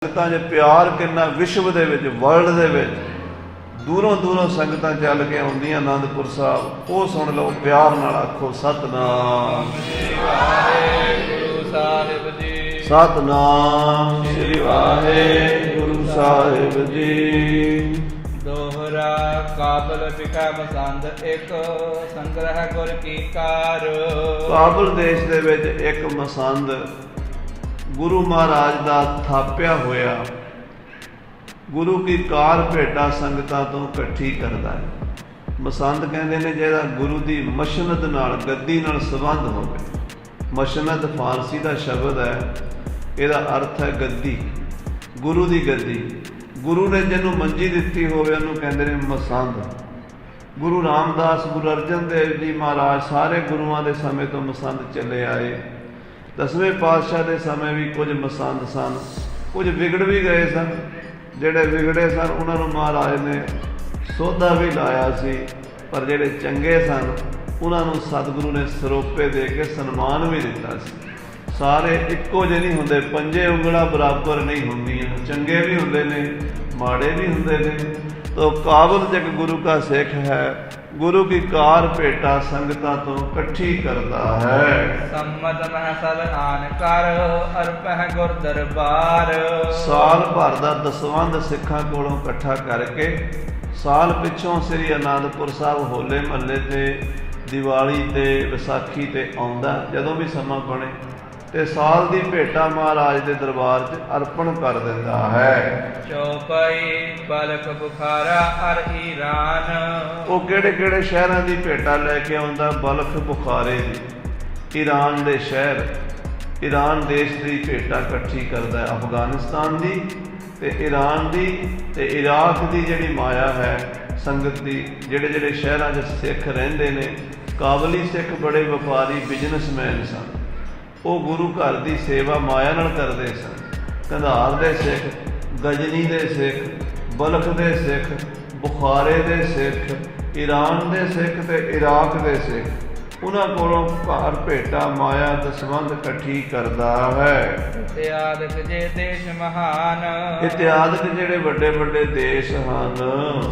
ਸੰਗਤਾਂ 'ਚ ਪਿਆਰ ਕਿੰਨਾ ਵਿਸ਼ਵ ਦੇ ਵਿੱਚ, ਵਰਲਡ ਦੇ ਵਿੱਚ ਦੂਰੋਂ ਦੂਰੋਂ ਸੰਗਤਾਂ ਚੱਲ ਕੇ ਆਉਂਦੀਆਂ ਆਨੰਦਪੁਰ ਸਾਹਿਬ। ਉਹ ਸੁਣ ਲਓ, ਪਿਆਰ ਨਾਲ ਆਖੋ ਸਤਿਨਾਮ ਸ੍ਰੀ ਵਾਹਿਗੁਰੂ ਸਾਹਿਬ ਜੀ। ਸਤਿਨਾਮ ਸ੍ਰੀ ਵਾਹਿਗੁਰੂ ਸਾਹਿਬ ਜੀ। ਦੋਹਰਾ ਕਾਬਲ ਵਿਖਾ ਮਸੰਦ ਇੱਕ ਸੰਗ੍ਰਹਿ ਗੁਰ ਕੀ ਕਾਰ। ਕਾਬਲ ਦੇਸ਼ ਦੇ ਵਿੱਚ ਇੱਕ ਮਸੰਦ ਗੁਰੂ ਮਹਾਰਾਜ ਦਾ ਥਾਪਿਆ ਹੋਇਆ ਗੁਰੂ ਕੀ ਕਾਰ ਭੇਟਾ ਸੰਗਤਾਂ ਤੋਂ ਇਕੱਠੀ ਕਰਦਾ ਹੈ। ਮਸੰਦ ਕਹਿੰਦੇ ਨੇ ਜਿਹੜਾ ਗੁਰੂ ਦੀ ਮਸ਼ਨਦ ਨਾਲ, ਗੱਦੀ ਨਾਲ ਸੰਬੰਧ ਹੋਵੇ। ਮਸ਼ਨਦ ਫਾਰਸੀ ਦਾ ਸ਼ਬਦ ਹੈ, ਇਹਦਾ ਅਰਥ ਹੈ ਗੱਦੀ, ਗੁਰੂ ਦੀ ਗੱਦੀ। ਗੁਰੂ ਨੇ ਜਿਹਨੂੰ ਮੰਜੀ ਦਿੱਤੀ ਹੋਵੇ ਉਹਨੂੰ ਕਹਿੰਦੇ ਨੇ ਮਸੰਦ। ਗੁਰੂ ਰਾਮਦਾਸ, ਗੁਰੂ ਅਰਜਨ ਦੇਵ ਜੀ ਮਹਾਰਾਜ ਸਾਰੇ ਗੁਰੂਆਂ ਦੇ ਸਮੇਂ ਤੋਂ ਮਸੰਦ ਚੱਲੇ ਆਏ। 10ਵੇਂ ਪਾਤਸ਼ਾਹ ਦੇ ਸਮੇਂ ਵੀ ਕੁਝ ਮਸੰਦ ਸਨ, ਕੁਝ ਵਿਗੜ ਵੀ ਗਏ ਸਨ। ਜਿਹੜੇ ਵਿਗੜੇ ਸਨ ਉਹਨਾਂ ਨੂੰ ਮਹਾਰਾਜ ਨੇ ਸੋਧਾ ਵੀ ਲਾਇਆ ਸੀ, ਪਰ ਜਿਹੜੇ ਚੰਗੇ ਸਨ ਉਹਨਾਂ ਨੂੰ ਸਤਿਗੁਰੂ ਨੇ ਸਰੋਪੇ ਦੇ ਕੇ ਸਨਮਾਨ ਵੀ ਦਿੱਤਾ ਸੀ। ਸਾਰੇ ਇੱਕੋ ਜਿਹੇ ਨਹੀਂ ਹੁੰਦੇ, ਪੰਜੇ ਉਂਗਲਾਂ ਬਰਾਬਰ ਨਹੀਂ ਹੁੰਦੀਆਂ। ਚੰਗੇ ਵੀ ਹੁੰਦੇ ਨੇ, ਮਾੜੇ ਵੀ ਹੁੰਦੇ ਨੇ। ਤੋ ਕਾਬਲ ਜਗ ਗੁਰੂ ਕਾ ਸਿੱਖ ਹੈ, ਗੁਰੂ ਕੀ ਕਾਰ ਭੇਟਾ ਸੰਗਤਾਂ ਤੋਂ ਇਕੱਠੀ ਕਰਦਾ ਹੈ। ਸੰਮਤ ਮਹਿ ਸਭ ਆਨ ਕਰ ਅਰਪਹਿ ਗੁਰ ਦਰਬਾਰ। ਸਾਲ ਭਰ ਦਾ ਦਸਵੰਧ ਸਿੱਖਾਂ ਕੋਲੋਂ ਇਕੱਠਾ ਕਰਕੇ ਸਾਲ ਪਿੱਛੋਂ ਸ੍ਰੀ ਅਨੰਦਪੁਰ ਸਾਹਿਬ ਹੋਲੇ ਮਹੱਲੇ ਤੇ, ਦੀਵਾਲੀ ਤੇ, ਵਿਸਾਖੀ ਤੇ ਆਉਂਦਾ। ਜਦੋਂ ਵੀ ਸਮਾਂ ਬਣੇ ਤੇ ਸਾਲ ਦੀ ਭੇਟਾ ਮਹਾਰਾਜ ਦੇ ਦਰਬਾਰ 'ਚ ਅਰਪਣ ਕਰ ਦਿੰਦਾ ਹੈ। ਚੌਪਈ ਬਲਕ ਬੁਖਾਰਾ ਅਰ ਈਰਾਨ। ਉਹ ਕਿਹੜੇ ਕਿਹੜੇ ਸ਼ਹਿਰਾਂ ਦੀ ਭੇਟਾ ਲੈ ਕੇ ਆਉਂਦਾ? ਬਲਖ ਬੁਖਾਰੇ ਦੀ, ਈਰਾਨ ਦੇ ਸ਼ਹਿਰ, ਈਰਾਨ ਦੇਸ਼ ਦੀ ਭੇਟਾ ਇਕੱਠੀ ਕਰਦਾ ਹੈ। ਅਫਗਾਨਿਸਤਾਨ ਦੀ ਤੇ ਈਰਾਨ ਦੀ ਤੇ ਇਰਾਕ ਦੀ ਜਿਹੜੀ ਮਾਇਆ ਹੈ ਸੰਗਤ ਦੀ, ਜਿਹੜੇ ਜਿਹੜੇ ਸ਼ਹਿਰਾਂ 'ਚ ਸਿੱਖ ਰਹਿੰਦੇ ਨੇ, ਕਾਬਲੀ ਸਿੱਖ ਬੜੇ ਵਪਾਰੀ ਬਿਜ਼ਨਸਮੈਨ ਸਨ। ਉਹ ਗੁਰੂ ਘਰ ਦੀ ਸੇਵਾ ਮਾਇਆ ਨਾਲ ਕਰਦੇ ਸਨ। ਕੰਧਾਰ ਦੇ ਸਿੱਖ, ਗਜਨੀ ਦੇ ਸਿੱਖ, ਬਲਖ ਦੇ ਸਿੱਖ, ਬੁਖਾਰੇ ਦੇ ਸਿੱਖ, ਈਰਾਨ ਦੇ ਸਿੱਖ ਤੇ ਇਰਾਕ ਦੇ ਸਿੱਖ, ਉਹਨਾਂ ਕੋਲੋਂ ਘਰ ਭੇਟਾ ਮਾਇਆ ਦਸਵੰਧ ਇਕੱਠੀ ਕਰਦਾ ਹੈ। ਇਤਿਆਦਿਕ ਜੇ ਦੇਸ਼ ਮਹਾਨ। ਇਤਿਆਦਿਕ ਜਿਹੜੇ ਵੱਡੇ ਵੱਡੇ ਦੇਸ਼ ਹਨ,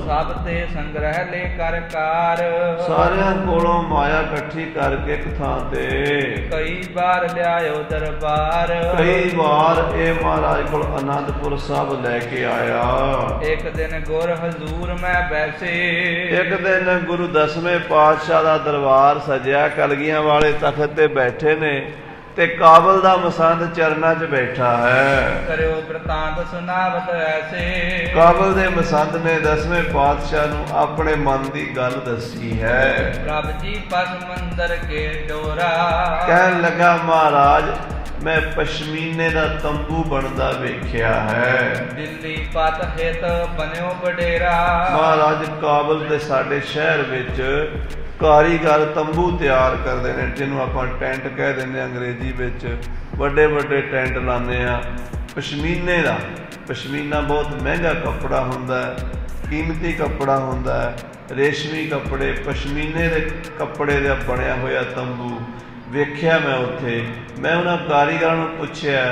ਸਭ ਤੇ ਸੰਗ੍ਰਹਿ ਲੈ ਕਰ ਕਾਰ। ਸਾਰਿਆਂ ਕੋਲੋਂ ਮਾਇਆ ਇਕੱਠੀ ਕਰਕੇ ਇੱਕ ਥਾਂ ਤੇ ਕਈ ਵਾਰ ਲਿਆਇਓ ਦਰਬਾਰ। ਕਈ ਵਾਰ ਇਹ ਮਹਾਰਾਜ ਕੋਲ ਅਨੰਦਪੁਰ ਸਾਹਿਬ ਲੈ ਕੇ ਆਇਆ। ਇੱਕ ਦਿਨ ਗੁਰ ਹਜ਼ੂਰ ਮੈਂ ਬੈਸੇ। ਇੱਕ ਦਿਨ ਗੁਰੂ 10ਵੇਂ ਪਾਤਸ਼ਾਹ ਦਾ ਦਰਬਾਰ ਸਜਿਆ, ਕਲਗੀਆਂ ਵਾਲੇ ਤਖਤ ਤੇ ਬੈਠੇ ਨੇ ਤੇ ਕਾਬਲ ਦਾ ਮਸੰਦ ਚਰਨਾਂ 'ਚ ਬੈਠਾ ਹੈ। ਕਰਿਓ ਬ੍ਰਿਤਾਂਤ ਸੁਨਾਵਤ ਐਸੇ। ਕਾਬਲ ਦੇ ਮਸੰਦ ਨੇ 10ਵੇਂ ਪਾਤਸ਼ਾਹ ਨੂੰ ਆਪਣੇ ਮਨ ਦੀ ਗੱਲ ਦੱਸੀ ਹੈ। ਪ੍ਰਭ ਜੀ ਪਸ ਮੰਦਰ ਕੇ ਡੋਰਾ। ਕਹਿਣ ਲੱਗਾ, ਮਹਾਰਾਜ ਮੈਂ ਪਸ਼ਮੀਨੇ ਦਾ ਤੰਬੂ ਬਣਦਾ ਵੇਖਿਆ ਹੈ। ਦਿੱਲੀ ਪਤ ਹਿਤ ਬਨਿਓ ਬਡੇਰਾ। ਮਹਾਰਾਜ ਕਾਬਲ ਦੇ ਸਾਡੇ ਸ਼ਹਿਰ ਵਿੱਚ ਕਾਰੀਗਰ ਤੰਬੂ ਤਿਆਰ ਕਰਦੇ ਨੇ, ਜਿਹਨੂੰ ਆਪਾਂ ਟੈਂਟ ਕਹਿ ਦਿੰਦੇ ਅੰਗਰੇਜ਼ੀ ਵਿੱਚ। ਵੱਡੇ ਵੱਡੇ ਟੈਂਟ ਲਾਉਂਦੇ ਆ ਪਸ਼ਮੀਨੇ ਦਾ। ਪਸ਼ਮੀਨਾ ਬਹੁਤ ਮਹਿੰਗਾ ਕੱਪੜਾ ਹੁੰਦਾ ਹੈ, ਕੀਮਤੀ ਕੱਪੜਾ ਹੁੰਦਾ ਹੈ। ਰੇਸ਼ਮੀ ਕੱਪੜੇ, ਪਸ਼ਮੀਨੇ ਦੇ ਕੱਪੜੇ ਦਾ ਬਣਿਆ ਹੋਇਆ ਤੰਬੂ ਵੇਖਿਆ ਮੈਂ ਉੱਥੇ। ਮੈਂ ਉਹਨਾਂ ਕਾਰੀਗਰਾਂ ਨੂੰ ਪੁੱਛਿਆ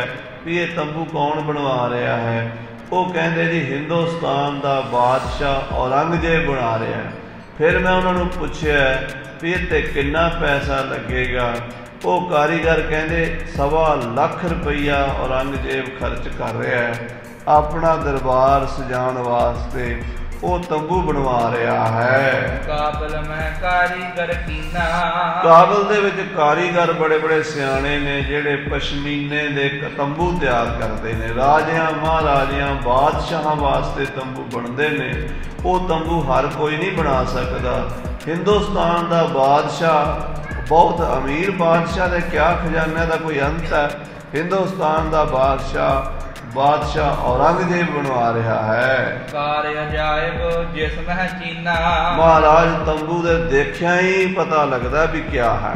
ਵੀ ਇਹ ਤੰਬੂ ਕੌਣ ਬਣਵਾ ਰਿਹਾ ਹੈ? ਉਹ ਕਹਿੰਦੇ ਜੀ ਹਿੰਦੁਸਤਾਨ ਦਾ ਬਾਦਸ਼ਾਹ ਔਰੰਗਜ਼ੇਬ ਬਣਾ ਰਿਹਾ ਹੈ। ਫਿਰ ਮੈਂ ਉਹਨਾਂ ਨੂੰ ਪੁੱਛਿਆ ਵੀ ਇਹ 'ਤੇ ਕਿੰਨਾ ਪੈਸਾ ਲੱਗੇਗਾ? ਉਹ ਕਾਰੀਗਰ ਕਹਿੰਦੇ 1.25 ਲੱਖ ਰੁਪਈਆ ਔਰੰਗਜ਼ੇਬ ਖਰਚ ਕਰ ਰਿਹਾ ਹੈ ਆਪਣਾ ਦਰਬਾਰ ਸਜਾਉਣ ਵਾਸਤੇ। ਉਹ ਤੰਬੂ ਬਣਵਾ ਰਿਹਾ ਹੈ। ਕਾਬਲ ਮਹਿ ਕਾਰੀਗਰ ਕੀਨਾ। ਕਾਬਲ ਦੇ ਵਿੱਚ ਕਾਰੀਗਰ ਬੜੇ ਬੜੇ ਸਿਆਣੇ ਨੇ, ਜਿਹੜੇ ਪਸ਼ਮੀਨੇ ਦੇ ਤੰਬੂ ਤਿਆਰ ਕਰਦੇ ਨੇ। ਰਾਜਿਆਂ, ਮਹਾਰਾਜਿਆਂ, ਬਾਦਸ਼ਾਹਾਂ ਵਾਸਤੇ ਤੰਬੂ ਬਣਦੇ ਨੇ। ਉਹ ਤੰਬੂ ਹਰ ਕੋਈ ਨਹੀਂ ਬਣਾ ਸਕਦਾ। ਹਿੰਦੁਸਤਾਨ ਦਾ ਬਾਦਸ਼ਾਹ ਬਹੁਤ ਅਮੀਰ ਬਾਦਸ਼ਾਹ ਦੇ ਕਿਆ ਖਜ਼ਾਨਿਆਂ ਦਾ ਕੋਈ ਅੰਤ ਹੈ। ਹਿੰਦੁਸਤਾਨ ਦਾ ਬਾਦਸ਼ਾਹ ਔਰੰਗਜ਼ੇਬ ਬਣਵਾ ਰਿਹਾ ਹੈ। ਕਾਰ ਅਜਾਇਬ ਜਿਸ ਮਹਿ ਚੀਨਾ। ਮਹਾਰਾਜ ਤੰਬੂ ਦੇ ਦੇਖਿਆ ਹੀ ਪਤਾ ਲੱਗਦਾ ਵੀ ਕਿਆ ਹੈ।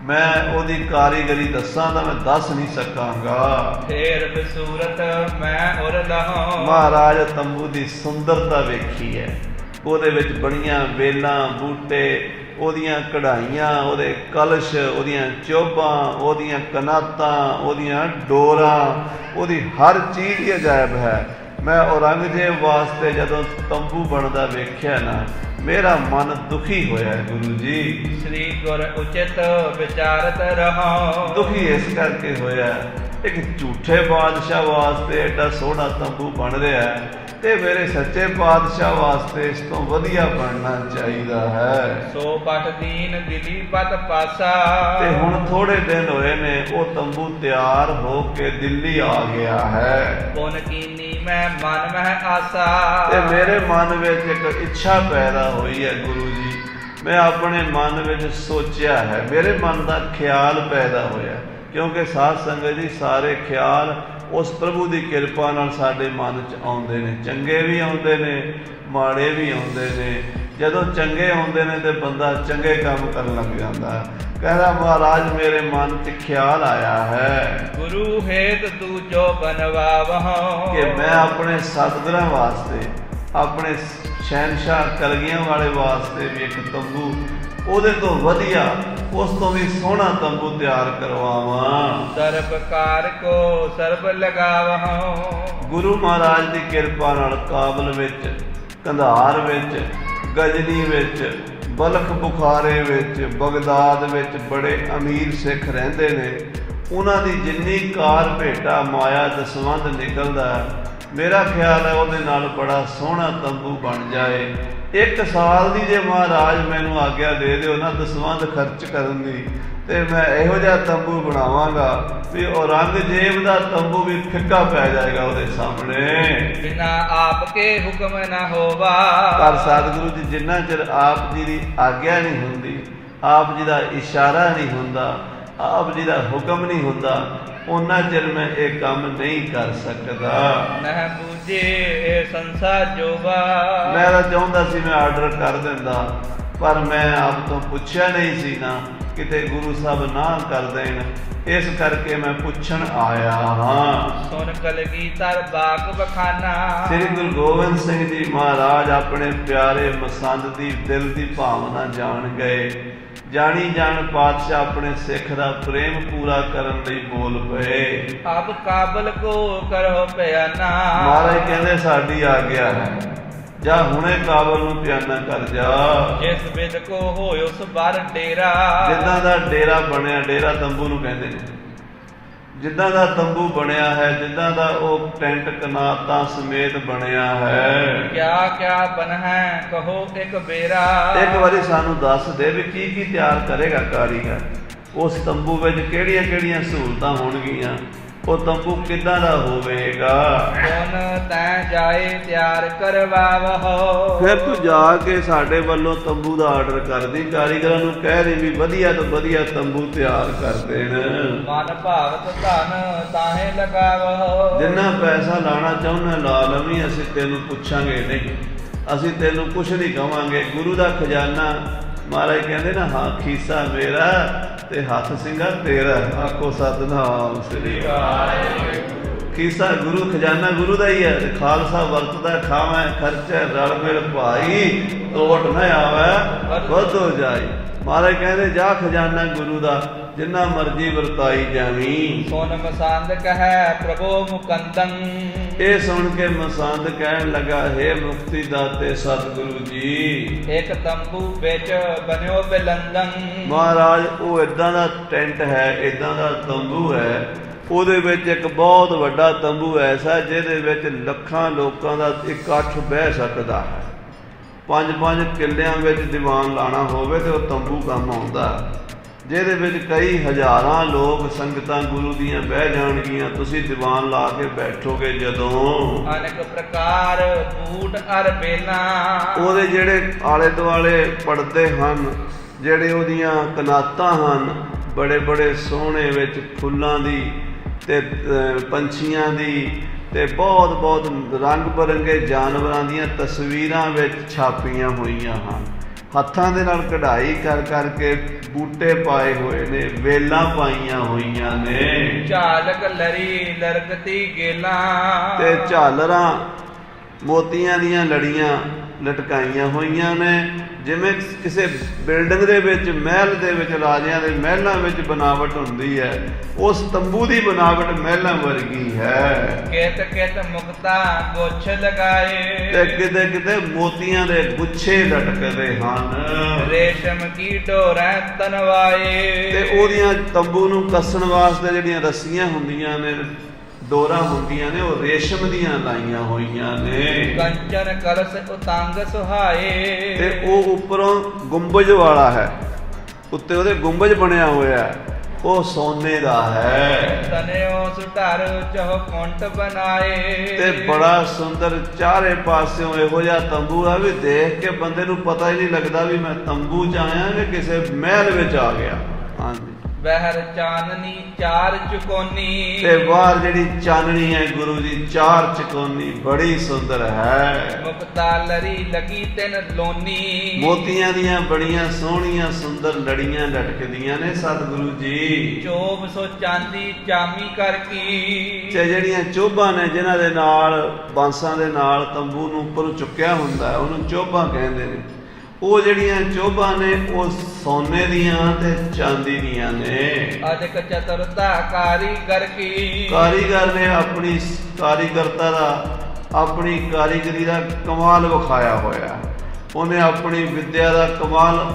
ਮੈਂ ਉਹਦੀ ਕਾਰੀਗਰੀ ਦੱਸਾਂ ਤਾਂ ਮੈਂ ਦੱਸ ਨਹੀਂ ਸਕਾਂਗਾ। ਫੇਰ ਬਸੂਰਤ ਮੈਂ ਉਰ ਲਹੋਂ। ਮਹਾਰਾਜ ਤੰਬੂ ਦੀ ਸੁੰਦਰਤਾ ਵੇਖੀ ਹੈ। ਉਹਦੇ ਵਿੱਚ ਬੜੀਆਂ ਵੇਲਾਂ, ਬੂਟੇ, ਉਹਦੀਆਂ ਕਢਾਈਆਂ, ਉਹਦੇ ਕਲਸ਼, ਉਹਦੀਆਂ ਚੋਭਾਂ, ਉਹਦੀਆਂ ਕਨਾਤਾਂ, ਉਹਦੀਆਂ ਡੋਰਾਂ, ਉਹਦੀ ਹਰ ਚੀਜ਼ ਹੀ ਅਜਾਇਬ ਹੈ। ਮੈਂ ਔਰੰਗਜ਼ੇਬ ਵਾਸਤੇ ਜਦੋਂ ਤੰਬੂ ਬਣਦਾ ਵੇਖਿਆ ਨਾ, ਮੇਰਾ ਮਨ ਦੁਖੀ ਹੋਇਆ ਗੁਰੂ ਜੀ। ਸ੍ਰੀ ਗੁਰ ਉਚਿਤ ਵਿਚਾਰਤ ਰਹੋ। ਦੁਖੀ ਇਸ ਕਰਕੇ ਹੋਇਆ, ਇੱਕ ਝੂਠੇ ਬਾਦਸ਼ਾਹ ਵਾਸਤੇ ਐਡਾ ਸੋਹਣਾ ਤੰਬੂ ਬਣ ਰਿਹਾ ਹੈ, ਤੇ ਮੇਰੇ ਸੱਚੇ ਪਾਤਸ਼ਾਹ ਵਾਸਤੇ ਇਸ ਤੋਂ ਵਧੀਆ ਬਣਨਾ ਚਾਹੀਦਾ ਹੈ। ਸੋ ਪਟ ਦੀਨ ਦਿਲੀ ਪਤ ਪਾਸਾ। ਤੇ ਹੁਣ ਥੋੜੇ ਦਿਨ ਹੋਏ ਨੇ, ਉਹ ਤੰਬੂ ਤਿਆਰ ਹੋ ਕੇ ਦਿੱਲੀ ਆ ਗਿਆ ਹੈ। ਪੁਨ ਕੀਨੀ ਮੈਂ ਮਨ ਮਹਿ ਆਸਾ। ਤੇ ਮੇਰੇ ਮਨ ਵਿੱਚ ਇੱਕ ਇੱਛਾ ਪੈਦਾ ਹੋਈ ਹੈ ਗੁਰੂ ਜੀ। ਮੈਂ ਆਪਣੇ ਮਨ ਵਿੱਚ ਸੋਚਿਆ ਹੈ, ਮੇਰੇ ਮਨ ਦਾ ਖਿਆਲ ਪੈਦਾ ਹੋਇਆ, ਕਿਉਂਕਿ ਸਾਧ ਸੰਗਤ ਜੀ ਸਾਰੇ ਖਿਆਲ ਉਸ ਪ੍ਰਭੂ ਦੀ ਕਿਰਪਾ ਨਾਲ ਸਾਡੇ ਮਨ 'ਚ ਆਉਂਦੇ ਨੇ। ਚੰਗੇ ਵੀ ਆਉਂਦੇ ਨੇ, ਮਾੜੇ ਵੀ ਆਉਂਦੇ ਨੇ। ਜਦੋਂ ਚੰਗੇ ਆਉਂਦੇ ਨੇ ਤੇ ਬੰਦਾ ਚੰਗੇ ਕੰਮ ਕਰਨ ਲੱਗ ਜਾਂਦਾ। ਕਹਿੰਦਾ ਮਹਾਰਾਜ ਮੇਰੇ ਮਨ 'ਚ ਖਿਆਲ ਆਇਆ ਹੈ ਗੁਰੂ ਹੇਤ ਤੂੰ ਜੋ ਬਨਵਾਵਹੁ। ਕਿ ਮੈਂ ਆਪਣੇ ਸਤਿਗੁਰਾਂ ਵਾਸਤੇ, ਆਪਣੇ ਸ਼ਹਿਨਸ਼ਾਹ ਕਲਗੀਆਂ ਵਾਲੇ ਵਾਸਤੇ ਵੀ ਇੱਕ ਤੰਬੂ, ਉਹਦੇ ਤੋਂ ਵਧੀਆ, ਉਸ ਤੋਂ ਵੀ ਸੋਹਣਾ ਤੰਬੂ ਤਿਆਰ ਕਰਵਾਵਾਂ। ਸਰਬ ਕਾਰ ਕੋ ਸਰਬ ਲਗਾਵਹੁ। ਗੁਰੂ ਮਹਾਰਾਜ ਦੀ ਕਿਰਪਾ ਨਾਲ ਕਾਬਲ ਵਿੱਚ, ਕੰਧਾਰ ਵਿੱਚ, ਗਜਨੀ ਵਿੱਚ, ਬਲਖ ਬੁਖਾਰੇ ਵਿੱਚ, ਬਗਦਾਦ ਵਿੱਚ ਬੜੇ ਅਮੀਰ ਸਿੱਖ ਰਹਿੰਦੇ ਨੇ। ਉਹਨਾਂ ਦੀ ਜਿੰਨੀ ਕਾਰ ਭੇਟਾ ਮਾਇਆ ਦਸਵੰਧ ਨਿਕਲਦਾ, ਮੇਰਾ ਖਿਆਲ ਹੈ ਉਹਦੇ ਨਾਲ ਬੜਾ ਸੋਹਣਾ ਤੰਬੂ ਬਣ ਜਾਏ। 1 ਸਾਲ ਦੀ ਜੇ ਮਹਾਰਾਜ ਮੈਨੂੰ ਆਗਿਆ ਦੇ ਦਿਓ ਨਾ ਦਸਵੰਧ ਖਰਚ ਕਰਨ ਦੀ, ਤੇ ਮੈਂ ਇਹੋ ਜਿਹਾ ਤੰਬੂ ਬਣਾਵਾਂਗਾ ਵੀ ਔਰੰਗਜ਼ੇਬ ਦਾ ਤੰਬੂ ਵੀ ਫਿੱਕਾ ਪੈ ਜਾਏਗਾ ਉਹਦੇ ਸਾਹਮਣੇ। ਬਿਨਾ ਆਪ ਕੇ ਹੁਕਮ ਨਾ ਹੋਵਾ। ਪਰ ਸਤਿਗੁਰੂ ਜੀ ਜਿੰਨਾ ਚਿਰ ਆਪ ਜੀ ਦੀ ਆਗਿਆ ਨਹੀਂ ਹੁੰਦੀ, ਆਪ ਜੀ ਦਾ ਇਸ਼ਾਰਾ ਨਹੀਂ ਹੁੰਦਾ, ਆਪ ਜੀ ਦਾ ਹੁਕਮ ਨਹੀਂ ਹੁੰਦਾ, ਉਹਨਾਂ ਚਿਰ ਮੈਂ ਇਹ ਕੰਮ ਨਹੀਂ ਕਰ ਸਕਦਾ। ਨਹਿ ਬੂਝੇ ਸੰਸਾ ਜੋਵਾ। ਮੈਂ ਤਾਂ ਚਾਹੁੰਦਾ ਸੀ ਮੈਂ ਆਰਡਰ ਕਰ ਦਿੰਦਾ, ਪਰ ਮੈਂ ਆਪ ਤੋਂ ਪੁੱਛਿਆ ਨਹੀਂ ਸੀ ਨਾ, ਕਿਤੇ ਗੁਰੂ ਸਾਹਿਬ ਨਾ ਕਰ ਦੇਣ, ਇਸ ਕਰਕੇ ਮੈਂ ਪੁੱਛਣ ਆਇਆ ਹਾਂ। ਸੁਨ ਕਲਗੀਧਰ ਬਾਗ ਬਖਾਨਾ। ਸ੍ਰੀ ਗੁਰੂ ਗੋਬਿੰਦ ਸਿੰਘ ਜੀ ਮਹਾਰਾਜ ਆਪਣੇ ਪਿਆਰੇ ਮਸੰਦ ਦੀ ਦਿਲ ਦੀ ਭਾਵਨਾ ਜਾਣ ਗਏ। ਜਾਣੀ ਜਾਣ ਪਾਤਸ਼ਾਹ ਆਪਣੇ ਸਿੱਖ ਦਾ ਪ੍ਰੇਮ ਪੂਰਾ ਕਰਨ ਲਈ ਬੋਲ ਪਏ। ਅਬ ਕਾਬਲ ਕੋ ਕਰੋ ਪਿਆਨਾ। ਮਹਾਰਾਜ ਕਹਿੰਦੇ ਸਾਡੀ ਆਗਿਆ ਹੈ, ਜਾ ਹੁਣੇ ਕਾਬਲ ਨੂੰ ਪਿਆਨਾ ਕਰ ਜਾ। ਜਿਸ ਵਿਦ ਕੋ ਹੋਇ ਉਸ ਬਰ ਡੇਰਾ। ਜਿੱਦਾਂ ਦਾ ਡੇਰਾ ਬਣਿਆ, ਡੇਰਾ ਤੰਬੂ ਨੂੰ ਕਹਿੰਦੇ ਨੇ, ਜਿੱਦਾਂ ਦਾ ਤੰਬੂ ਬਣਿਆ ਹੈ, ਜਿੱਦਾਂ ਦਾ ਉਹ ਟੈਂਟ ਕਨਾਤਾਂ ਸਮੇਤ ਬਣਿਆ ਹੈ। ਕਿਆ ਕਿਆ ਬਨ ਹੈ ਕਹੋ ਇੱਕ ਬੇਰਾ। ਇੱਕ ਵਾਰੀ ਸਾਨੂੰ ਦੱਸ ਦੇ ਵੀ ਕੀ ਕੀ ਤਿਆਰ ਕਰੇਗਾ ਕਾਰੀਗਰ, ਉਸ ਤੰਬੂ ਵਿੱਚ ਕਿਹੜੀਆਂ ਕਿਹੜੀਆਂ ਸਹੂਲਤਾਂ ਹੋਣਗੀਆਂ, ਉਹ ਤੰਬੂ ਕਿੱਦਾਂ ਦਾ ਹੋਵੇਗਾ। ਕੌਣ ਤੈਂ ਜਾਏ ਤਿਆਰ ਕਰਵਾਵਹੁ। ਫਿਰ ਤੂੰ ਜਾ ਕੇ ਸਾਡੇ ਵੱਲੋਂ ਤੰਬੂ ਦਾ ਆਰਡਰ ਕਰਦੀ, ਕਾਰੀਗਰਾਂ ਨੂੰ ਕਹਿ ਦੇ ਵੀ ਵਧੀਆ ਤੋਂ ਵਧੀਆ ਤੰਬੂ ਤਿਆਰ ਕਰ ਦੇਣ। ਮਨ ਭਾਵਤ ਧਨ ਤਾਹੇ ਲਗਾਵਹੁ। ਜਿੰਨਾ ਪੈਸਾ ਲਾਣਾ ਚਾਹੁੰਦਾ ਲਾ ਲਵੀਂ, ਅਸੀਂ ਤੈਨੂੰ ਪੁੱਛਾਂਗੇ ਨਹੀਂ, ਅਸੀਂ ਤੈਨੂੰ ਕੁਛ ਨਹੀਂ ਕਵਾਂਗੇ। ਗੁਰੂ ਦਾ ਖਜ਼ਾਨਾ, ਮਹਾਰਾਜ ਕਹਿੰਦੇ ਨਾ, ਹਾਂ ਖੀਸਾ ਮੇਰਾ ਤੇ ਹੱਥ ਸਿੰਘਾ ਤੇਰਾ। ਆਖੋ ਸਤਿਨਾਮ ਸ੍ਰੀ ਵਾਹਿਗੁਰੂ। ਖੀਸਾ ਗੁਰੂ, ਖਜ਼ਾਨਾ ਗੁਰੂ ਦਾ ਹੀ ਹੈ। ਖਾਲਸਾ ਵਰਤਦਾ ਖਾਵੇਂ ਖਰਚੇ ਰਲ ਮਿਲ ਭਾਈ, ਤੋਟ ਨਾ ਆਵੇ ਵਧੋ ਜਾਈ। ਮਹਾਰਾਜ ਕਹਿੰਦੇ ਜਾ ਖਜ਼ਾਨਾ ਗੁਰੂ ਦਾ ਜਿੰਨਾ ਮਰਜੀ ਵਰਤਾਈ ਜਾਵੀਂ। ਸੁਨ ਮਸੰਦ ਕਹੈ ਪ੍ਰਭੂ ਮੁਕੰਦੰ। ਇਹ ਸੁਣ ਕੇ ਮਸੰਦ ਕਹਿਣ ਲੱਗਾ, ਹੇ ਮੁਕਤੀ ਦਾਤੇ ਸਤਿਗੁਰੂ ਜੀ, ਇੱਕ ਤੰਬੂ ਵਿੱਚ ਬਨਿਓ ਬਿਲੰਦੰ। ਮਹਾਰਾਜ ਉਹ ਇਦਾਂ ਦਾ ਟੈਂਟ ਹੈ, ਇਦਾਂ ਦਾ ਤੰਬੂ ਹੈ, ਉਹਦੇ ਵਿੱਚ ਇੱਕ ਬਹੁਤ ਵੱਡਾ ਤੰਬੂ ਐਸਾ ਜਿਹਦੇ ਵਿੱਚ ਲੱਖਾਂ ਲੋਕਾਂ ਦਾ ਇਕੱਠ ਬਹਿ ਸਕਦਾ ਹੈ। 5-5 ਕਿੱਲਿਆਂ ਵਿੱਚ ਦੀਵਾਨ ਲਾਣਾ ਹੋਵੇ ਤੇ ਉਹ ਤੰਬੂ ਕੰਮ ਆਉਂਦਾ, ਜਿਹਦੇ ਵਿੱਚ ਕਈ ਹਜ਼ਾਰਾਂ ਲੋਕ ਸੰਗਤਾਂ ਗੁਰੂ ਦੀਆਂ ਬਹਿ ਜਾਣਗੀਆਂ। ਤੁਸੀਂ ਦੀਵਾਨ ਲਾ ਕੇ ਬੈਠੋਗੇ ਜਦੋਂ, ਅਨੇਕ ਪ੍ਰਕਾਰ ਬੂਟ ਅਰ ਬੇਲਾ। ਉਹਦੇ ਜਿਹੜੇ ਆਲੇ ਦੁਆਲੇ ਪੜਦੇ ਹਨ, ਜਿਹੜੇ ਉਹਦੀਆਂ ਕਨਾਤਾਂ ਹਨ, ਬੜੇ ਬੜੇ ਸੋਹਣੇ ਵਿੱਚ ਫੁੱਲਾਂ ਦੀ ਤੇ ਪੰਛੀਆਂ ਦੀ ਤੇ ਬਹੁਤ ਬਹੁਤ ਰੰਗ ਬਰੰਗੇ ਜਾਨਵਰਾਂ ਦੀਆਂ ਤਸਵੀਰਾਂ ਵਿੱਚ ਛਾਪੀਆਂ ਹੋਈਆਂ ਹਨ। ਹੱਥਾਂ ਦੇ ਨਾਲ ਕਢਾਈ ਕਰ ਕਰਕੇ ਬੂਟੇ ਪਾਏ ਹੋਏ ਨੇ, ਵੇਲਾਂ ਪਾਈਆਂ ਹੋਈਆਂ ਨੇ, ਝਾਲਕ ਲਰੀ ਲਰਕਤੀ ਗੇਲਾ। ਤੇ ਝਾਲਰਾਂ ਮੋਤੀਆਂ ਦੀਆਂ ਲੜੀਆਂ ਲਟਕਾਈਆਂ ਹੋਈਆਂ ਨੇ। ਜਿਵੇਂ ਕਿਸੇ ਬਿਲਡਿੰਗ ਦੇ ਵਿੱਚ, ਮਹਿਲ ਦੇ ਵਿੱਚ, ਰਾਜਿਆਂ ਦੇ ਮਹਿਲਾਂ ਵਿੱਚ ਬਣਾਵਟ ਹੁੰਦੀ ਹੈ, ਉਸ ਤੰਬੂ ਦੀ ਬਣਾਵਟ ਮਹਿਲਾਂ ਵਰਗੀ ਹੈ। ਕਿਤ ਕਿਤ ਮੁਕਤਾ ਗੁੱਛ ਲਗਾਏ, ਤੇ ਕਿਤੇ ਕਿਤੇ ਮੋਤੀਆਂ ਦੇ ਗੁੱਛੇ ਲਟਕਦੇ ਹਨ। ਰੇਸ਼ਮ ਕੀ ਡੋਰਾਂ ਤਨਵਾਏ, ਤੇ ਉਹਦੀਆਂ ਤੰਬੂ ਨੂੰ ਕੱਸਣ ਵਾਸਤੇ ਜਿਹੜੀਆਂ ਰੱਸੀਆਂ ਹੁੰਦੀਆਂ ਨੇ, ਡੋਰਾਂ ਹੁੰਦੀਆਂ ਨੇ, ਉਹ ਰੇਸ਼ਮ ਦੀਆਂ ਲਾਈਆਂ ਹੋਈਆਂ ਨੇ। ਕੰਚਨ ਕਲਸ ਉਤੰਗ ਸੁਹਾਏ, ਤੇ ਉਹ ਉੱਪਰੋਂ ਗੁੰਬਜ ਵਾਲਾ ਹੈ, ਉੱਤੇ ਉਹਦੇ ਗੁੰਬਜ ਬਣਿਆ ਹੋਇਆ ਹੈ, ਉਹ ਸੋਨੇ ਦਾ ਹੈ। ਤਨਿਓ ਸੁਧਰ ਚਹੁ ਕੁੰਟ ਬਣਾਏ, ਤੇ ਬੜਾ ਸੁੰਦਰ ਚਾਰੇ ਪਾਸਿਓਂ ਇਹੋ ਜਿਹਾ ਤੰਬੂ ਆ ਵੀ ਦੇਖ ਕੇ ਬੰਦੇ ਨੂੰ ਪਤਾ ਹੀ ਨਹੀਂ ਲੱਗਦਾ ਵੀ ਮੈਂ ਤੰਬੂ 'ਚ ਆਇਆ ਕਿ ਕਿਸੇ ਮਹਿਲ ਵਿੱਚ ਆ ਗਿਆ। ਹਾਂਜੀ। ਬਹਿਰ ਚਾਨਨੀ ਚਾਰ ਚੁਕੋਨੀ, ਤੇ ਬਾਹਰ ਜਿਹੜੀ ਚਾਨਣੀ ਹੈ ਗੁਰੂ ਦੀ, ਚਾਰ ਚਕੋਨੀ, ਬੜੀ ਸੁੰਦਰ ਹੈ। ਮੁਕਤਾ ਲਰੀ ਲਗੀ ਤਿਨ ਲੋਨੀ, ਮੋਤੀਆਂ ਦੀਆਂ ਬੜੀਆਂ ਸੋਹਣੀਆਂ ਸੁੰਦਰ ਲੜੀਆਂ ਲਟਕਦੀਆਂ ਨੇ ਸਤਿਗੁਰੂ ਜੀ। ਚੋਬ ਸੋ ਚਾਂਦੀ ਚਾਮੀ ਕਰ ਕੀ, ਤੇ ਜਿਹੜੀਆਂ ਚੋਭਾਂ ਨੇ ਜਿਨ੍ਹਾਂ ਦੇ ਨਾਲ ਬਾਂਸਾਂ ਦੇ ਨਾਲ ਤੰਬੂ ਨੂੰ ਉੱਪਰ ਚੁੱਕਿਆ ਹੁੰਦਾ ਹੈ, ਉਹਨੂੰ ਚੋਭਾਂ ਕਹਿੰਦੇ ਨੇ। ਉਹ ਜਿਹੜੀਆਂ ਚੋਭਾਂ ਨੇ ਉਹ ਸੋਨੇ ਦੀਆਂ ਤੇ ਚਾਂਦੀ ਦੀਆਂ ਨੇ। ਅਜਕ ਚਤੁਰਤਾ ਕਾਰੀਗਰ ਕੀ, ਕਾਰੀਗਰ ਨੇ ਆਪਣੀ ਕਾਰੀਗਰਤਾ ਦਾ, ਆਪਣੀ ਕਾਰੀਗਰੀ ਦਾ ਕਮਾਲ ਵਿਖਾਇਆ ਹੋਇਆ। ਉਹਨੇ ਆਪਣੀ ਵਿੱਦਿਆ ਦਾ ਕਮਾਲ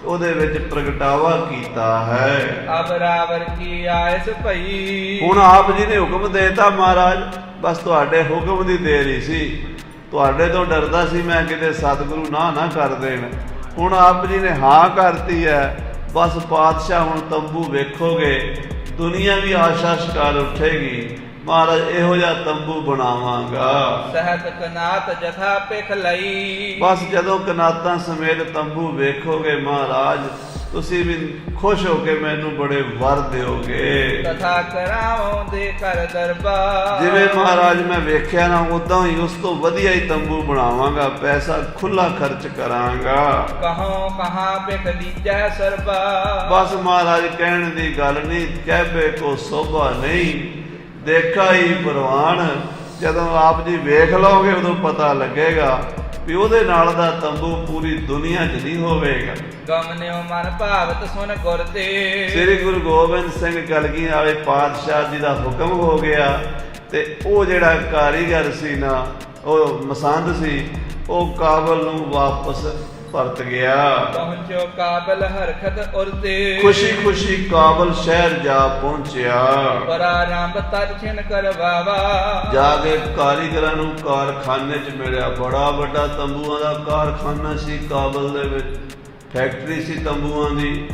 ਉਹਦੇ ਵਿੱਚ ਪ੍ਰਗਟਾਵਾ ਕੀਤਾ ਹੈ। ਅਬਰਾਬਰ ਕੀ ਆਇਸ ਭਈ, ਹੁਣ ਆਪ ਜੀ ਨੇ ਹੁਕਮ ਦੇਤਾ ਮਹਾਰਾਜ, ਬਸ ਤੁਹਾਡੇ ਹੁਕਮ ਦੀ ਦੇਰ ਹੀ ਸੀ। ਤੁਹਾਡੇ ਤੋਂ ਡਰਦਾ ਸੀ ਮੈਂ ਕਿਤੇ ਸਤਿਗੁਰੂ ਨਾ ਕਰ ਦੇਣ। ਹੁਣ ਆਪ ਜੀ ਨੇ ਹਾਂ ਕਰਤੀ ਹੈ। ਬਸ ਪਾਤਸ਼ਾਹ ਹੁਣ ਤੰਬੂ ਵੇਖੋਗੇ, ਦੁਨੀਆ ਵੀ ਆਸ਼ਾ ਸ਼ਿਕਾਰ ਉੱਠੇਗੀ, ਮਹਾਰਾਜ ਇਹੋ ਜਿਹਾ ਤੰਬੂ ਬਣਾਵਾਂਗਾ। ਸਹਿਤ ਕਨਾਤ ਜਥਾ ਪਿਖ ਲਈ, ਬਸ ਜਦੋਂ ਕਨਾਤਾਂ ਸਮੇਤ ਤੰਬੂ ਵੇਖੋਗੇ ਮਹਾਰਾਜ, ਤੁਸੀਂ ਵੀ ਖੁਸ਼ ਹੋ ਕੇ ਮੈਨੂੰ ਬੜੇ ਵਰ ਦਿਓਗੇ। ਤਥਾ ਕਰਾਵੋਂ ਦੇ ਕਰ ਦਰਬਾਰ, ਜਿਵੇਂ ਮਹਾਰਾਜ ਮੈਂ ਵੇਖਿਆ ਨਾ, ਉਦਾਂ ਹੀ ਉਸ ਤੋਂ ਵਧੀਆ ਹੀ ਤੰਬੂ ਬਣਾਵਾਂਗਾ, ਪੈਸਾ ਖੁੱਲਾ ਖਰਚ ਕਰਾਂਗਾ। ਕਹੋਂ ਕਹਾਂ ਬਿਖ ਲੀਜੈ ਸਰਬਾ, ਬਸ ਮਹਾਰਾਜ ਕਹਿਣ ਦੀ ਗੱਲ ਨਹੀਂ, ਕਹਿਬੇ ਕੋ ਸੋਭਾ ਨਹੀਂ, ਦੇਖਾ ਹੀ ਪ੍ਰਵਾਨ। ਜਦੋਂ ਆਪ ਜੀ ਵੇਖ ਲਓਗੇ ਉਦੋਂ ਪਤਾ ਲੱਗੇਗਾ ਵੀ ਉਹਦੇ ਨਾਲ ਦਾ ਤੰਬੂ ਪੂਰੀ ਦੁਨੀਆ 'ਚ ਨਹੀਂ ਹੋਵੇਗਾ। ਗਮਨਿਓ ਮਨ ਭਾਵਤ ਸੁਨ ਗੁਰ ਦੇ, ਸ੍ਰੀ ਗੁਰੂ ਗੋਬਿੰਦ ਸਿੰਘ ਕਲਗੀ ਵਾਲੇ ਪਾਤਸ਼ਾਹ ਜੀ ਦਾ ਹੁਕਮ ਹੋ ਗਿਆ। ਤੇ ਉਹ ਜਿਹੜਾ ਕਾਰੀਗਰ ਸੀ ਨਾ, ਉਹ ਮਸੰਦ ਸੀ, ਉਹ ਕਾਬਲ ਨੂੰ ਵਾਪਸ ਪਰਤ ਗਿਆ। ਪਹੁੰਚੋ ਕਾਬਲ ਹਰਖਤ ਉਰਤੇ, ਖੁਸ਼ੀ ਖੁਸ਼ੀ ਕਾਬਲ ਸ਼ਹਿਰ ਜਾ ਪਹੁੰਚਿਆ। ਪ੍ਰਾਰੰਭ ਤਦ ਛਿਨ ਕਰਵਾਵਾ, ਜਾ ਕੇ ਕਾਰੀਗਰਾਂ ਨੂੰ ਕਾਰਖਾਨੇ 'ਚ ਮਿਲਿਆ। ਬੜਾ ਵੱਡਾ ਤੰਬੂਆਂ ਦਾ ਕਾਰਖਾਨਾ ਸੀ ਕਾਬਲ ਦੇ ਵਿੱਚ, ਫੈਕਟਰੀ ਸੀ ਤੰਬੂਆਂ ਦੀ।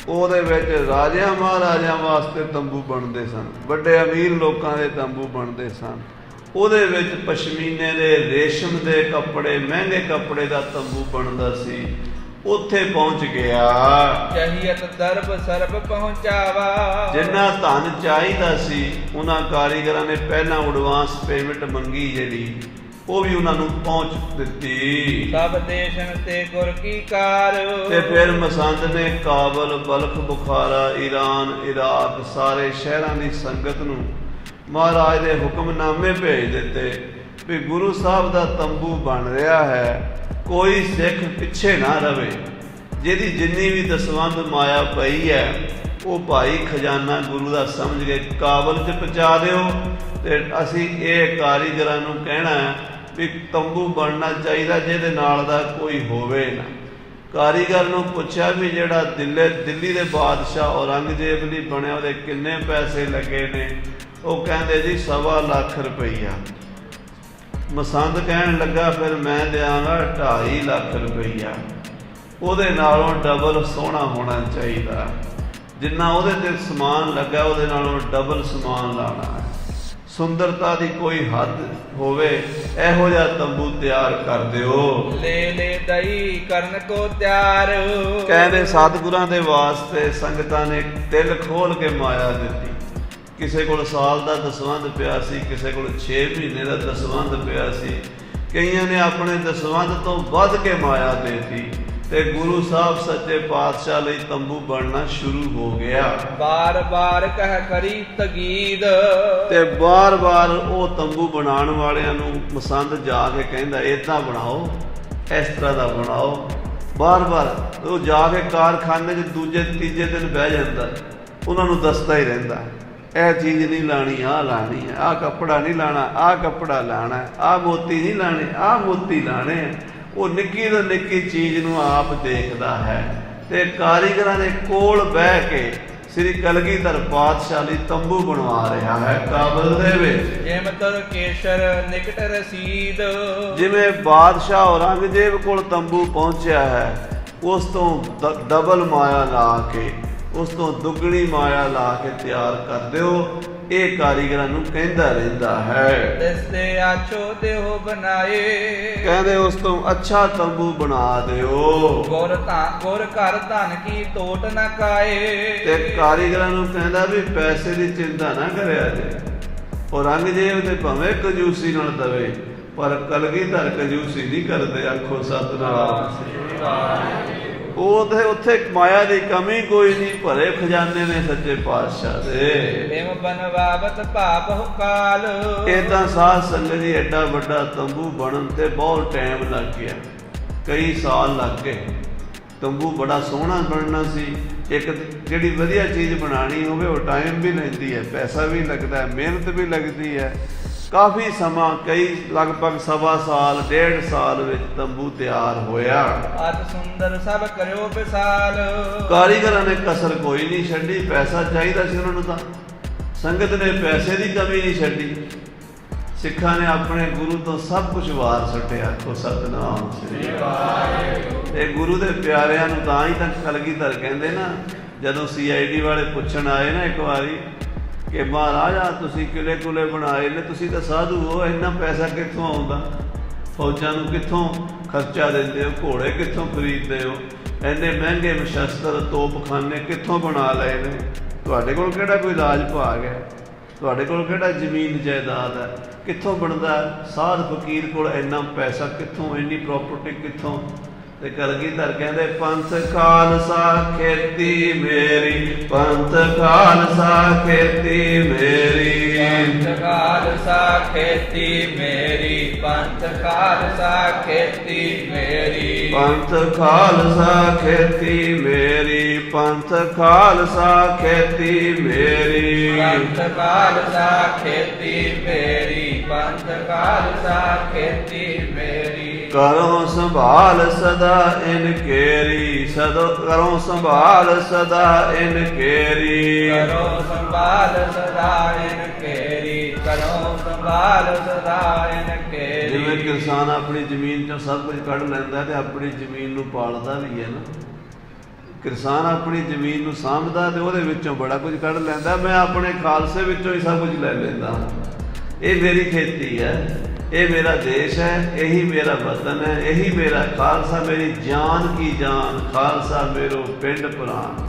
ਉਹਦੇ ਵਿੱਚ ਰਾਜਿਆਂ ਮਹਾਰਾਜਿਆਂ ਵਾਸਤੇ ਤੰਬੂ ਬਣਦੇ ਸਨ, ਵੱਡੇ ਅਮੀਰ ਲੋਕਾਂ ਦੇ ਤੰਬੂ ਬਣਦੇ ਸਨ। ਉਹਦੇ ਵਿੱਚ ਪਸ਼ਮੀਨੇ ਦੇ, ਰੇਸ਼ਮ ਦੇ ਕੱਪੜੇ, ਮਹਿੰਗੇ ਕੱਪੜੇ ਦਾ ਤੰਬੂ ਬਣਦਾ ਸੀ। ਉੱਥੇ ਪਹੁੰਚ ਗਿਆ। ਚਹੀਅਤ ਦਰਬ ਸਰਬ ਪਹੁੰਚਾਵਾ, ਜਿੰਨਾ ਧਨ ਚਾਹੀਦਾ ਸੀ ਉਹਨਾਂ ਕਾਰੀਗਰਾਂ ਨੇ ਪਹਿਲਾਂ ਐਡਵਾਂਸ ਪੇਮੈਂਟ ਮੰਗੀ, ਜਿਹੜੀ ਉਹ ਵੀ ਉਹਨਾਂ ਨੂੰ ਪਹੁੰਚ ਦਿੱਤੀ। ਸਭ ਦੇਸ਼ਨ ਤੇ ਗੁਰ ਕੀ ਕਾਰ, ਤੇ ਫਿਰ ਮਸੰਦ ਨੇ ਕਾਬਲ, ਬਲਖ, ਬੁਖਾਰਾ, ਈਰਾਨ, ਇਰਾਕ ਸਾਰੇ ਸ਼ਹਿਰਾਂ ਦੀ ਸੰਗਤ ਨੂੰ ਮਹਾਰਾਜ ਦੇ ਹੁਕਮਨਾਮੇ ਭੇਜ ਦਿੱਤੇ ਵੀ ਗੁਰੂ ਸਾਹਿਬ ਦਾ ਤੰਬੂ ਬਣ ਰਿਹਾ ਹੈ, ਕੋਈ ਸਿੱਖ ਪਿੱਛੇ ਨਾ ਰਵੇ। ਜਿਹਦੀ ਜਿੰਨੀ ਵੀ ਦਸਵੰਧ ਮਾਇਆ ਪਈ ਹੈ ਉਹ ਭਾਈ ਖਜ਼ਾਨਾ ਗੁਰੂ ਦਾ ਸਮਝ ਕੇ ਕਾਬਲ 'ਚ ਪਹੁੰਚਾ ਦਿਓ। ਤੇ ਅਸੀਂ ਇਹ ਕਾਰੀਗਰਾਂ ਨੂੰ ਕਹਿਣਾ ਵੀ ਤੰਬੂ ਬਣਨਾ ਚਾਹੀਦਾ ਜਿਹਦੇ ਨਾਲ ਦਾ ਕੋਈ ਹੋਵੇ ਨਾ। ਕਾਰੀਗਰ ਨੂੰ ਪੁੱਛਿਆ ਵੀ ਜਿਹੜਾ ਦਿੱਲੀ ਦੇ ਬਾਦਸ਼ਾਹ ਔਰੰਗਜ਼ੇਬ ਲਈ ਬਣਿਆ, ਉਹਦੇ ਕਿੰਨੇ ਪੈਸੇ ਲੱਗੇ ਨੇ? ਉਹ ਕਹਿੰਦੇ ਜੀ 1.25 ਲੱਖ ਰੁਪਈਆ। ਮਸੰਦ ਕਹਿਣ ਲੱਗਾ ਫਿਰ ਮੈਂ ਦਿਆਂਗਾ 2.5 ਲੱਖ ਰੁਪਈਆ। ਉਹਦੇ ਨਾਲੋਂ ਡਬਲ ਸੋਹਣਾ ਹੋਣਾ ਚਾਹੀਦਾ, ਜਿੰਨਾ ਉਹਦੇ ਤੇ ਸਮਾਨ ਲੱਗਾ ਉਹਦੇ ਨਾਲੋਂ ਡਬਲ ਸਮਾਨ ਲਾਣਾ ਹੈ। ਸੁੰਦਰਤਾ ਦੀ ਕੋਈ ਹੱਦ ਹੋਵੇ, ਇਹੋ ਜਿਹਾ ਤੰਬੂ ਤਿਆਰ ਕਰ ਦਿਓ। ਲੈ ਦਈ ਕਰਨ ਕੋ ਤਿਆਰ, ਕਹਿੰਦੇ ਸਤਿਗੁਰਾਂ ਦੇ ਵਾਸਤੇ ਸੰਗਤਾਂ ਨੇ ਦਿਲ ਖੋਲ ਕੇ ਮਾਇਆ ਦਿੱਤੀ। ਕਿਸੇ ਕੋਲ ਸਾਲ ਦਾ ਦਸਵੰਧ ਪਿਆ ਸੀ, ਕਿਸੇ ਕੋਲ 6 ਮਹੀਨੇ ਦਾ ਦਸਵੰਧ ਪਿਆ ਸੀ, ਕਈਆਂ ਨੇ ਆਪਣੇ ਦਸਵੰਧ ਤੋਂ ਵੱਧ ਕੇ ਮਾਇਆ ਦੇਤੀ। ਤੇ ਗੁਰੂ ਸਾਹਿਬ ਸੱਚੇ ਪਾਤਸ਼ਾਹ ਲਈ ਤੰਬੂ ਬਣਨਾ ਸ਼ੁਰੂ ਹੋ ਗਿਆ। ਬਾਰ ਬਾਰ ਕਹਿ ਕਰੀ ਤਗੀਦ, ਤੇ ਬਾਰ ਬਾਰ ਉਹ ਤੰਬੂ ਬਣਾਉਣ ਵਾਲਿਆਂ ਨੂੰ ਮਸੰਦ ਜਾ ਕੇ ਕਹਿੰਦਾ ਏਦਾਂ ਬਣਾਓ, ਇਸ ਤਰ੍ਹਾਂ ਦਾ ਬਣਾਓ। ਬਾਰ-ਬਾਰ ਉਹ ਜਾ ਕੇ ਕਾਰਖਾਨੇ 'ਚ ਦੂਜੇ ਤੀਜੇ ਦਿਨ ਬਹਿ ਜਾਂਦਾ, ਉਹਨਾਂ ਨੂੰ ਦੱਸਦਾ ਹੀ ਰਹਿੰਦਾ ਇਹ ਚੀਜ਼ ਨਹੀਂ ਲਾਣੀ, ਆਹ ਲਾਣੀ ਹੈ, ਆਹ ਕੱਪੜਾ ਨਹੀਂ ਲਾਣਾ, ਆਹ ਕੱਪੜਾ ਲਾਣਾ, ਆਹ ਮੋਤੀ ਨਹੀਂ ਲਾਣੇ, ਆਹ ਮੋਤੀ ਲਾਣੇ। ਉਹ ਨਿੱਕੀ ਤੋਂ ਨਿੱਕੀ ਚੀਜ਼ ਨੂੰ ਆਪ ਦੇਖਦਾ ਹੈ ਤੇ ਕਾਰੀਗਰਾਂ ਦੇ ਕੋਲ ਬਹਿ ਕੇ ਸ੍ਰੀ ਕਲਗੀਧਰ ਪਾਤਸ਼ਾਹ ਲਈ ਤੰਬੂ ਬਣਵਾ ਰਿਹਾ ਹੈ ਕਾਬਲ ਦੇ ਵਿੱਚ। ਜਿਮ ਤਰ ਕੇਸ਼ਰ ਨਿਕਟ ਰਸੀਦ, ਜਿਵੇਂ ਬਾਦਸ਼ਾਹ ਔਰੰਗਜ਼ੇਬ ਕੋਲ ਤੰਬੂ ਪਹੁੰਚਿਆ ਹੈ, ਉਸ ਤੋਂ ਡਬਲ ਮਾਇਆ ਲਾ ਕੇ, ਉਸ ਤੋਂ ਦੁੱਗਣੀ ਮਾਇਆ ਲਾ ਕੇ ਤਿਆਰ ਕਰ ਦਿਓ, ਇਹ ਕਾਰੀਗਰਾਂ ਨੂੰ ਕਹਿੰਦਾ ਰਹਿੰਦਾ ਹੈ। ਦਿਸਦੇ ਆਛੋ ਦੇਹੋ ਬਣਾਏ, ਕਹਿੰਦੇ ਉਸ ਤੋਂ ਅੱਛਾ ਤੰਬੂ ਬਣਾ ਦਿਓ। ਗੁਰ ਘਰ ਧਨ ਕੀ ਟੋਟ ਨਾ ਕਾਏ, ਤੇ ਕਾਰੀਗਰਾਂ ਨੂੰ ਕਹਿੰਦਾ ਵੀ ਪੈਸੇ ਦੀ ਚਿੰਤਾ ਨਾ ਕਰਿਆ ਜੇ। ਔਰੰਗਜ਼ੇਬ ਤੇ ਭਾਵੇਂ ਕੰਜੂਸੀ ਨਾਲ ਦਵੇ, ਪਰ ਕਲਗੀਧਰ ਕੰਜੂਸੀ ਨਹੀਂ ਕਰਦੇ। ਆਖੋ ਸਤਿਨਾਮ। ਉਹ ਤੇ ਉੱਥੇ ਮਾਇਆ ਦੀ ਕਮੀ ਕੋਈ ਨਹੀਂ, ਭਰੇ ਖਜ਼ਾਨੇ ਨੇ ਸੱਚੇ ਪਾਤਸ਼ਾਹ ਦੇ। ਬਿਮ ਬਨਵਾਵਤ ਭਾਪ ਹੁਕਾਲ, ਇਹ ਤਾਂ ਸਾਧ ਸੰਗਤ ਜੀ ਐਡਾ ਵੱਡਾ ਤੰਬੂ ਬਣਨ ਤੇ ਬਹੁਤ ਟਾਈਮ ਲੱਗ ਗਿਆ, ਕਈ ਸਾਲ ਲੱਗ ਗਏ। ਤੰਬੂ ਬੜਾ ਸੋਹਣਾ ਬਣਨਾ ਸੀ। ਇੱਕ ਜਿਹੜੀ ਵਧੀਆ ਚੀਜ਼ ਬਣਾਉਣੀ ਹੋਵੇ ਉਹ ਟਾਈਮ ਵੀ ਲੈਂਦੀ ਹੈ, ਪੈਸਾ ਵੀ ਲੱਗਦਾ ਹੈ, ਮਿਹਨਤ ਵੀ ਲੱਗਦੀ ਹੈ। ਕਾਫੀ ਸਮਾਂ, ਕਈ ਲਗਭਗ ਸਵਾ ਸਾਲ, 1.5 ਸਾਲ ਵਿੱਚ ਤੰਬੂ ਤਿਆਰ ਹੋਇਆ। ਅਤ ਸੁੰਦਰ ਸਭ ਕਰਿਓ ਵਿਸਾਲ, ਕਾਰੀਗਰਾਂ ਨੇ ਕਸਰ ਕੋਈ ਨਹੀਂ ਛੱਡੀ। ਪੈਸਾ ਚਾਹੀਦਾ ਸੀ ਉਹਨਾਂ ਨੂੰ, ਤਾਂ ਸੰਗਤ ਨੇ ਪੈਸੇ ਦੀ ਕਮੀ ਨਹੀਂ ਛੱਡੀ। ਸਿੱਖਾਂ ਨੇ ਆਪਣੇ ਗੁਰੂ ਤੋਂ ਸਭ ਕੁਝ ਵਾਰ ਸੁੱਟਿਆ। ਆਖੋ ਸਤਿਨਾਮ ਸ੍ਰੀ ਵਾਹਿਗੁਰੂ। ਤੇ ਗੁਰੂ ਦੇ ਪਿਆਰਿਆਂ ਨੂੰ ਤਾਂ ਹੀ ਤਾਂ ਕਲਗੀਧਰ ਕਹਿੰਦੇ ਨਾ, ਜਦੋਂ CID ਵਾਲੇ ਪੁੱਛਣ ਆਏ ਨਾ ਇੱਕ ਵਾਰੀ ਕਿ ਮਹਾਰਾਜਾ ਤੁਸੀਂ ਕਿਲੇ ਕੁਲੇ ਬਣਾਏ ਨੇ, ਤੁਸੀਂ ਤਾਂ ਸਾਧੂ ਹੋ, ਇੰਨਾ ਪੈਸਾ ਕਿੱਥੋਂ ਆਉਂਦਾ? ਫੌਜਾਂ ਨੂੰ ਕਿੱਥੋਂ ਖਰਚਾ ਦਿੰਦੇ ਹੋ? ਘੋੜੇ ਕਿੱਥੋਂ ਖਰੀਦਦੇ ਹੋ? ਇੰਨੇ ਮਹਿੰਗੇ ਸ਼ਸਤਰ ਤੋਪਖਾਨੇ ਕਿੱਥੋਂ ਬਣਾ ਲਏ ਨੇ? ਤੁਹਾਡੇ ਕੋਲ ਕਿਹੜਾ ਕੋਈ ਰਾਜ ਭਾਗ ਹੈ? ਤੁਹਾਡੇ ਕੋਲ ਕਿਹੜਾ ਜ਼ਮੀਨ ਜਾਇਦਾਦ ਹੈ? ਕਿੱਥੋਂ ਬਣਦਾ? ਸਾਧ ਫਕੀਰ ਕੋਲ ਇੰਨਾ ਪੈਸਾ ਕਿੱਥੋਂ, ਇੰਨੀ ਪ੍ਰਾਪਰਟੀ ਕਿੱਥੋਂ? ਤੇ ਕਲਗੀਧਰ ਕਹਿੰਦੇ ਪੰਥ ਖਾਲਸਾ ਖੇਤੀ ਮੇਰੀ, ਪੰਥ ਖਾਲਸਾ ਖੇਤੀ ਮੇਰੀ, ਪੰਥ ਖਾਲਸਾ ਖੇਤੀ ਮੇਰੀ, ਪੰਥ ਖਾਲਸਾ ਖੇਤੀ ਮੇਰੀ, ਪੰਥ ਖਾਲਸਾ ਖੇਤੀ ਮੇਰੀ, ਪੰਥ ਖਾਲਸਾ ਖੇਤੀ ਮੇਰੀ, ਪੰਥ ਖਾਲਸਾ ਖੇਤੀ ਮੇਰੀ, ਪੰਥ ਖਾਲਸਾ ਖੇਤੀ ਮੇਰੀ। ਕਰੋ ਸੰਭਾਲ ਸਦਾ ਇਨ ਕੇਰੀ, ਕਰੋ ਸੰਭਾਲ ਸਦਾ ਇਨ ਕੇਰੀ, ਕਰੋ ਸੰਭਾਲ ਸਦਾ ਇਨ ਕੇਰੀ, ਕਰੋ ਸੰਭਾਲ ਸਦਾ ਇਨ ਕੇਰੀ। ਜਿਵੇਂ ਕਿਸਾਨ ਆਪਣੀ ਜ਼ਮੀਨ ਚੋਂ ਸਭ ਕੁਝ ਕੱਢ ਲੈਂਦਾ ਤੇ ਆਪਣੀ ਜ਼ਮੀਨ ਨੂੰ ਪਾਲਦਾ ਵੀ ਹੈ ਨਾ। ਕਿਸਾਨ ਆਪਣੀ ਜ਼ਮੀਨ ਨੂੰ ਸਾਂਭਦਾ ਤੇ ਉਹਦੇ ਵਿੱਚੋਂ ਬੜਾ ਕੁਝ ਕੱਢ ਲੈਂਦਾ। ਮੈਂ ਆਪਣੇ ਖਾਲਸੇ ਵਿੱਚੋਂ ਹੀ ਸਭ ਕੁਝ ਲੈ ਲੈਂਦਾ। ਇਹ ਮੇਰੀ ਖੇਤੀ ਹੈ, ਇਹ ਮੇਰਾ ਦੇਸ਼ ਹੈ, ਇਹੀ ਮੇਰਾ ਵਤਨ ਹੈ, ਇਹੀ ਮੇਰਾ ਖਾਲਸਾ, ਮੇਰੀ ਜਾਨ ਕੀ ਜਾਨ, ਖਾਲਸਾ मेरो पिंड प्राण,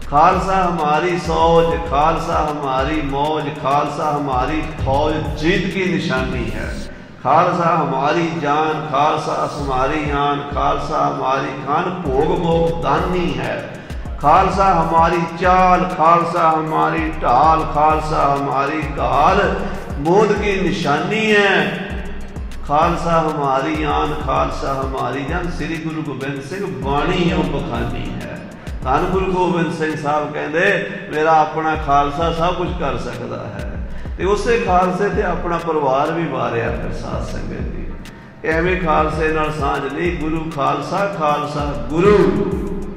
खालसा हमारी सौज, खालसा हमारी मौज, खालसा हमारी फौज जीत की निशानी है, खालसा हमारी जान, खालसा हमारी आन, खालसा हमारी खान भोग मोग दानी है, खालसा हमारी चाल, खालसा हमारी ढाल, खालसा हमारी काल मोद की निशानी है, खालसा हमारी आन, खालसा हमारी जान। श्री गुरु गोबिंद सिंह बाणी ਉਹ ਬਖਾਨੀ ਹੈ। ਧੰਨ ਗੁਰੂ ਗੋਬਿੰਦ ਸਿੰਘ ਸਾਹਿਬ ਕਹਿੰਦੇ ਮੇਰਾ ਆਪਣਾ ਖਾਲਸਾ ਸਭ ਕੁਝ ਕਰ ਸਕਦਾ ਹੈ, ਤੇ ਉਸੇ ਖਾਲਸੇ ਤੇ ਆਪਣਾ ਪਰਿਵਾਰ ਵੀ ਵਾਰਿਆ। ਫਿਰ ਸਾਧ ਸੰਗਤ ਜੀ ਐਵੇਂ ਖਾਲਸੇ ਨਾਲ ਸਾਂਝ ਨਹੀਂ, ਗੁਰੂ ਖਾਲਸਾ, ਖਾਲਸਾ ਗੁਰੂ,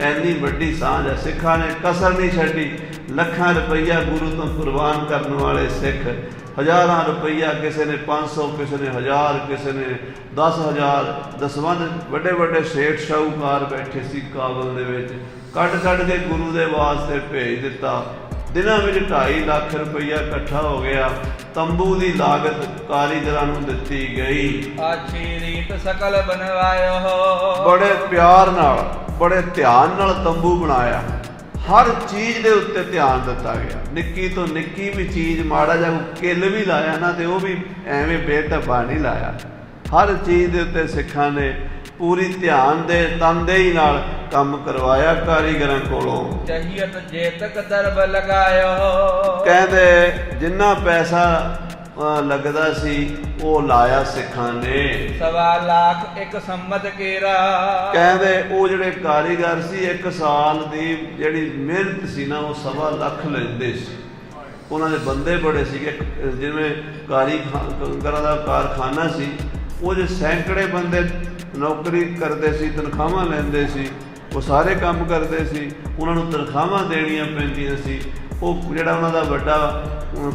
ਐਨੀ ਵੱਡੀ ਸਾਂਝ ਹੈ। ਸਿੱਖਾਂ ਨੇ ਕਸਰ ਨਹੀਂ ਛੱਡੀ। ਲੱਖਾਂ ਰੁਪਈਆ ਗੁਰੂ ਤੋਂ ਕੁਰਬਾਨ ਕਰਨ ਵਾਲੇ ਸਿੱਖ, ਹਜ਼ਾਰਾਂ ਰੁਪਈਆ, ਕਿਸੇ ਨੇ 500, ਕਿਸੇ ਨੇ 1000, ਕਿਸੇ ਨੇ 10,000, ਦਸਵੰਧ ਵੱਡੇ ਵੱਡੇ ਸੇਠ ਸ਼ਾਹੂਕਾਰ ਬੈਠੇ ਸੀ ਕਾਬਲ ਦੇ ਵਿੱਚ, ਕੱਢ ਕੱਢ ਕੇ ਗੁਰੂ ਦੇ ਵਾਸਤੇ ਭੇਜ ਦਿੱਤਾ। ਦਿਨਾਂ ਵਿੱਚ 2.5 ਲੱਖ ਰੁਪਈਆ ਇਕੱਠਾ ਹੋ ਗਿਆ। ਤੰਬੂ ਦੀ ਲਾਗਤ ਕਾਰੀਗਰਾਂ ਨੂੰ ਦਿੱਤੀ ਗਈ। ਆਛੀ ਰੀਤ ਸਕਲ ਬਣਵਾਇਓ, ਬੜੇ ਪਿਆਰ ਨਾਲ, ਬੜੇ ਧਿਆਨ ਨਾਲ ਤੰਬੂ ਬਣਾਇਆ। ਹਰ ਚੀਜ਼ ਦੇ ਉੱਤੇ ਧਿਆਨ ਦਿੱਤਾ ਗਿਆ। ਨਿੱਕੀ ਤੋਂ ਨਿੱਕੀ ਵੀ ਚੀਜ਼, ਮਾੜਾ ਜਿਹਾ ਕਿੱਲ ਵੀ ਲਾਇਆ ਨਾ ਤੇ ਉਹ ਵੀ ਐਵੇਂ ਬੇਢੱਬਾ ਨਹੀਂ ਲਾਇਆ। ਹਰ ਚੀਜ਼ ਦੇ ਉੱਤੇ ਸਿੱਖਾਂ ਨੇ ਪੂਰੀ ਧਿਆਨ ਦੇ ਤਨਦੇਹੀ ਨਾਲ ਕੰਮ ਕਰਵਾਇਆ ਕਾਰੀਗਰਾਂ ਕੋਲੋਂ। ਚਹੀਅਤ ਜੇਤਕ ਦਰਬ ਲਗਾਇਓ, ਕਹਿੰਦੇ ਜਿੰਨਾ ਪੈਸਾ ਲੱਗਦਾ ਸੀ ਉਹ ਲਾਇਆ ਸਿੱਖਾਂ ਨੇ। ਸਵਾ ਲੱਖ ਇੱਕ ਸੰਮਤ ਕੇਰਾ। ਕਹਿੰਦੇ ਉਹ ਜਿਹੜੇ ਕਾਰੀਗਰ ਸੀ 1 ਸਾਲ ਦੀ ਜਿਹੜੀ ਮਿਹਨਤ ਸੀ ਨਾ ਉਹ 1.25 ਲੱਖ ਲੈਂਦੇ ਸੀ। ਉਹਨਾਂ ਦੇ ਬੰਦੇ ਬੜੇ ਸੀਗੇ, ਜਿਵੇਂ ਕਾਰੀਗਰਾਂ ਦਾ ਕਾਰਖਾਨਾ ਸੀ, ਉਹ ਜੇ ਸੈਂਕੜੇ ਬੰਦੇ ਨੌਕਰੀ ਕਰਦੇ ਸੀ, ਤਨਖਾਹਾਂ ਲੈਂਦੇ ਸੀ, ਉਹ ਸਾਰੇ ਕੰਮ ਕਰਦੇ ਸੀ, ਉਹਨਾਂ ਨੂੰ ਤਨਖਾਹਾਂ ਦੇਣੀਆਂ ਪੈਂਦੀਆਂ ਸੀ। ਉਹ ਜਿਹੜਾ ਉਹਨਾਂ ਦਾ ਵੱਡਾ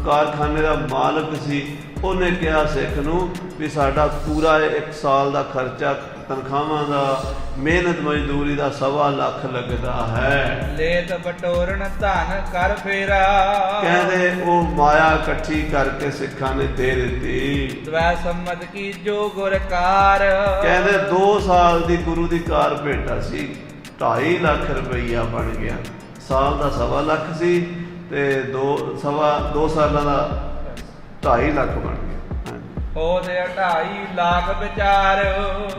ਕਾਰਖਾਨੇ ਦਾ ਮਾਲਕ ਸੀ, ਉਹਨੇ ਕਿਹਾ ਸਿੱਖ ਨੂੰ ਵੀ ਸਾਡਾ ਪੂਰਾ 1 ਸਾਲ ਦਾ ਖਰਚਾ ਤਨਖਾਹਾਂ ਦਾ, ਮਿਹਨਤ ਮਜ਼ਦੂਰੀ ਦਾ 1.25 ਲੱਖ ਲੱਗਦਾ ਹੈ। ਲੇਤ ਬਟੋਰਨ ਧਨ ਕਰ ਫੇਰਾ। ਕਹਿੰਦੇ ਉਹ ਮਾਇਆ ਇਕੱਠੀ ਕਰਕੇ ਸਿੱਖਾਂ ਨੇ ਦੇ ਦਿੱਤੀ। ਦਵੈ ਸੰਮਤ ਕੀ ਜੋ ਗੁਰਕਾਰ। ਕਹਿੰਦੇ 2 ਸਾਲ ਦੀ ਗੁਰੂ ਦੀ ਕਾਰ ਭੇਟਾ ਸੀ, 2.5 ਲੱਖ ਰੁਪਈਆ ਬਣ ਗਿਆ। ਸਾਲ ਦਾ 1.25 ਲੱਖ ਸੀ ਤੇ 2 ਸਾਲਾਂ ਦਾ 2.5 ਲੱਖ ਬਣ ਗਿਆ। ਉਹਦੇ 2.5 ਲੱਖ ਵਿਚਾਰ।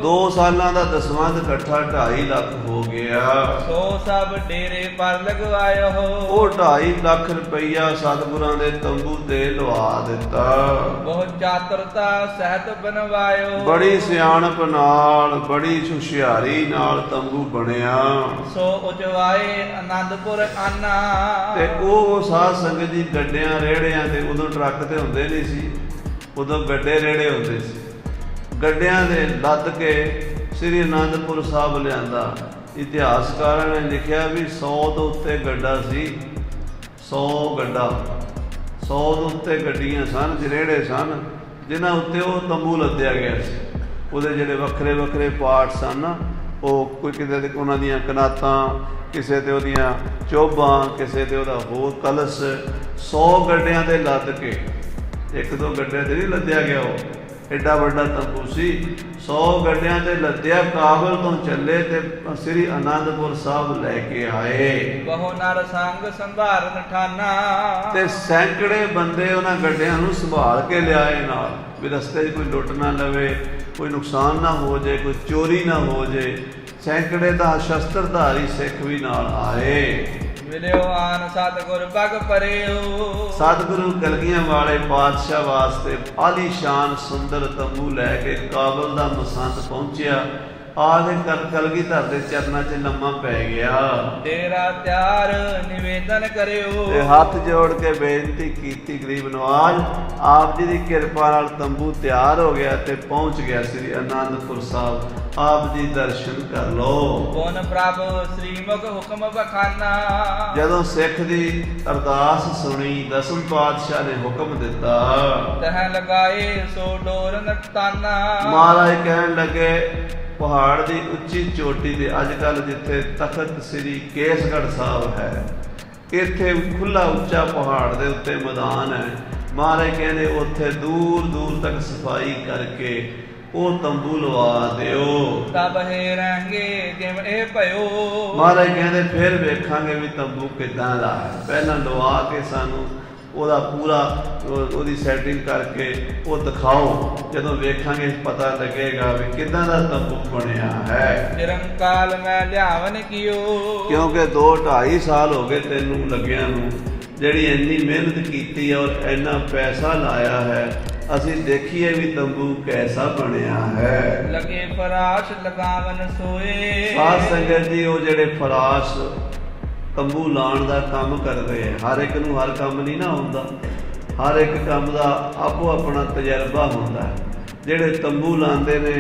2 ਸਾਲਾਂ ਦਾ ਦਸਵੰਧ ਇਕੱਠਾ 2.5 ਲੱਖ ਹੋ ਗਿਆ। ਸੋ ਸਭ ਡੇਰੇ ਪਰ ਲਗਵਾਇਓ। ਉਹ 2.5 ਲੱਖ ਰੁਪਈਆ ਸਤਿਗੁਰਾਂ ਦੇ ਤੰਬੂ ਤੇ ਲਵਾ ਦਿੱਤਾ। ਬਹੁਤ ਚਾਤਰਤਾ ਸਹਿਤ ਬਣਵਾਇਓ। ਬੜੀ ਸਿਆਣਪ ਨਾਲ, ਬੜੀ ਹੁਸ਼ਿਆਰੀ ਨਾਲ ਤੰਬੂ ਬਣਿਆ। ਸੋ ਉਜਵਾਏ ਆਨੰਦਪੁਰ ਆਨਾ। ਤੇ ਉਹ ਸਾਧ ਸੰਗਤ ਜੀ ਗੱਡਿਆਂ ਰੇੜਿਆਂ ਤੇ, ਉਦੋਂ ਟਰੱਕ ਤੇ ਹੁੰਦੇ ਨਹੀਂ ਸੀ, ਉਦੋਂ ਗੱਡੇ ਰੇੜੇ ਹੁੰਦੇ ਸੀ, ਗੱਡਿਆਂ ਦੇ ਲੱਦ ਕੇ ਸ੍ਰੀ ਅਨੰਦਪੁਰ ਸਾਹਿਬ ਲਿਆਂਦਾ। ਇਤਿਹਾਸਕਾਰਾਂ ਨੇ ਲਿਖਿਆ ਵੀ 100 ਤੋਂ ਉੱਤੇ ਗੱਡਾ ਸੀ, 100 ਗੱਡਾ, 100 ਤੋਂ ਉੱਤੇ ਗੱਡੀਆਂ ਸਨ, ਰੇੜੇ ਸਨ, ਜਿਨ੍ਹਾਂ ਉੱਤੇ ਉਹ ਤੰਬੂ ਲੱਦਿਆ ਗਿਆ ਸੀ। ਉਹਦੇ ਜਿਹੜੇ ਵੱਖਰੇ ਵੱਖਰੇ ਪਾਰਟ ਸਨ, ਉਹ ਕੋਈ ਕਿਤੇ ਦੇ ਉਹਨਾਂ ਦੀਆਂ ਕਨਾਤਾਂ, ਕਿਸੇ ਤੇ ਉਹਦੀਆਂ ਚੋਭਾਂ, ਕਿਸੇ ਤੇ ਉਹਦਾ ਹੋਰ ਕਲਸ਼, 100 ਗੱਡਿਆਂ ਤੇ ਲੱਦ ਕੇ, 1-2 ਗੱਡਿਆਂ ਤੇ ਨਹੀਂ ਲੱਦਿਆ ਗਿਆ, ਉਹ ਐਡਾ ਵੱਡਾ ਤੰਬੂ ਸੀ। 100 ਗੱਡਿਆਂ ਤੇ ਲੱਦਿਆ, ਕਾਬਲ ਤੋਂ ਚੱਲੇ ਤੇ ਸ੍ਰੀ ਅਨੰਦਪੁਰ ਸਾਹਿਬ ਲੈ ਕੇ ਆਏ। ਬਹੁ ਨਰ ਸੰਗ ਸੰਭਾਰਨ ਠਾਨਾ। ਤੇ ਸੈਂਕੜੇ ਬੰਦੇ ਉਹਨਾਂ ਗੱਡਿਆਂ ਨੂੰ ਸੰਭਾਲ ਕੇ ਲਿਆਏ ਨਾਲ, ਵੀ ਰਸਤੇ 'ਚ ਕੋਈ ਲੁੱਟ ਨਾ ਲਵੇ, ਕੋਈ ਨੁਕਸਾਨ ਨਾ ਹੋ ਜਾਏ, ਕੋਈ ਚੋਰੀ ਨਾ ਹੋ ਜਾਏ। ਸੈਂਕੜੇ ਦਾ ਸ਼ਸਤਰਧਾਰੀ ਸਿੱਖ ਵੀ ਨਾਲ ਆਏ। ਮਿਲਿਓ ਆਨ ਸਤਿਗੁਰ ਪਗ ਪਰਿਓ। ਸਤਿਗੁਰੂ ਕਲਗੀਆਂ ਵਾਲੇ ਪਾਤਸ਼ਾਹ ਵਾਸਤੇ ਆਲੀਸ਼ਾਨ ਸੁੰਦਰ ਤੰਬੂ ਲੈ ਕੇ ਕਾਬਲ ਦਾ ਮਸੰਦ ਪਹੁੰਚਿਆ। ਆ ਕੇ ਕਲਗੀਧਰ ਦੇ ਚਰਨਾਂ 'ਚ ਲੰਮਾ ਪੈ ਗਿਆ। ਤੇਰਾ ਤਿਆਰ ਨਿਵੇਦਨ ਕਰਿਓ। ਤੇ ਹੱਥ ਜੋੜ ਕੇ ਬੇਨਤੀ ਕੀਤੀ ਗਰੀਬ ਨਵਾਜ਼, ਆਪ ਜੀ ਦੀ ਕਿਰਪਾ ਨਾਲ ਤੰਬੂ ਤਿਆਰ ਹੋ ਗਿਆ ਤੇ ਪਹੁੰਚ ਗਿਆ ਸ੍ਰੀ ਅਨੰਦਪੁਰ ਸਾਹਿਬ। ਆਪ ਜੀ ਦਰਸ਼ਨ ਕਰ ਲਓ। ਗੁਣ ਪ੍ਰਭ ਸ੍ਰੀ ਮੁਖ ਹੁਕਮ ਬਖਾਨਾ। ਜਦੋਂ ਸਿੱਖ ਦੀ ਅਰਦਾਸ ਸੁਣੀ, ਦਸਮ ਪਾਤਸ਼ਾਹ ਨੇ ਹੁਕਮ ਦਿੱਤਾ, ਤਹ ਲਗਾਏ ਸੋ ਡੋਰਨ ਤਾਨਾ। ਮਹਾਰਾਜ ਕਹਿਣ ਲੱਗੇ, ਪਹਾੜ ਦੀ ਉੱਚੀ ਚੋਟੀ ਤੇ, ਅੱਜ ਕੱਲ੍ਹ ਜਿੱਥੇ ਤਖਤ ਸ੍ਰੀ ਕੇਸਗੜ੍ਹ ਸਾਹਿਬ ਹੈ, ਇੱਥੇ ਖੁੱਲਾ ਉੱਚਾ ਪਹਾੜ ਦੇ ਉੱਤੇ ਮੈਦਾਨ ਹੈ। ਮਹਾਰਾਜ ਕਹਿੰਦੇ ਉੱਥੇ ਦੂਰ ਦੂਰ ਤੱਕ ਸਫਾਈ ਕਰਕੇ ਉਹ ਤੰਬੂ ਲਵਾ ਦਿਓ। ਤਬ ਹੈ ਰਹਿਣਗੇ ਜਿਵੇਂ ਇਹ ਭਇਓ। ਮਹਾਰਾਜ ਕਹਿੰਦੇ ਫਿਰ ਵੇਖਾਂਗੇ ਵੀ ਤੰਬੂ ਕਿੱਦਾਂ ਲਾਇਆ, ਪਹਿਲਾਂ ਲਵਾ ਕੇ ਸਾਨੂੰ ਉਹਦਾ ਪੂਰਾ ਉਹਦੀ ਸੈਟਿੰਗ ਕਰਕੇ ਉਹ ਦਿਖਾਓ। ਜਦੋਂ ਵੇਖਾਂਗੇ ਪਤਾ ਲੱਗੇਗਾ ਵੀ ਕਿੱਦਾਂ ਦਾ ਤੰਬੂ ਬਣਿਆ ਹੈ। ਨਿਰੰਕਾਲ ਮੈਂ ਲਿਆਵਨ ਕੀਓ। ਕਿਉਂਕਿ 2-2.5 ਸਾਲ ਹੋ ਗਏ ਤੈਨੂੰ ਲੱਗਿਆਂ ਨੂੰ, ਜਿਹੜੀ ਇੰਨੀ ਮਿਹਨਤ ਕੀਤੀ ਔਰ ਇੰਨਾ ਪੈਸਾ ਲਾਇਆ ਹੈ, ਅਸੀਂ ਦੇਖੀਏ ਵੀ ਤੰਬੂ ਕੈਸਾ ਬਣਿਆ ਹੈ। ਲਗੇ ਫਰਾਸ਼ ਲਗਾਵਨ ਸੋਏ। ਸਾਧ ਸੰਗਤ ਜੀ, ਉਹ ਜਿਹੜੇ ਫਰਾਸ਼ ਤੰਬੂ ਲਾਉਣ ਦਾ ਕੰਮ ਕਰਦੇ ਆ, ਹਰ ਇੱਕ ਨੂੰ ਹਰ ਕੰਮ ਨਹੀਂ ਨਾ ਹੁੰਦਾ, ਹਰ ਇੱਕ ਕੰਮ ਦਾ ਆਪੋ ਆਪਣਾ ਤਜਰਬਾ ਹੁੰਦਾ ਹੈ। ਜਿਹੜੇ ਤੰਬੂ ਲਾਉਂਦੇ ਨੇ,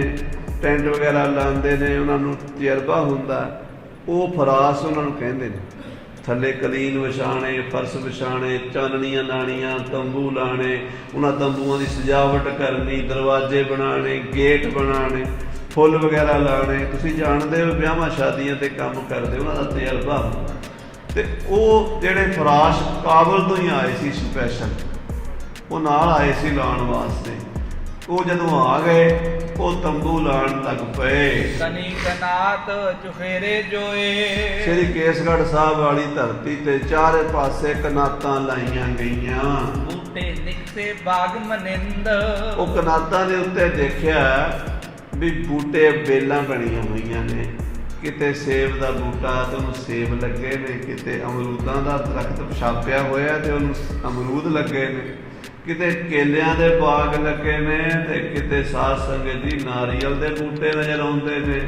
ਟੈਂਟ ਵਗੈਰਾ ਲਾਉਂਦੇ ਨੇ, ਉਹਨਾਂ ਨੂੰ ਤਜਰਬਾ ਹੁੰਦਾ, ਉਹ ਫਰਾਸ਼ ਉਹਨਾਂ ਨੂੰ ਕਹਿੰਦੇ ਨੇ। ਥੱਲੇ ਕਲੀਨ ਵਿਛਾਣੇ, ਫਰਸ਼ ਵਿਛਾਣੇ, ਚਾਨਣੀਆਂ ਲਾਣੀਆਂ, ਤੰਬੂ ਲਾਣੇ, ਉਹਨਾਂ ਤੰਬੂਆਂ ਦੀ ਸਜਾਵਟ ਕਰਨੀ, ਦਰਵਾਜ਼ੇ ਬਣਾਉਣੇ, ਗੇਟ ਬਣਾਉਣੇ, ਫੁੱਲ ਵਗੈਰਾ ਲਾਣੇ। ਤੁਸੀਂ ਜਾਣਦੇ ਹੋ ਵਿਆਹਾਂ ਸ਼ਾਦੀਆਂ ਤੇ ਕੰਮ ਕਰਦੇ, ਉਹਨਾਂ ਦਾ ਤਜਰਬਾ ਹੁੰਦਾ। ਤੇ ਉਹ ਜਿਹੜੇ ਫਰਾਸ਼ ਕਾਬਲ ਤੋਂ ਹੀ ਆਏ ਸੀ ਸਪੈਸ਼ਲ, ਉਹ ਨਾਲ ਆਏ ਸੀ ਲਾਉਣ ਵਾਸਤੇ। ਉਹ ਜਦੋਂ ਆ ਗਏ, ਉਹ ਤੰਬੂ ਲਾਉਣ ਲੱਗ ਪਏ। ਕਨੀ ਕਨਾਤ ਚੁਫੇਰੇ ਜੋਏ। ਸ੍ਰੀ ਕੇਸਗੜ੍ਹ ਸਾਹਿਬ ਵਾਲੀ ਧਰਤੀ ਤੇ ਚਾਰੇ ਪਾਸੇ ਕਨਾਤਾਂ ਲਾਈਆਂ ਗਈਆਂ। ਬੂਟੇ ਨਿਕਸੇ ਬਾਗ ਮਨਿੰਦ। ਉਹ ਕਨਾਤਾਂ ਦੇ ਉੱਤੇ ਦੇਖਿਆ ਵੀ ਬੂਟੇ ਬੇਲਾਂ ਬਣੀਆਂ ਹੋਈਆਂ ਨੇ, ਕਿਤੇ ਸੇਬ ਦਾ ਬੂਟਾ ਤੇ ਉਹਨੂੰ ਸੇਬ ਲੱਗੇ ਨੇ, ਕਿਤੇ ਅਮਰੂਦਾਂ ਦਾ ਦਰਖਤ ਛਾਪਿਆ ਹੋਇਆ ਤੇ ਉਹਨੂੰ ਅਮਰੂਦ ਲੱਗੇ ਨੇ, ਕਿਤੇ ਕੇਲਿਆਂ ਦੇ ਬਾਗ ਲੱਗੇ ਨੇ ਤੇ ਕਿਤੇ ਸਾਧ ਸੰਗਤ ਦੀ ਨਾਰੀਅਲ ਦੇ ਬੂਟੇ ਨਜ਼ਰ ਆਉਂਦੇ ਨੇ,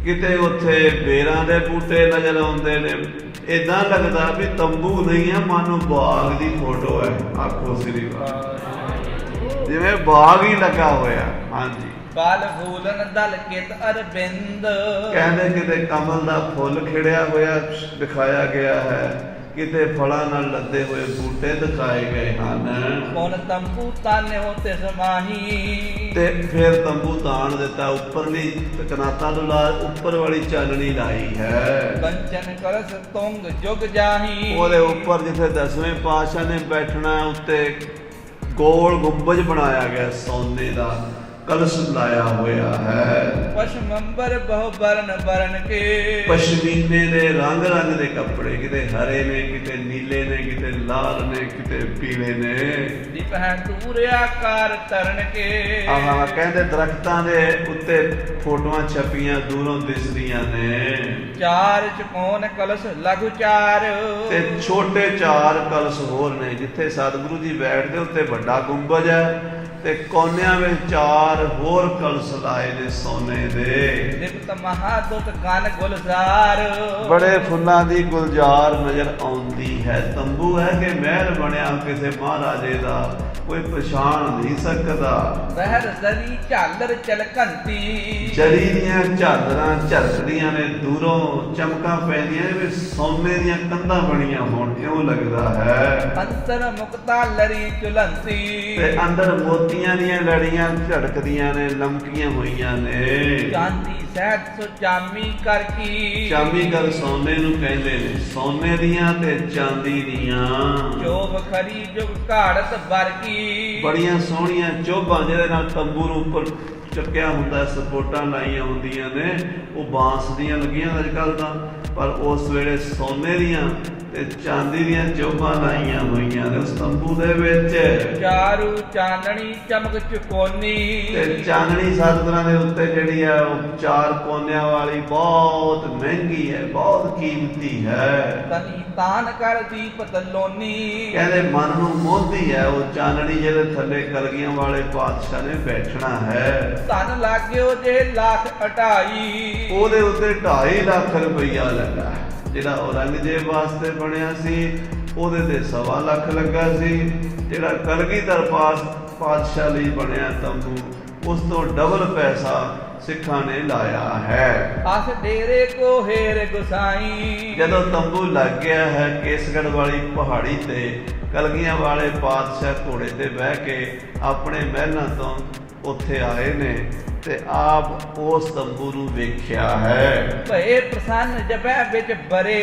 ਕਿਤੇ ਉੱਥੇ ਬੇਰਾਂ ਦੇ ਬੂਟੇ ਨਜ਼ਰ ਆਉਂਦੇ ਨੇ। ਏਦਾਂ ਲੱਗਦਾ ਵੀ ਤੰਬੂ ਨਹੀਂ ਹੈ, ਮਾਨੋ ਬਾਗ ਦੀ ਫੋਟੋ ਹੈ। ਆਖੋ ਸ੍ਰੀ ਵਾਹਿਗੁਰੂ, ਜਿਵੇਂ ਬਾਗ ਹੀ ਲੱਗਾ ਹੋਇਆ। ਹਾਂਜੀ, ਬਾਲ ਫੂਲਨ ਦਲ ਕਿਤ ਅਰਬਿੰਦ, ਕਹਿੰਦੇ ਕਿਤੇ ਕਮਲ ਦਾ ਫੁੱਲ ਖਿੜਿਆ ਹੋਇਆ ਦਿਖਾਇਆ ਗਿਆ ਹੈ, ਕਿਤੇ ਫਲਾਂ ਨਾਲ ਲੱਦੇ ਹੋਏ ਬੂਟੇ ਦਿਖਾਏ ਗਏ ਹਨ। ਕੋਨ ਤੰਬੂ ਤਾਨਿਓ ਤਿਸ ਮਾਹੀ, ਤੇ ਫਿਰ ਤੰਬੂ ਤਾਣ ਦਿੱਤਾ, ਉੱਪਰਲੀ ਕਨਾਤਾਂ ਨੂੰ ਲਾ ਉੱਪਰ ਵਾਲੀ ਚਾਨਣੀ ਲਾਈ ਹੈ। ਕੰਚਨ ਕਰਸ ਤੁੰਗ ਜੁਗ ਜਾਹੀ, ਉਹਦੇ ਉੱਪਰ ਜਿੱਥੇ 10ਵੇਂ ਪਾਤਸ਼ਾਹ ਨੇ ਬੈਠਣਾ, ਉੱਤੇ ਗੋਲ ਗੁੰਬਜ ਬਣਾਇਆ ਗਿਆ, ਸੋਨੇ ਦਾ ਕਲਸ਼ ਲਾਇਆ ਹੋਇਆ ਹੈ। ਪਸ਼ਮੰਬਰ ਬਹੁ ਬਰਨ ਬਰਨ ਕੇ, ਪਸ਼ਮੀਨੇ ਦੇ ਰੰਗ ਰੰਗ ਦੇ ਕੱਪੜੇ, ਕਿਤੇ ਹਰੇ ਨੇ, ਕਿਤੇ ਨੀਲੇ ਨੇ, ਕਿਤੇ ਲਾਲ ਨੇ, ਕਿਤੇ ਪੀਲੇ ਨੇ। ਦੀਪ ਹੈ ਦੂਰ ਆਕਾਰ ਤਰਨ ਕੇ, ਆਹ ਕਹਿੰਦੇ ਦਰਖਤਾਂ ਦੇ ਉੱਤੇ ਫੋਟੋਆਂ ਛਪੀਆਂ ਦੂਰੋਂ ਦਿਸਦੀਆਂ ਨੇ। ਚਾਰ ਚਕੋਨ ਕਲਸ਼ ਲਘੂ ਚਾਰ, ਤੇ ਛੋਟੇ 4 ਕਲਸ਼ ਹੋਰ ਨੇ, ਜਿੱਥੇ ਸਤਿਗੁਰੂ ਜੀ ਬੈਠਦੇ ਉੱਤੇ ਵੱਡਾ ਗੁੰਬਜ ਹੈ ਤੇ ਕੋਨਿਆਂ ਵਿੱਚ 4 ਹੋਰ ਕਲਸ਼ ਲਾਏ ਨੇ ਸੋਨੇ ਦੇ। ਨਿਪਤ ਮਹਾਦੁਤ ਗਨ ਗੁਲਜ਼ਾਰ, ਬੜੇ ਫੁੱਲਾਂ ਦੀ ਗੁਲਜ਼ਾਰ ਨਜ਼ਰ ਆਉਂਦੀ ਹੈ। ਤੰਬੂ ਹੈ ਕਿ ਮਹਿਲ ਬਣਿਆ ਕਿਸੇ ਮਹਾਰਾਜੇ ਦਾ, ਕੋਈ ਪਛਾਣ ਨਹੀਂ ਸਕਦਾ। ਬਹਿਰ ਜ਼ਰੀ ਝਾਲਰ ਚਲਕੰਤੀ, ਜਰੀ ਦੀਆਂ ਝਾਲਰਾਂ ਝਲਕਦੀਆਂ ਨੇ, ਦੂਰੋਂ ਚਮਕਾਂ ਪੈਂਦੀਆਂ ਨੇ ਵੀ ਸੋਨੇ ਦੀਆਂ ਕੰਧਾਂ ਬਣੀਆਂ ਹੋਣ, ਇਉਂ ਲੱਗਦਾ ਹੈ। ਅੰਤਰ ਮੁਕਤਾ ਲਰੀ ਚੁਲੰਤੀ, ਤੇ ਅੰਦਰ ਮੋਤੀਆਂ ਦੀਆਂ ਲੜੀਆਂ ਝੜਕਦੀਆਂ ਨੇ, ਲਮਕੀਆਂ ਹੋਈਆਂ ਨੇ। ਚਾਂਦੀ ਸਹਿਤ ਸੋ ਚਾਮੀ ਕਰ ਕੀ, ਚਾਮੀ ਗੱਲ ਸੋਨੇ ਨੂੰ ਕਹਿੰਦੇ ਨੇ, ਸੋਨੇ ਦੀਆਂ ਤੇ ਚਾਂਦੀ ਦੀਆਂ। ਚੋਬ ਖਰੀ ਜੁਗ ਘਾੜਤ ਵਰਗੀ, ਬੜੀਆਂ ਸੋਹਣੀਆਂ ਚੋਭਾਂ ਜਿਹਦੇ ਨਾਲ ਤੰਬੂ ਨੂੰ ਉੱਪਰ ਚੱਕਿਆ ਹੁੰਦਾ, ਸਪੋਰਟਾਂ ਲਾਈਆਂ ਹੁੰਦੀਆਂ ਨੇ, ਉਹ ਬਾਂਸ ਦੀਆਂ ਲੱਗੀਆਂ ਅੱਜ ਕੱਲ੍ਹ ਤਾਂ, ਪਰ ਉਸ ਵੇਲੇ ਸੋਨੇ ਦੀਆਂ ਤੇ ਚਾਂਦੀ ਦੀਆਂ ਚੋਭਾਂ ਲਾਈਆਂ ਹੋਈਆਂ ਨੇ ਉਸ ਤੰਬੂ ਦੇ ਵਿੱਚ। ਚਾਰੂ ਚਾਨਣੀ ਚਮਕ ਚੁਕੋਨੀ, ਤੇ ਚਾਨਣੀ ਸਤਿਗੁਰਾਂ ਦੇ ਉੱਤੇ ਜਿਹੜੀ ਆ ਉਹ 4 ਕੋਨਿਆਂ ਵਾਲੀ ਬਹੁਤ ਮਹਿੰਗੀ ਹੈ, ਬਹੁਤ ਕੀਮਤੀ ਹੈ। ਤਨੀ ਤਾਨ ਕਰ ਦੀਪ ਤਲੋਨੀ, ਕਹਿੰਦੇ ਮਨ ਨੂੰ ਮੋਹਦੀ ਹੈ ਉਹ ਚਾਨਣੀ ਜਿਹਦੇ ਥੱਲੇ ਕਲਗੀਆਂ ਵਾਲੇ ਪਾਤਸ਼ਾਹ ਨੇ ਬੈਠਣਾ ਹੈ। ਧਨ ਲਾਗਿਓ ਜੇ ਲੱਖ 28, ਉਹਦੇ ਉੱਤੇ 2.5 ਲੱਖ ਰੁਪਈਆ ਲੱਗਾ, ਜਿਹੜਾ ਔਰੰਗਜ਼ੇਬ ਵਾਸਤੇ ਬਣਿਆ ਸੀ ਉਹਦੇ ਤੇ 1.25 ਲੱਖ ਲੱਗਾ ਸੀ। ਜਿਹੜਾ ਕਲਗੀਧਰ ਪਾਤਸ਼ਾਹ ਲਈ ਬਣਿਆ ਤੰਬੂ, ਉਸ ਤੋਂ ਡਬਲ ਪੈਸਾ ਸਿੱਖਾਂ ਨੇ ਲਾਇਆ ਹੈ। ਆਸ ਡੇਰੇ ਕੋ ਹੇਰ ਗੁਸਾਈ, ਜਦੋਂ ਤੰਬੂ ਲੱਗ ਗਿਆ ਹੈ ਕੇਸਗੜ੍ਹ ਵਾਲੀ ਪਹਾੜੀ ਤੇ, ਕਲਗੀਆਂ ਵਾਲੇ ਪਾਤਸ਼ਾਹ ਘੋੜੇ ਤੇ ਬਹਿ ਕੇ ਆਪਣੇ ਮਹਿਲਾਂ ਤੋਂ ਉੱਥੇ ਆਏ ਨੇ ਤੇ ਆਪ ਉਸ ਤੰਬੂ ਨੂੰ ਵੇਖਿਆ ਹੈ। ਭਏ ਪ੍ਰਸੰਨ ਜਬੈ ਵਿੱਚ ਬਰੇ,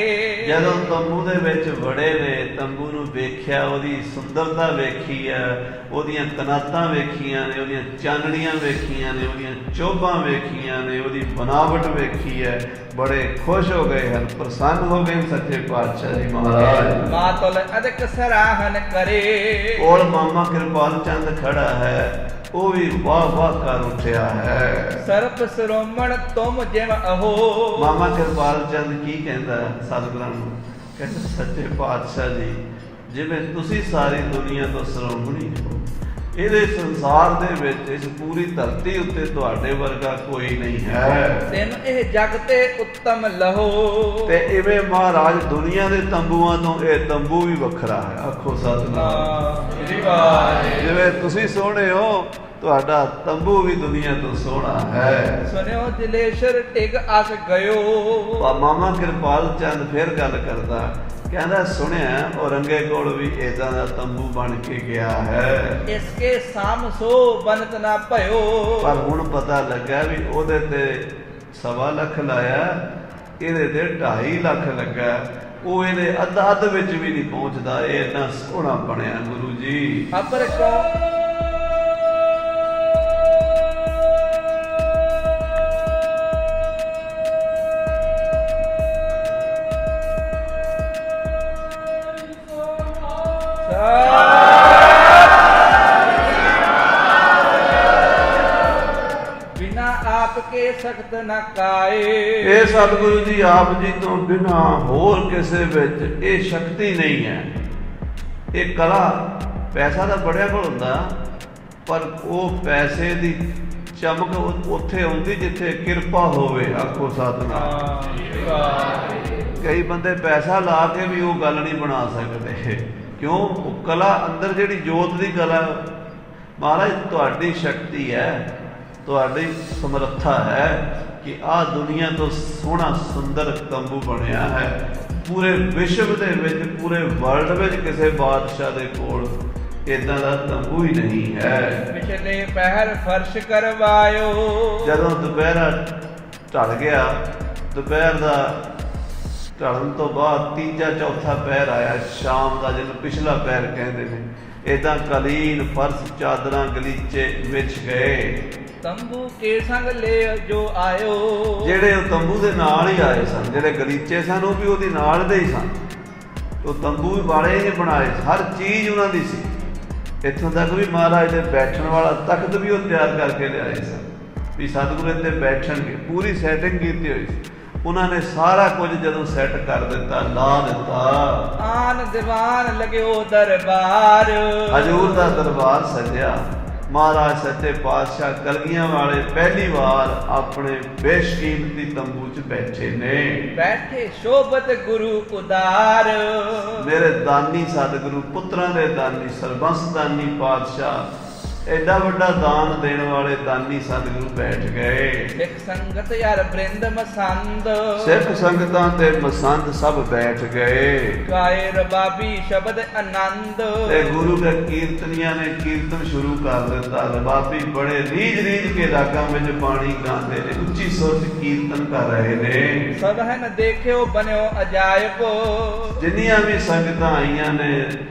ਜਦੋਂ ਤੰਬੂ ਦੇ ਵਿੱਚ ਵੜੇ ਨੇ, ਤੰਬੂ ਨੂੰ ਵੇਖਿਆ, ਉਹਦੀ ਸੁੰਦਰਤਾ ਵੇਖੀ ਹੈ, ਉਹਦੀਆਂ ਕਨਾਤਾਂ ਵੇਖੀਆਂ ਨੇ, ਉਹਦੀਆਂ ਚਾਨਣੀਆਂ ਵੇਖੀਆਂ ਨੇ, ਉਹਦੀਆਂ ਚੋਭਾਂ ਵੇਖੀਆਂ ਨੇ, ਉਹਦੀ ਬਨਾਵਟ ਵੇਖੀ ਹੈ, ਬੜੇ ਖੁਸ਼ ਹੋ ਗਏ ਹਨ, ਪ੍ਰਸੰਨ ਹੋ ਗਏ ਸੱਚੇ ਪਾਤਸ਼ਾਹ ਜੀ ਮਹਾਰਾਜ। ਮਾਤੁਲ ਅਦਕ ਸਰਾਹਨ ਕਰੇ, ਕੋਲ ਮਾਮਾ ਕਿਰਪਾਲ ਚੰਦ ਖੜਾ ਹੈ, ਉਹ ਵੀ ਵਾਹ ਵਾਹ ਕਰ ਉੱਠਿਆ ਹੈ। ਸਰਪ ਸਰੋਮਣ ਤੁਮ ਜਿਮ ਅਹੋ, ਮਾਮਾ ਕਿਰਪਾਲ ਚੰਦ ਕੀ ਕਹਿੰਦਾ ਸਤਿਗੁਰਾਂ ਨੂੰ? ਕਹਿੰਦਾ ਸੱਚੇ ਪਾਤਸ਼ਾਹ ਜੀ, ਜਿਵੇਂ ਤੁਸੀਂ ਸਾਰੀ ਦੁਨੀਆ ਤੋਂ ਸਰੋਮਣੀ ਹੋ, ਇਹਦੇ ਸੰਸਾਰ ਦੇ ਵਿੱਚ, ਇਸ ਪੂਰੀ ਧਰਤੀ ਉੱਤੇ ਤੁਹਾਡੇ ਵਰਗਾ ਕੋਈ ਨਹੀਂ ਹੈ। ਤੈਨੂੰ ਇਹ ਜਗ ਤੇ ਉੱਤਮ ਲਹੋ, ਤੇ ਇਵੇਂ ਮਹਾਰਾਜ ਦੁਨੀਆ ਦੇ ਤੰਬੂਆਂ ਤੋਂ ਇਹ ਤੰਬੂ ਵੀ ਵੱਖਰਾ ਹੈ। ਆਖੋ ਸਤਿਨਾਮ। ਜਿਵੇਂ ਤੁਸੀਂ ਸੋਹਣੇ ਹੋ, ਤੁਹਾਡਾ ਤੰਬੂ ਵੀ ਦੁਨੀਆ ਤੋਂ ਸੋਹਣਾ ਹੈ। ਸੁਨਿਓ ਦਿਲੇਸ਼ਰ ਟਿਕ ਅਸ ਗਇਓ, ਮਾਮਾ ਕਿਰਪਾਲ ਚੰਦ ਫਿਰ ਗੱਲ ਕਰਦਾ, ਕਹਿੰਦਾ ਸੁਣਿਆ ਔਰੰਗੇ ਕੋਲ ਵੀ ਏਦਾਂ ਦਾ ਤੰਬੂ ਬਣ ਕੇ ਗਿਆ ਹੈ, ਇਸਕੇ ਸਾਮ ਸੋ ਬਨਤ ਨਾ ਭਇਓ। ਪਰ ਹੁਣ ਪਤਾ ਲੱਗਾ ਵੀ ਉਹਦੇ ਤੇ 1.25 ਲੱਖ ਲਾਇਆ, ਇਹਦੇ ਤੇ 2.5 ਲੱਖ ਲੱਗਾ, ਉਹ ਇਹਦੇ ਅੱਧ ਵਿੱਚ ਵੀ ਨਹੀਂ ਪਹੁੰਚਦਾ। ਇਹ ਇੰਨਾ ਸੋਹਣਾ ਬਣਿਆ ਗੁਰੂ ਜੀ। ਅਪਰ ਕੋ ਬਿਨਾ ਆਪ ਕੇ ਸਖਤ ਨਾ ਕਾਏ, ਇਹ ਸਤਿਗੁਰੂ ਜੀ ਆਪ ਜੀ ਤੋਂ ਬਿਨਾਂ ਹੋਰ ਕਿਸੇ ਵਿੱਚ ਇਹ ਸ਼ਕਤੀ ਨਹੀਂ ਹੈ, ਇਹ ਕਲਾ ਪੈਸਾ ਤਾਂ ਬੜਿਆਂ ਕੋਲ ਹੁੰਦਾ, ਪਰ ਉਹ ਪੈਸੇ ਦੀ ਚਮਕ ਉੱਥੇ ਆਉਂਦੀ ਜਿੱਥੇ ਕਿਰਪਾ ਹੋਵੇ। ਆਖੋ ਸਤਿਨਾਮ। ਕਈ ਬੰਦੇ ਪੈਸਾ ਲਾ ਕੇ ਵੀ ਉਹ ਗੱਲ ਨਹੀਂ ਬਣਾ ਸਕਦੇ। ਕਿਉਂ? ਉਹ ਕਲਾ ਅੰਦਰ ਜਿਹੜੀ ਜੋਤ ਦੀ ਕਲਾ, ਮਹਾਰਾਜ ਤੁਹਾਡੀ ਸ਼ਕਤੀ ਹੈ, ਤੁਹਾਡੀ ਸਮਰੱਥਾ ਹੈ ਕਿ ਆਹ ਦੁਨੀਆ ਤੋਂ ਸੋਹਣਾ ਸੁੰਦਰ ਤੰਬੂ ਬਣਿਆ ਹੈ। ਪੂਰੇ ਵਿਸ਼ਵ ਦੇ ਵਿੱਚ, ਪੂਰੇ ਵਰਲਡ ਵਿੱਚ ਕਿਸੇ ਬਾਦਸ਼ਾਹ ਦੇ ਕੋਲ ਇਦਾਂ ਦਾ ਤੰਬੂ ਹੀ ਨਹੀਂ ਹੈ। ਪਿਛਲੇ ਪਹਿਰ ਫਰਸ਼ ਕਰਵਾਇਓ। ਜਦੋਂ ਦੁਪਹਿਰਾ ਢਲ ਗਿਆ, ਦੁਪਹਿਰ ਦਾ ਢਲਣ ਤੋਂ ਬਾਅਦ ਤੀਜਾ ਚੌਥਾ ਪਹਿਰ ਆਇਆ ਸ਼ਾਮ ਦਾ, ਜਿਹਨੂੰ ਪਿਛਲਾ ਪਹਿਰ ਕਹਿੰਦੇ ਨੇ। ਇਦਾਂ ਕਲੀਨ ਫਰਸ਼, ਚਾਦਰਾਂ, ਗਲੀਚੇ ਵਿਛ ਗਏ। ਤੰਬੂ ਕੇ ਸੰਗ ਲੈ ਜੋ ਆਇਓ। ਜਿਹੜੇ ਉਹ ਤੰਬੂ ਦੇ ਨਾਲ ਹੀ ਆਏ ਸਨ, ਜਿਹੜੇ ਗਲੀਚੇ ਸਨ ਉਹ ਵੀ ਉਹਦੇ ਨਾਲ ਦੇ ਹੀ ਸਨ। ਉਹ ਤੰਬੂ ਵੀ ਵਾਲੇ ਹੀ ਬਣਾਏ, ਹਰ ਚੀਜ਼ ਉਹਨਾਂ ਦੀ ਸੀ। ਇੱਥੋਂ ਤੱਕ ਵੀ ਮਹਾਰਾਜ ਦੇ ਬੈਠਣ ਵਾਲਾ ਤਖਤ ਵੀ ਉਹ ਤਿਆਰ ਕਰਕੇ ਲਿਆਏ ਸਨ ਵੀ ਸਤਿਗੁਰੂ ਇੱਥੇ ਬੈਠਣਗੇ। ਪੂਰੀ ਸੈਟਿੰਗ ਕੀਤੀ ਹੋਈ ਸੀ ਉਹਨਾਂ ਨੇ। ਸਾਰਾ ਕੁਝ ਜਦੋਂ ਸੈੱਟ ਕਰ ਦਿੱਤਾ, ਲਾ ਦਿੱਤਾ, ਆਨ ਦੀਵਾਨ ਲਗਿਓ ਦਰਬਾਰ। ਹਜ਼ੂਰ ਦਾ ਦਰਬਾਰ ਸਜਿਆ। ਮਹਾਰਾਜ ਸੱਚੇ ਪਾਤਸ਼ਾਹ ਕਲਗੀਆਂ ਵਾਲੇ ਪਹਿਲੀ ਵਾਰ ਆਪਣੇ ਬੇਸ਼ਕੀਮਤੀ ਤੰਬੂ 'ਚ ਬੈਠੇ ਨੇ। ਬੈਠੇ ਸ਼ੋਭਤ ਗੁਰੂ ਉਦਾਰ। ਮੇਰੇ ਦਾਨੀ ਸਤਿਗੁਰੂ, ਪੁੱਤਰਾਂ ਦੇ ਦਾਨੀ, ਸਰਬੰਸ ਦਾਨੀ ਪਾਤਸ਼ਾਹ, ਐਡਾ ਵੱਡਾ ਦਾਨ ਦੇਣ ਵਾਲੇ ਦਾਨੀ ਸਤਿਗੁਰੂ ਬੈਠ ਗਏ। ਸਿੱਖ ਸੰਗਤ ਯਾਰ ਬ੍ਰਿੰਦ ਮਸੰਦ। ਸਿੱਖ ਸੰਗਤਾਂ ਤੇ ਮਸੰਦ ਸਭ ਬੈਠ ਗਏ। ਗਾਏ ਰਬਾਬੀ ਸ਼ਬਦ ਆਨੰਦ। ਤੇ ਗੁਰੂ ਦੇ ਕੀਰਤਨੀਆਂ ਨੇ ਕੀਰਤਨ ਸ਼ੁਰੂ ਕਰ ਦਿੱਤਾ। ਰਬਾਬੀ ਬੜੇ ਰੀਝ ਰੀਝ ਕੇ ਰਾਗਾਂ ਵਿੱਚ ਬਾਣੀ ਗਾਉਂਦੇ ਨੇ, ਉੱਚੀ ਸੁਰ 'ਚ ਕੀਰਤਨ ਕਰ ਰਹੇ ਨੇ। ਸਭ ਹਨ ਦੇਖਿਓ ਬਣਿਓ ਅਜਾਇਬ। ਜਿੰਨੀਆਂ ਵੀ ਸੰਗਤਾਂ ਆਈਆਂ ਨੇ,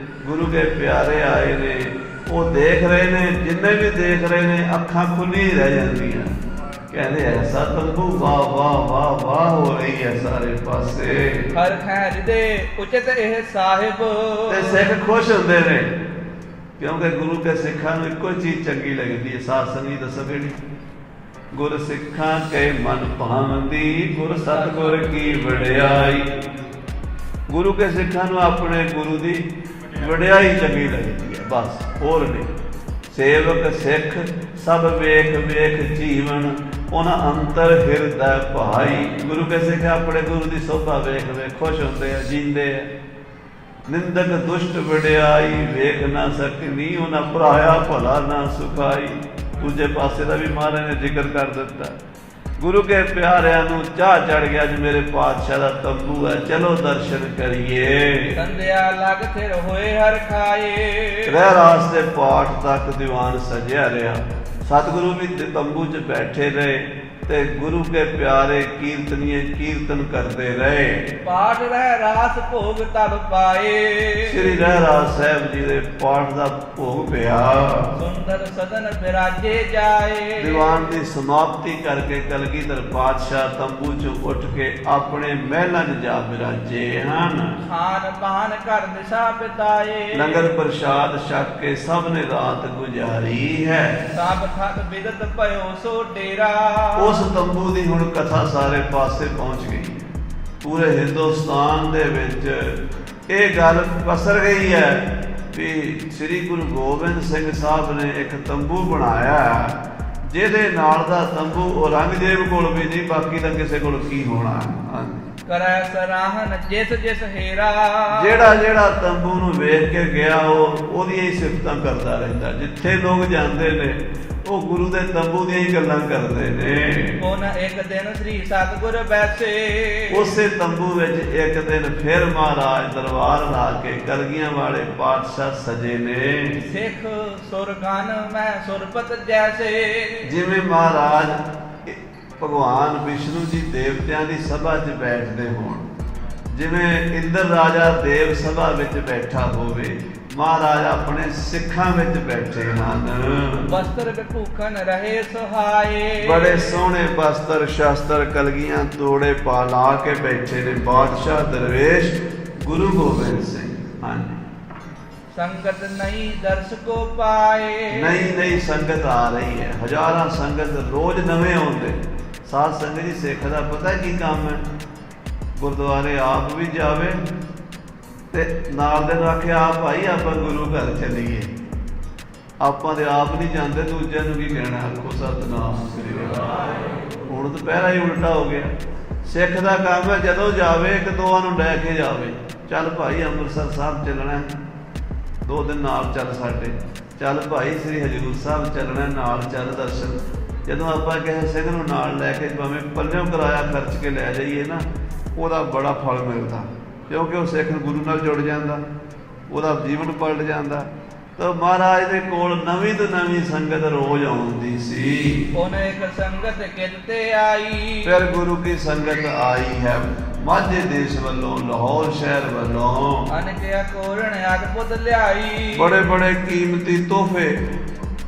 ਗੁਰੂ ਦੇ ਪਿਆਰੇ ਆਏ ਨੇ, ਉਹ ਦੇਖ ਰਹੇ ਨੇ। ਜਿੰਨੇ ਵੀ ਦੇਖ ਰਹੇ ਨੇ, ਅੱਖਾਂ ਖੁੱਲੀ ਰਹਿ ਜਾਂਦੀਆਂ। ਕਹਿੰਦੇ ਐਸਾ ਤੰਬੂ, ਵਾਹ ਵਾਹ ਵਾਹ ਵਾਹ ਹੋ ਰਹੀ ਹੈ ਸਾਰੇ ਪਾਸੇ। ਹਰ ਖੈਰ ਦੇ ਉਚਿਤ ਇਹ ਸਾਹਿਬ। ਤੇ ਸਿੱਖ ਖੁਸ਼ ਹੁੰਦੇ ਨੇ, ਕਿਉਂਕਿ ਗੁਰੂ ਕੇ ਸਿੱਖਾਂ ਨੂੰ ਇੱਕੋ ਚੀਜ਼ ਚੰਗੀ ਲੱਗਦੀ ਹੈ। ਸਾਧ ਸੰਗਤ ਦੱਸੋ ਕਿਹੜੀ? ਗੁਰ ਸਿੱਖਾਂ ਕੇ ਮਨ ਭਾਵੰਦੀ, ਗੁਰ ਸਤਿਗੁਰ ਕੀ ਵਡਿਆਈ। ਗੁਰੂ ਕੇ ਸਿੱਖਾਂ ਨੂੰ ਆਪਣੇ ਗੁਰੂ ਦੀ ਵਡਿਆਈ ਚੰਗੀ ਲੱਗਦੀ ਹੈ, ਬਸ, ਹੋਰ ਨਹੀਂ। ਸੇਵਕ ਸਿੱਖ ਸਭ ਵੇਖ ਵੇਖ ਜੀਵਨ, ਉਹਨਾਂ ਅੰਤਰ ਹਿਰਦੈ ਭਾਈ। ਗੁਰੂ ਕੇ ਸਿੱਖ ਆਪਣੇ ਗੁਰੂ ਦੀ ਸੋਭਾ ਵੇਖ ਵੇਖ ਖੁਸ਼ ਹੁੰਦੇ ਆ, ਜੀਂਦੇ ਆ। ਨਿੰਦਕ ਦੁਸ਼ਟ ਵਡਿਆਈ ਵੇਖ ਨਾ ਸਕਨੀ, ਉਹਨਾਂ ਭਰਾਇਆ ਭਲਾ ਨਾ ਸੁਖਾਈ। ਦੂਜੇ ਪਾਸੇ ਦਾ ਵੀ ਮਹਾਰਾਜ ਨੇ ਜ਼ਿਕਰ ਕਰ ਦਿੱਤਾ। ਗੁਰੂ ਕੇ ਪਿਆਰਿਆਂ ਨੂੰ ਚਾਹ ਚੜ ਗਿਆ, ਅੱਜ ਮੇਰੇ ਪਾਤਸ਼ਾਹ ਦਾ ਤੰਬੂ ਹੈ, ਚਲੋ ਦਰਸ਼ਨ ਕਰੀਏ। ਸੰਧਿਆ ਲਗ ਥਿਰ ਹੋਏ ਹਰ ਖਾਏ। ਰਹਿ ਰਾਸ ਦੇ ਪਾਠ ਤੱਕ ਦੀਵਾਨ ਸਜਿਆ ਰਿਹਾ। ਸਤਿਗੁਰੂ ਵੀ ਤੰਬੂ 'ਚ ਬੈਠੇ ਰਹੇ ਤੇ ਗੁਰੂ ਕੇ ਪਿਆਰੇ ਕੀਰਤਨੀਏ ਕੀਰਤਨ ਕਰਦੇ ਰਹੇ। ਪਾਠ ਰਹਿ ਰਾਸ ਭੋਗ ਤਬ ਪਾਏ। ਸ੍ਰੀ ਰਹਿ ਰਾਸ ਸਾਹਿਬ ਜੀ ਦੇ ਪਾਠ ਦਾ ਭੋਗ ਪਿਆ। ਸੁੰਦਰ ਸਦਨ ਬਿਰਾਜੇ ਜਾਏ। ਦੀਵਾਨ ਦੀ ਸਮਾਪਤੀ ਕਰਕੇ ਕਲਗੀਧਰ ਪਾਤਸ਼ਾਹ ਤੰਬੂ 'ਚੋਂ ਉੱਠ ਕੇ ਆਪਣੇ ਮਹਿਲਾਂ 'ਚ ਜਾ ਬਿਰਾਜੇ ਹਨ। ਖਾਨ ਪਾਨ ਘਰ ਦਿਸ਼ਾ ਬਿਤਾਏ। ਲੰਗਰ ਪ੍ਰਸ਼ਾਦ ਛਕ ਕੇ ਸਭ ਨੇ ਰਾਤ ਗੁਜ਼ਾਰੀ ਹੈ। ਸਭ ਥਕ ਬਿਦਤ ਭਇਓ ਸੋ ਡੇਰਾ। ਉਸ ਤੰਬੂ ਦੀ ਹੁਣ ਕਥਾ ਸਾਰੇ ਪਾਸੇ ਪਹੁੰਚ ਗਈ। ਪੂਰੇ ਹਿੰਦੁਸਤਾਨ ਦੇ ਵਿੱਚ ਇਹ ਗੱਲ ਪਸਰ ਗਈ ਹੈ ਵੀ ਸ੍ਰੀ ਗੁਰੂ ਗੋਬਿੰਦ ਸਿੰਘ ਸਾਹਿਬ ਨੇ ਇੱਕ ਤੰਬੂ ਬਣਾਇਆ, ਜਿਹਦੇ ਨਾਲ ਦਾ ਤੰਬੂ ਔਰੰਗਜ਼ੇਬ ਕੋਲ ਵੀ ਨਹੀਂ, ਬਾਕੀ ਦਾ ਕਿਸੇ ਕੋਲ ਕੀ ਹੋਣਾ। ਕਰੈ ਸਰਾਹਨ ਜਿਸ ਜਿਸ ਹੇਰਾ। ਜਿਹੜਾ ਤੰਬੂ ਨੂੰ ਵੇਖ ਕੇ ਗਿਆ, ਉਹਦੀਆਂ ਹੀ ਸਿਫਤਾਂ ਕਰਦਾ ਰਹਿੰਦਾ। ਜਿੱਥੇ ਲੋਕ ਜਾਂਦੇ ਨੇ ਉਹ ਗੁਰੂ ਦੇ ਤੰਬੂ ਦੀਆਂ ਹੀ ਗੱਲਾਂ ਕਰਦੇ ਨੇ। ਹੁਣ ਇੱਕ ਦਿਨ ਸ੍ਰੀ ਸਤਿਗੁਰ ਬੈਠੇ। ਉਸੇ ਤੰਬੂ ਵਿੱਚ ਇੱਕ ਦਿਨ ਫਿਰ ਮਹਾਰਾਜ ਦਰਬਾਰ ਲਾ ਕੇ ਕਲਗੀਆਂ ਵਾਲੇ ਪਾਤਸ਼ਾਹ ਸਜੇ ਨੇ। ਸਿੱਖ ਸੁਰਗਨ ਮੈਂ ਸੁਰਪਤ ਜੈਸੇ। ਜਿਵੇਂ ਮਹਾਰਾਜ ਭਗਵਾਨ ਵਿਸ਼ਨੂੰ ਜੀ ਦੇਵਤਿਆਂ ਦੀ ਸਭਾ 'ਚ ਬੈਠਦੇ ਹੋਣ, ਜਿਵੇਂ ਇੰਦਰ ਰਾਜਾ ਦੇਵ ਸਭਾ ਵਿੱਚ ਬੈਠਾ ਹੋਵੇ, ਮਹਾਰਾਜ ਆਪਣੇ ਸਿੱਖਾਂ ਵਿੱਚ ਬੈਠੇ ਹਨ। ਵਸਤਰ ਵਿਭੂਖਣ ਰਹੇ ਸੁਹਾਏ। ਬੜੇ ਸੋਹਣੇ ਵਸਤਰ ਸ਼ਾਸਤਰ ਕਲਗੀਆਂ ਤੋੜੇ ਪਾ ਲਾ ਕੇ ਬੈਠੇ ਨੇ ਬਾਦਸ਼ਾਹ ਦਰਵੇਸ਼ ਗੁਰੂ ਗੋਬਿੰਦ ਸਿੰਘ। ਹਾਂਜੀ, ਸੰਗਤ ਨਹੀਂ ਦਰਸ ਕੋ ਪਾਏ। ਨਈ ਸੰਗਤ ਆ ਰਹੀ ਹੈ। ਹਜ਼ਾਰਾਂ ਸੰਗਤ ਰੋਜ਼ ਨਵੇਂ ਆਉਂਦੇ। ਸਾਧ ਸੰਗਤ ਜੀ, ਸਿੱਖ ਦਾ ਪਤਾ ਕੀ ਕੰਮ ਹੈ? ਗੁਰਦੁਆਰੇ ਆਪ ਵੀ ਜਾਵੇ ਤੇ ਨਾਲ ਦੇ ਨੂੰ ਆਖਿਆ ਆ ਭਾਈ ਆਪਾਂ ਗੁਰੂ ਘਰ ਚੱਲੀਏ। ਆਪਾਂ ਤੇ ਆਪ ਨਹੀਂ ਜਾਂਦੇ, ਦੂਜਿਆਂ ਨੂੰ ਕੀ ਕਹਿਣਾ। ਆਖੋ ਸਤਿਨਾਮ ਸ੍ਰੀ ਵਾਹਿਗੁਰੂ। ਹੁਣ ਤਾਂ ਪਹਿਲਾਂ ਹੀ ਉਲਟਾ ਹੋ ਗਿਆ। ਸਿੱਖ ਦਾ ਕੰਮ ਹੈ ਜਦੋਂ ਜਾਵੇ ਇੱਕ ਦੋਵਾਂ ਨੂੰ ਲੈ ਕੇ ਜਾਵੇ। ਚੱਲ ਭਾਈ ਅੰਮ੍ਰਿਤਸਰ ਸਾਹਿਬ ਚੱਲਣਾ, 2 ਦਿਨ ਨਾਲ ਚੱਲ ਸਾਡੇ। ਚੱਲ ਭਾਈ ਸ੍ਰੀ ਹਜ਼ੂਰ ਸਾਹਿਬ ਚੱਲਣਾ, ਨਾਲ ਚੱਲ ਦਰਸ਼ਨ। ਜਦੋਂ ਆਪਾਂ ਕਿਸੇ ਸਿੰਘ ਨੂੰ ਨਾਲ ਲੈ ਕੇ ਭਾਵੇਂ ਪੱਲਿਓਂ ਕਿਰਾਇਆ ਖਰਚ ਕੇ ਲੈ ਜਾਈਏ ਨਾ, ਉਹਦਾ ਬੜਾ ਫਲ ਮਿਲਦਾ, ਕਿਉਂਕਿ ਉਹ ਸਿੱਖ ਗੁਰੂ ਨਾਲ ਜੁੜ ਜਾਂਦਾ, ਉਹਦਾ ਜੀਵਨ ਪਲਟ ਜਾਂਦਾ। ਤਾਂ ਮਹਾਰਾਜ ਦੇ ਕੋਲ ਨਵੀਂ ਤੋਂ ਨਵੀਂ ਸੰਗਤ ਰੋਜ਼ ਆਉਂਦੀ ਸੀ। ਉਹਨੇ ਇੱਕ ਸੰਗਤ ਕਿਤੇ ਆਈ, ਫਿਰ ਗੁਰੂ ਕੀ ਸੰਗਤ ਆਈ ਹੈ ਮਾਝੇ ਦੇਸ਼ ਵੱਲੋਂ, ਲਾਹੌਰ ਸ਼ਹਿਰ ਵੱਲੋਂ। ਅਨਕਿਆ ਕੋਰਣ ਅਦਭੁਤ ਲਿਆਈ, ਬੜੇ ਬੜੇ ਕੀਮਤੀ ਤੋਹਫੇ,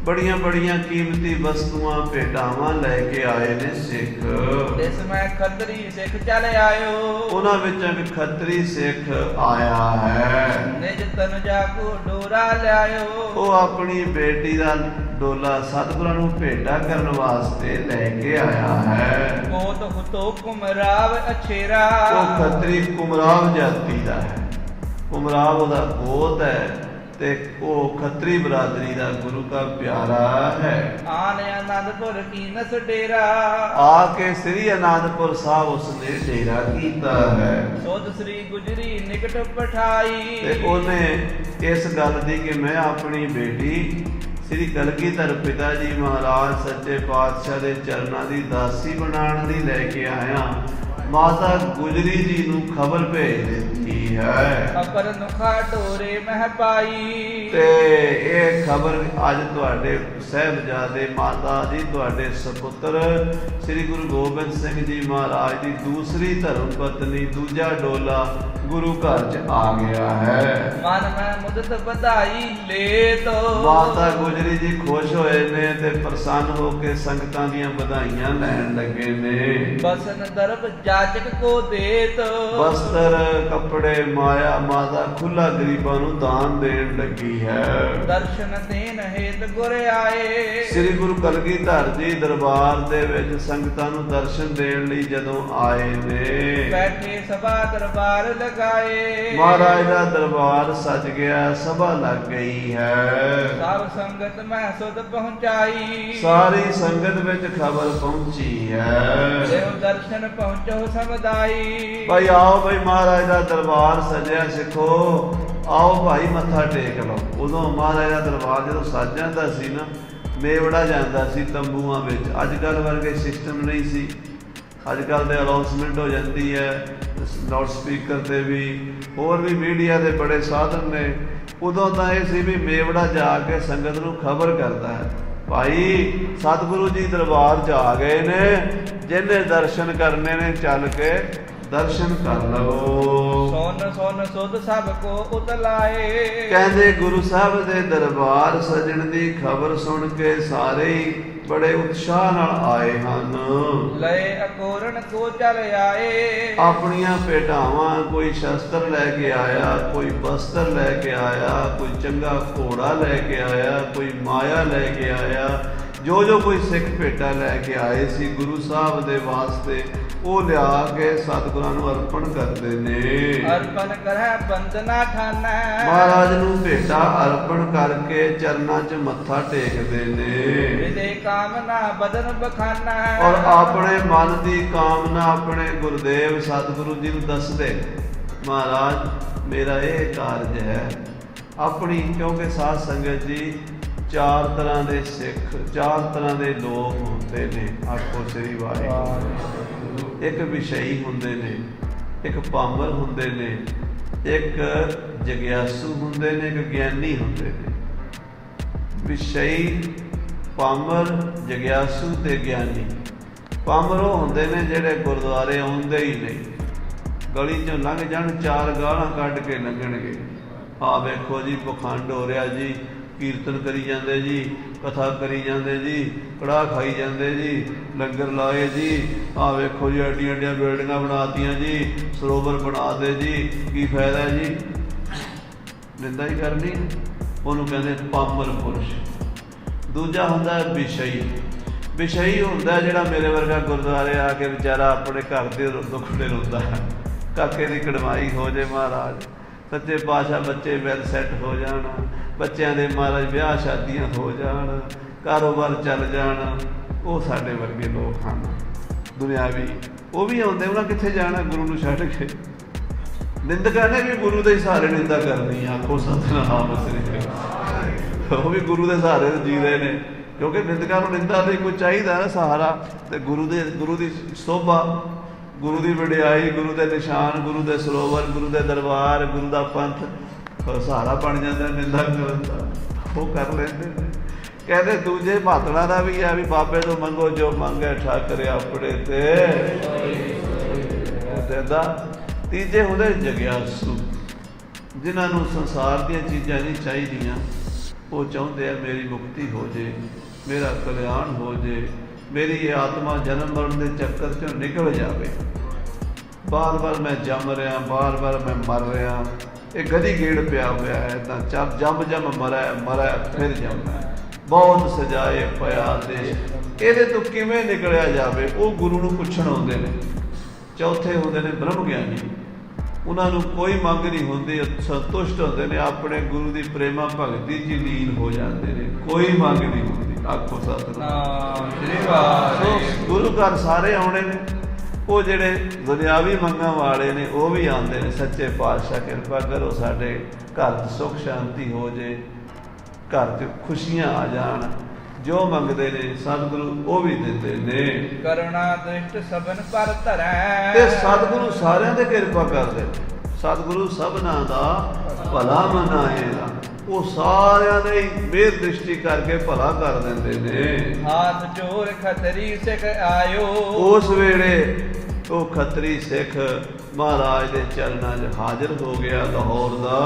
ਬੜੀਆਂ ਬੜੀਆਂ ਕੀਮਤੀ ਵਸਤੂਆਂ ਭੇਟਾਵਾਂ ਲੈ ਕੇ ਆਏ ਨੇ ਸਿੱਖ। ਇਸ ਮੈਂ ਖੱਤਰੀ ਸਿੱਖ ਚੱਲ ਆਇਓ, ਉਹਨਾਂ ਵਿੱਚੋਂ ਇੱਕ ਖੱਤਰੀ ਸਿੱਖ ਆਇਆ ਹੈ। ਨਿਜ ਤਨ ਜਾ ਕੋ ਡੋਰਾ ਲਿਆਇਓ, ਉਹ ਆਪਣੀ ਬੇਟੀ ਦਾ ਡੋਲਾ ਸਤਿਗੁਰਾਂ ਨੂੰ ਭੇਟਾ ਕਰਨ ਵਾਸਤੇ ਲੈ ਕੇ ਆਇਆ ਹੈ। ਕੋਤ ਹੁਤੋ ਕੁਮਰਾਵ ਅਛੇਰਾ, ਉਹ ਖੱਤਰੀ ਕੁਮਰਾਵ ਜਾਤੀ ਦਾ ਹੈ। ਕੁਮਰਾਵ ਉਹਦਾ ਗੋਤ ਹੈ ਤੇ ਉਹ ਖੱਤਰੀ ਬਰਾਦਰੀ ਦਾ ਗੁਰੂ ਦਾ ਪਿਆਰਾ ਹੈ। ਆਨ ਆਨੰਦਪੁਰ ਕੀਨਸ ਡੇਰਾ, ਆ ਕੇ ਸ੍ਰੀ ਅਨੰਦਪੁਰ ਸਾਹਿਬ ਉਸਨੇ ਡੇਰਾ ਕੀਤਾ ਹੈ। ਸੋਧ ਸ੍ਰੀ ਗੁਜਰੀ ਨਿਕਟ ਪਠਾਈ, ਤੇ ਉਹਨੇ ਇਸ ਗੱਲ ਦੀ ਕਿ ਮੈਂ ਆਪਣੀ ਬੇਟੀ ਸ੍ਰੀ ਕਲਗੀਧਰ ਪਿਤਾ ਜੀ ਮਹਾਰਾਜ ਸੱਚੇ ਪਾਤਸ਼ਾਹ ਦੇ ਚਰਨਾਂ ਦੀ ਦਾਸੀ ਬਣਾਉਣ ਦੀ ਲੈ ਕੇ ਆਇਆ। ਮਾਤਾ ਗੁਜਰੀ ਜੀ ਨੂੰ ਖਬਰ ਭੇਜ ਦਿੱਤੀ ਹੈ। ਅਪਰ ਨੁਖਾ ਡੋਰੇ ਮਹਿ ਪਾਈ, ਤੇ ਇਹ ਖਬਰ ਅੱਜ ਤੁਹਾਡੇ ਸਾਹਿਬਜ਼ਾਦੇ ਮਾਤਾ ਜੀ ਤੁਹਾਡੇ ਸਪੁੱਤਰ ਸ੍ਰੀ ਗੁਰੂ ਗੋਬਿੰਦ ਸਿੰਘ ਜੀ ਮਹਾਰਾਜ ਦੀ ਦੂਸਰੀ ਧਰਮ ਪਤਨੀ ਦੂਜਾ ਡੋਲਾ ਗੁਰੂ ਘਰ ਚ ਆ ਗਿਆ ਹੈ। ਮਨ ਮੈਂ ਮੁਦਤ ਵਧਾਈ ਲੈ ਤੋ, ਮਾਤਾ ਗੁਜਰੀ ਜੀ ਖੁਸ਼ ਹੋਏ ਨੇ ਤੇ ਪ੍ਰਸੰਨ ਹੋ ਕੇ ਸੰਗਤਾਂ ਦੀਆਂ ਵਧਾਈਆਂ ਲੈਣ ਲੱਗੇ ਨੇ। ਬਸਨ ਦਰਬ ਜਾਚਕ ਕੋ ਦੇਤ, ਵਸਤਰ ਕੱਪੜੇ ਮਾਇਆ ਮਾਤਾ ਖੁੱਲਾ ਗਰੀਬਾਂ ਨੂੰ ਦਾਨ ਦੇਣ ਲੱਗੀ ਹੈ। ਦਰਸ਼ਨ ਦੇਨ ਹੇਤ ਗੁਰ ਆਏ, ਸ੍ਰੀ ਗੁਰੂ ਕਲਗੀਧਰ ਜੀ ਦਰਬਾਰ ਦੇ ਵਿੱਚ ਸੰਗਤਾਂ ਨੂੰ ਦਰਸ਼ਨ ਦੇਣ ਲਈ ਜਦੋਂ ਆਏ ਨੇ, ਬੈਠੇ ਸਭਾ ਦਰਬਾਰ ਲਗਾਏ। ਮਹਾਰਾਜ ਦਾ ਦਰਬਾਰ ਸਜ ਗਿਆ, ਸਭਾ ਲੱਗ ਗਈ ਹੈ। ਸਭ ਸੰਗਤ ਮੈਂ ਸੁਧ ਪਹੁੰਚਾਈ, ਸਾਰੀ ਸੰਗਤ ਵਿੱਚ ਖਬਰ ਪਹੁੰਚੀ ਹੈ। ਦੇਵ ਦਰਸ਼ਨ ਪਹੁੰਚੋ ਸਮਦਾਈ। ਭਾਈ ਆਓ ਭਾਈ ਮਹਾਰਾਜ ਦਾ ਦਰਬਾਰ ਸਜਿਆ ਸਿੱਖੋ, ਆਓ ਭਾਈ ਮੱਥਾ ਟੇਕ ਲਓ। ਉਦੋਂ ਮਹਾਰਾਜ ਦਾ ਦਰਬਾਰ ਜਦੋਂ ਸਜ ਜਾਂਦਾ ਸੀ ਨਾ, ਮੇਵੜਾ ਜਾਂਦਾ ਸੀ ਤੰਬੂਆਂ ਵਿੱਚ। ਅੱਜ ਕੱਲ੍ਹ ਵਰਗੇ ਸਿਸਟਮ ਨਹੀਂ ਸੀ। ਅੱਜ ਕੱਲ੍ਹ ਦੇ ਅਨਾਉਂਸਮੈਂਟ ਹੋ ਜਾਂਦੀ ਹੈ ਲਾਊਡ ਸਪੀਕਰ ਤੇ ਵੀ, ਹੋਰ ਵੀ ਮੀਡੀਆ ਦੇ ਬੜੇ ਸਾਧਨ ਨੇ। ਉਦੋਂ ਤਾਂ ਇਹ ਸੀ ਵੀ ਮੇਵੜਾ ਜਾ ਕੇ ਸੰਗਤ ਨੂੰ ਖਬਰ ਕਰਦਾ ਹੈ, ਭਾਈ ਸਤਿਗੁਰੂ ਜੀ ਦਰਬਾਰ 'ਚ ਆ ਗਏ ਨੇ, ਜਿਹਨੇ ਦਰਸ਼ਨ ਕਰਨੇ ਨੇ ਚੱਲ ਕੇ ਦਰਸ਼ਨ ਕਰ ਲਵੋ। ਸੋਨ ਸੋਨ ਸੁਧ ਸਭ ਕੋ ਉਤਲਾਏ, ਕਹਿੰਦੇ ਗੁਰੂ ਸਾਹਿਬ ਦੇ ਦਰਬਾਰ ਸਜਣ ਦੀ ਖਬਰ ਸੁਣ ਕੇ ਸਾਰੇ ਹੀ ਬੜੇ ਉਤਸ਼ਾਹ ਨਾਲ ਆਏ ਹਨ। ਲਏ ਅਕੋਰਨ ਕੋ ਚਲ ਆਏ, ਆਪਣੀਆਂ ਭੇਟਾਵਾਂ, ਕੋਈ ਸ਼ਸਤਰ ਲੈ ਕੇ ਆਇਆ, ਕੋਈ ਬਸਤਰ ਲੈ ਕੇ ਆਇਆ, ਕੋਈ ਚੰਗਾ ਘੋੜਾ ਲੈ ਕੇ ਆਇਆ, ਕੋਈ ਮਾਇਆ ਲੈ ਕੇ ਆਇਆ। ਜੋ ਜੋ ਕੋਈ ਸਿੱਖ ਭੇਟਾ ਲੈ ਕੇ ਆਏ ਸੀ ਗੁਰੂ ਸਾਹਿਬ ਦੇ ਵਾਸਤੇ, ਉਹ ਲਿਆ ਕੇ ਸਤਿਗੁਰਾਂ ਨੂੰ ਅਰਪਣ ਕਰਦੇ ਨੇ। ਅਰਪਣ ਕਰੈ ਬੰਦਨਾ ਠਾਨੈ, ਮਹਾਰਾਜ ਨੂੰ ਭੇਟਾ ਅਰਪਣ ਕਰਕੇ ਚਰਨਾਂ 'ਚ ਮੱਥਾ ਟੇਕਦੇ ਨੇ। ਵਿਦੇ ਕਾਮਨਾ ਬਦਨ ਬਖਾਨਾ, ਔਰ ਆਪਣੇ ਮਨ ਦੀ ਕਾਮਨਾ ਆਪਣੇ ਗੁਰਦੇਵ ਸਤਿਗੁਰੂ ਜੀ ਨੂੰ ਦੱਸਦੇ, ਮਹਾਰਾਜ ਮੇਰਾ ਇਹ ਕਾਰਜ ਹੈ। ਆਪਣੀ ਕਿਉਂਕਿ ਸਾਧ ਸੰਗਤ ਜੀ 4 ਤਰ੍ਹਾਂ ਦੇ ਸਿੱਖ, 4 ਤਰ੍ਹਾਂ ਦੇ ਲੋਕ ਹੁੰਦੇ ਨੇ। ਆਖੋ ਸ੍ਰੀ ਵਾਹਿਗੁਰੂ। ਇੱਕ ਵਿਸ਼ਈ ਹੁੰਦੇ ਨੇ, ਇੱਕ ਪਾਮਰ ਹੁੰਦੇ ਨੇ, ਇੱਕ ਜਗਿਆਸੂ ਹੁੰਦੇ ਨੇ, ਇੱਕ ਗਿਆਨੀ ਹੁੰਦੇ ਨੇ। ਵਿਸ਼ਈ, ਪਾਮਰ, ਜਗਿਆਸੂ ਤੇ ਗਿਆਨੀ। ਪਾਮਰ ਉਹ ਹੁੰਦੇ ਨੇ ਜਿਹੜੇ ਗੁਰਦੁਆਰੇ ਆਉਂਦੇ ਹੀ ਨਹੀਂ, ਗਲੀ 'ਚੋਂ ਲੰਘ ਜਾਣ 4 ਗਾਲਾਂ ਕੱਢ ਕੇ ਲੰਘਣਗੇ। ਆਹ ਵੇਖੋ ਜੀ ਪਖੰਡ ਹੋ ਰਿਹਾ ਜੀ, ਕੀਰਤਨ ਕਰੀ ਜਾਂਦੇ ਜੀ, ਕਥਾ ਕਰੀ ਜਾਂਦੇ ਜੀ, ਕੜਾਹ ਖਾਈ ਜਾਂਦੇ ਜੀ, ਲੰਗਰ ਲਾਏ ਜੀ। ਆਹ ਵੇਖੋ ਜੀ ਐਡੀਆਂ ਐਡੀਆਂ ਬਿਲਡਿੰਗਾਂ ਬਣਾਤੀਆਂ ਜੀ, ਸਰੋਵਰ ਬਣਾ ਦੇ ਜੀ, ਕੀ ਫਾਇਦਾ ਜੀ? ਨਿੰਦਾ ਹੀ ਕਰਨੀ। ਉਹਨੂੰ ਕਹਿੰਦੇ ਪਾਮਰ ਪੁਰਸ਼। ਦੂਜਾ ਹੁੰਦਾ ਵਿਸ਼ਈ। ਵਿਸ਼ਈ ਹੁੰਦਾ ਜਿਹੜਾ ਮੇਰੇ ਵਰਗਾ ਗੁਰਦੁਆਰੇ ਆ ਕੇ ਵਿਚਾਰਾ ਆਪਣੇ ਘਰ ਦੇ ਦੁੱਖ ਦੇ ਰੋਂਦਾ ਹੈ, ਕਾਕੇ ਦੀ ਕੜਮਾਈ ਹੋ ਜੇ ਮਹਾਰਾਜ, ਸੱਚੇ ਪਾਤਸ਼ਾਹ ਬੱਚੇ ਵੈਲ ਸੈੱਟ ਹੋ ਜਾਣ, ਬੱਚਿਆਂ ਦੇ ਮਹਾਰਾਜ ਵਿਆਹ ਸ਼ਾਦੀਆਂ ਹੋ ਜਾਣ, ਕਾਰੋਬਾਰ ਚੱਲ ਜਾਣ। ਉਹ ਸਾਡੇ ਵਰਗੇ ਲੋਕ ਹਨ ਦੁਨਿਆਵੀ, ਉਹ ਵੀ ਆਉਂਦੇ, ਉਹਨਾਂ ਕਿੱਥੇ ਜਾਣਾ ਗੁਰੂ ਨੂੰ ਛੱਡ ਕੇ। ਨਿੰਦਕਾਂ ਨੇ ਵੀ ਗੁਰੂ ਦੇ ਹੀ ਸਹਾਰੇ ਨਿੰਦਾ ਕਰਨੀ। ਆਖੋ ਸਤਿਨਾਮ ਸ੍ਰੀ ਵਾਹਿਗੁਰੂ। ਉਹ ਵੀ ਗੁਰੂ ਦੇ ਸਹਾਰੇ ਜੀ ਰਹੇ ਨੇ, ਕਿਉਂਕਿ ਨਿੰਦਕਾਂ ਨੂੰ ਨਿੰਦਾ ਲਈ ਕੋਈ ਚਾਹੀਦਾ ਨਾ ਸਹਾਰਾ। ਤੇ ਗੁਰੂ ਦੀ ਸੋਭਾ, ਗੁਰੂ ਦੀ ਵਡਿਆਈ, ਗੁਰੂ ਦੇ ਨਿਸ਼ਾਨ, ਗੁਰੂ ਦੇ ਸਰੋਵਰ, ਗੁਰੂ ਦੇ ਦਰਬਾਰ, ਗੁਰੂ ਦਾ ਪੰਥ ਸਹਾਰਾ ਬਣ ਜਾਂਦਾ ਨਿੰਦਾ ਕਰਨ ਦਾ। ਉਹ ਕਰ ਲੈਂਦੇ ਨੇ। ਕਹਿੰਦੇ ਦੂਜੇ ਭਾਤਣਾ ਦਾ ਵੀ ਆ ਵੀ ਬਾਬੇ ਤੋਂ ਮੰਗੋ ਜੋ ਮੰਗੇ ਠਾਕਰੇ ਆਪਣੇ ਤੇ ਦਿੰਦਾ। ਤੀਜੇ ਹੁੰਦੇ ਜਗਿਆਸੂ, ਜਿਨ੍ਹਾਂ ਨੂੰ ਸੰਸਾਰ ਦੀਆਂ ਚੀਜ਼ਾਂ ਨਹੀਂ ਚਾਹੀਦੀਆਂ। ਉਹ ਚਾਹੁੰਦੇ ਆ ਮੇਰੀ ਮੁਕਤੀ ਹੋ ਜੇ, ਮੇਰਾ ਕਲਿਆਣ ਹੋ ਜੇ, ਮੇਰੀ ਇਹ ਆਤਮਾ ਜਨਮ ਮਰਨ ਦੇ ਚੱਕਰ 'ਚੋਂ ਨਿਕਲ ਜਾਵੇ। ਬਾਰ-ਬਾਰ ਮੈਂ ਜੰਮ ਰਿਹਾ, ਬਾਰ-ਬਾਰ ਮੈਂ ਮਰ ਰਿਹਾ। ਇਹ ਗਧੀ ਗੇੜ ਪਿਆ ਹੋਇਆ ਹੈ ਤਾਂ ਜੰਮ ਮਰਿਆ ਫਿਰ ਜੰਮਦਾ। ਬਹੁਤ ਸਜਾਏ ਪਿਆ ਦੇਸ਼, ਇਹਦੇ ਤੋਂ ਕਿਵੇਂ ਨਿਕਲਿਆ ਜਾਵੇ, ਉਹ ਗੁਰੂ ਨੂੰ ਪੁੱਛਣ ਆਉਂਦੇ ਨੇ। ਚੌਥੇ ਹੁੰਦੇ ਨੇ ਬ੍ਰਹਮ ਗਿਆਨੀ। ਉਹਨਾਂ ਨੂੰ ਕੋਈ ਮੰਗ ਨਹੀਂ ਹੁੰਦੀ, ਸੰਤੁਸ਼ਟ ਹੁੰਦੇ ਨੇ, ਆਪਣੇ ਗੁਰੂ ਦੀ ਪ੍ਰੇਮਾ ਭਗਤੀ 'ਚ ਲੀਨ ਹੋ ਜਾਂਦੇ ਨੇ, ਕੋਈ ਮੰਗ ਨਹੀਂ ਹੁੰਦੀ। ਆਖੋ ਸਤਿਨਾਮ ਸ੍ਰੀ ਵਾਹਿਗੁਰੂ। ਗੁਰੂ ਘਰ ਸਾਰੇ ਆਉਣੇ ਨੇ। ਉਹ ਜਿਹੜੇ ਦੁਨਿਆਵੀ ਮੰਗਾਂ ਵਾਲੇ ਨੇ ਉਹ ਵੀ ਆਉਂਦੇ ਨੇ। ਸੱਚੇ ਪਾਤਸ਼ਾਹ ਕਿਰਪਾ ਕਰੋ ਸਾਡੇ ਘਰ 'ਚ ਸੁੱਖ ਸ਼ਾਂਤੀ ਹੋ ਜੇ, ਘਰ 'ਚ ਖੁਸ਼ੀਆਂ ਆ ਜਾਣ। ਜੋ ਮੰਗਦੇ ਨੇ ਸਤਿਗੁਰੂ ਉਹ ਵੀ ਦਿੰਦੇ ਨੇ। ਕਰੁਣਾ ਦ੍ਰਿਸ਼ਟ ਸਭਨ ਪਰ ਧਰੈ, ਤੇ ਸਤਿਗੁਰੂ ਸਾਰਿਆਂ ਤੇ ਕਿਰਪਾ ਕਰਦੇ ਨੇ। ਸਤਿਗੁਰੂ ਸਭਨਾਂ ਦਾ ਭਲਾ ਮਨਾਏਗਾ। ਉਹ ਸਾਰਿਆਂ ਦੇ ਮਿਹਰ ਦ੍ਰਿਸ਼ਟੀ ਕਰਕੇ ਭਲਾ ਕਰ ਦਿੰਦੇ ਨੇ। ਹਾਥ ਜੋੜ ਖਤਰੀ ਸਿੱਖ ਆਇਓ, ਉਸ ਵੇਲੇ ਉਹ ਖੱਤਰੀ ਸਿੱਖ ਮਹਾਰਾਜ ਦੇ ਚਰਨਾਂ 'ਚ ਹਾਜ਼ਰ ਹੋ ਗਿਆ ਲਾਹੌਰ ਦਾ।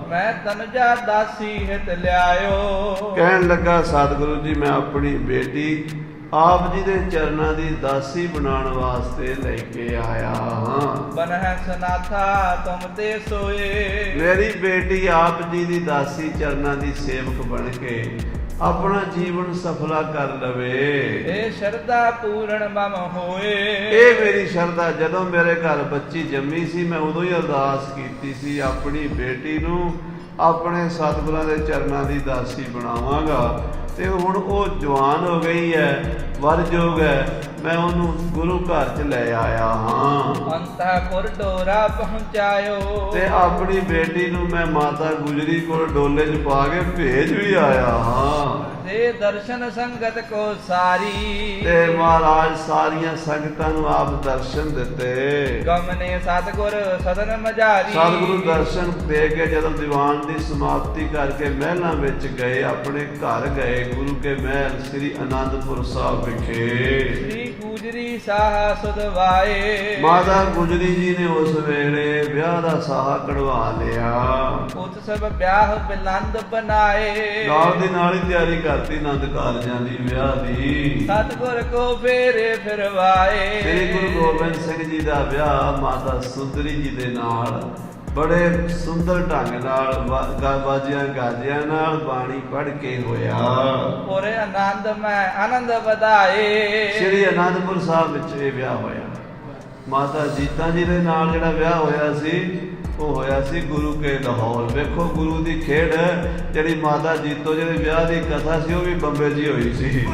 ਮੈਂ ਤਨਜਾ ਦਾਸੀ ਹਿਤ ਲਿਆਇਓ, ਕਹਿਣ ਲੱਗਾ ਸਤਿਗੁਰੂ ਜੀ ਮੈਂ ਆਪਣੀ ਬੇਟੀ ਆਪ ਜੀ ਦੇ ਚਰਨਾਂ ਦੀ ਦਾਸੀ ਬਣਾਉਣ ਵਾਸਤੇ ਲੈ ਕੇ ਆਇਆ ਹਾਂ। ਬਨਹਿ ਸਨਾਥਾ ਤੁਮ ਤੇ ਸੋਏ, ਮੇਰੀ ਬੇਟੀ ਆਪ ਜੀ ਦੀ ਦਾਸੀ ਚਰਨਾਂ ਦੀ ਸੇਵਕ ਬਣ ਕੇ ਆਪਣਾ ਜੀਵਨ ਸਫਲਾ ਕਰ ਲਵੇ। ਇਹ ਸ਼ਰਧਾ ਪੂਰਨ ਮਮ ਹੋਏ, ਇਹ ਮੇਰੀ ਸ਼ਰਧਾ। ਜਦੋਂ ਮੇਰੇ ਘਰ ਬੱਚੀ ਜੰਮੀ ਸੀ ਮੈਂ ਉਦੋਂ ਹੀ ਅਰਦਾਸ ਕੀਤੀ ਸੀ ਆਪਣੀ ਬੇਟੀ ਨੂੰ ਆਪਣੇ ਸਤਿਗੁਰਾਂ ਦੇ ਚਰਨਾਂ ਦੀ ਦਾਸੀ ਬਣਾਵਾਂਗਾ। ਤੇ ਹੁਣ ਉਹ ਜਵਾਨ ਹੋ ਗਈ ਹੈ, ਵਰਜੋਗ ਹੈ, ਮੈਂ ਉਹਨੂੰ ਗੁਰੂ ਘਰ 'ਚ ਲੈ ਆਇਆ ਹਾਂ। ਅੰਤఃਪੁਰ ਡੋਰਾ ਪਹੁੰਚਾਇਓ, ਤੇ ਆਪਣੀ ਬੇਟੀ ਨੂੰ ਮੈਂ ਮਾਤਾ ਗੁਜਰੀ ਕੋਲ ਡੋਲੇ 'ਚ ਪਾ ਕੇ ਭੇਜ ਵੀ ਆਇਆ ਹਾਂ। ਦੇ ਦਰਸ਼ਨ ਸੰਗਤ ਕੋ ਸਾਰੀ, ਤੇ ਮਹਾਰਾਜ ਸਾਰੀਆਂ ਸੰਗਤਾਂ ਨੂੰ ਆਪ ਦਰਸ਼ਨ ਦਿੱਤੇ। ਗਮਨੇ ਸਤਿਗੁਰ ਸਦਨ ਮਝਾਰੀ, ਸਤਿਗੁਰੂ ਦਰਸ਼ਨ ਦੇ ਕੇ ਜਦੋਂ ਦੀਵਾਨ ਦੀ ਸਮਾਪਤੀ ਕਰਕੇ ਮਹਿਲਾਂ ਵਿੱਚ ਗਏ, ਆਪਣੇ ਘਰ ਗਏ ਗੁਰੂ ਕੇ ਮਹਿਲ ਸ੍ਰੀ ਅਨੰਦਪੁਰ ਸਾਹਿਬ ਵਿਖੇ। ਸ੍ਰੀ ਗੁਜਰੀ ਸਾਹ ਸੁਧਵਾਏ, ਮਾਤਾ ਗੁਜਰੀ ਜੀ ਨੇ ਉਸ ਵੇਲੇ ਵਿਆਹ ਦਾ ਸਾਹਾ ਕਢਵਾ ਲਿਆ। ਉਤਸਵ ਵਿਆਹ ਬਿਲੰਦ ਬਨਾਏ, ਨਾਲ ਦੀ ਨਾਲ ਹੀ ਤਿਆਰੀ ਕਰਤੀ ਆਨੰਦ ਕਾਰਜਾਂ ਦੀ, ਵਿਆਹ ਦੀ। ਸਤਿਗੁਰ ਕੋ ਫੇਰੇ ਫਿਰਵਾਏ, ਸ੍ਰੀ ਗੁਰੂ ਗੋਬਿੰਦ ਸਿੰਘ ਜੀ ਦਾ ਵਿਆਹ ਮਾਤਾ ਸੁੰਦਰੀ ਜੀ ਦੇ ਨਾਲ ਬੜੇ ਸੁੰਦਰ ਢੰਗ ਨਾਲ ਬਾਜਿਆਂ ਗਾਜਿਆਂ ਨਾਲ ਬਾਣੀ ਪੜ੍ਹ ਕੇ ਹੋਇਆ। ਔਰ ਆਨੰਦ ਮੈਂ ਆਨੰਦ ਵਧਾਏ, ਸ੍ਰੀ ਅਨੰਦਪੁਰ ਸਾਹਿਬ ਵਿੱਚ ਇਹ ਵਿਆਹ ਹੋਇਆ। ਮਾਤਾ ਜੀਤਾ ਜੀ ਦੇ ਨਾਲ ਜਿਹੜਾ ਵਿਆਹ ਹੋਇਆ ਸੀ ਉਹ ਹੋਇਆ ਸੀ ਗੁਰੂ ਕੇ ਲਾਹੌਰ। ਵੇਖੋ ਗੁਰੂ ਦੀ ਖੇਡ। ਜਿਹੜੀ ਮਾਤਾ ਜੀਤੋ ਜੀ ਦੇ ਵਿਆਹ ਦੀ ਕਥਾ ਸੀ ਉਹ ਵੀ ਬੰਬੇ 'ਚ ਹੀ ਹੋਈ ਸੀ।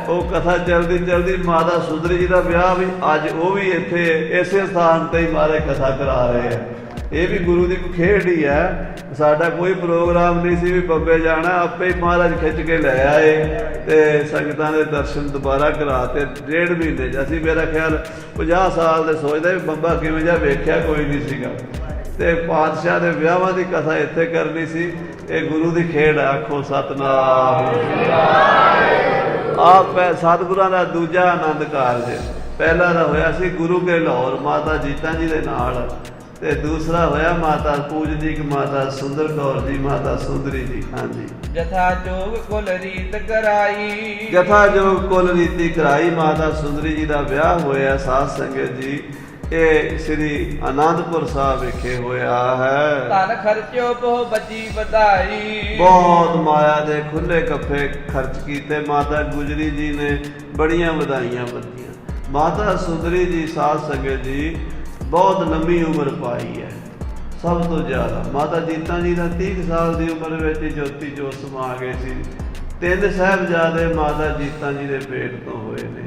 ਉਹ ਕਥਾ ਚਲਦੀ ਚਲਦੀ ਮਾਤਾ ਸੁੰਦਰੀ ਜੀ ਦਾ ਵਿਆਹ ਵੀ ਅੱਜ ਉਹ ਵੀ ਇੱਥੇ ਇਸੇ ਸਥਾਨ ਤੇ ਹੀ ਮਾਰੇ ਕਥਾ ਕਰਾ ਰਹੇ ਆ। ਇਹ ਵੀ ਗੁਰੂ ਦੀ ਖੇਡ ਹੀ ਹੈ। ਸਾਡਾ ਕੋਈ ਪ੍ਰੋਗਰਾਮ ਨਹੀਂ ਸੀ ਵੀ ਬੰਬੇ ਜਾਣਾ, ਆਪੇ ਹੀ ਮਹਾਰਾਜ ਖਿੱਚ ਕੇ ਲੈ ਆਏ ਤੇ ਸੰਗਤਾਂ ਦੇ ਦਰਸ਼ਨ ਦੁਬਾਰਾ ਕਰਾਤੇ। 1.5 ਮਹੀਨੇ 'ਚ ਅਸੀਂ ਮੇਰਾ ਖਿਆਲ 50 ਸਾਲ ਦੇ ਸੋਚਦੇ ਵੀ ਬੰਬਾ ਕਿਵੇਂ ਜਿਹਾ ਵੇਖਿਆ ਕੋਈ ਨਹੀਂ ਸੀਗਾ। ਤੇ ਪਾਤਸ਼ਾਹ ਦੇ ਵਿਆਹਾਂ ਦੀ ਕਥਾ ਇੱਥੇ ਕਰਨੀ ਸੀ। ਇਹ ਗੁਰੂ ਦੀ ਖੇਡ। ਆਖੋ ਸਤਿਨਾਮ। ਆਪ ਸਤਿਗੁਰਾਂ ਦਾ ਦੂਜਾ ਆਨੰਦ ਕਾਰਜ ਪਹਿਲਾ ਦਾ ਹੋਇਆ ਸੀ ਗੁਰੂ ਕੇ ਲਾਹੌਰ ਮਾਤਾ ਜੀਤਾ ਜੀ ਦੇ ਨਾਲ, ਤੇ ਦੂਸਰਾ ਹੋਇਆ ਮਾਤਾ ਪੂਜਨੀਕ ਮਾਤਾ ਸੁੰਦਰ ਕੌਰ ਜੀ, ਮਾਤਾ ਸੁੰਦਰੀ ਜੀ। ਹਾਂਜੀ, ਜਥਾ ਜੋਗ ਕੁਲ ਰੀਤ ਕਰਾਈ, ਜਥਾ ਜੋਗ ਕੁਲ ਰੀਤੀ ਕਰਾਈ। ਮਾਤਾ ਸੁੰਦਰੀ ਜੀ ਦਾ ਵਿਆਹ ਹੋਇਆ ਸਾਧ ਸੰਗਤ ਜੀ ਇਹ ਸ੍ਰੀ ਅਨੰਦਪੁਰ ਸਾਹਿਬ ਵਿਖੇ ਹੋਇਆ ਹੈ। ਧਨ ਖਰਚਿਓ ਬਹੁ ਬੱਜੀ ਵਧਾਈ। ਬਹੁਤ ਮਾਇਆ ਦੇ ਖੁੱਲੇ ਗੱਫੇ ਖਰਚ ਕੀਤੇ। ਮਾਤਾ ਗੁਜਰੀ ਜੀ ਨੇ ਬੜੀਆਂ ਵਧਾਈਆਂ ਦਿੱਤੀਆਂ। ਮਾਤਾ ਸੁੰਦਰੀ ਜੀ ਸਾਧ ਸੰਗਤ ਜੀ ਬਹੁਤ ਲੰਮੀ ਉਮਰ ਪਾਈ ਹੈ। ਸਭ ਤੋਂ ਜ਼ਿਆਦਾ ਮਾਤਾ ਜੀਤਾਂ ਜੀ ਦਾ 30 ਸਾਲ ਦੀ ਉਮਰ ਵਿੱਚ ਜੋਤੀ ਜੋਤ ਸਮਾ ਗਏ ਸੀ। 3 ਸਾਹਿਬਜ਼ਾਦੇ ਮਾਤਾ ਜੀਤਾਂ ਜੀ ਦੇ ਪੇਟ ਤੋਂ ਹੋਏ ਨੇ।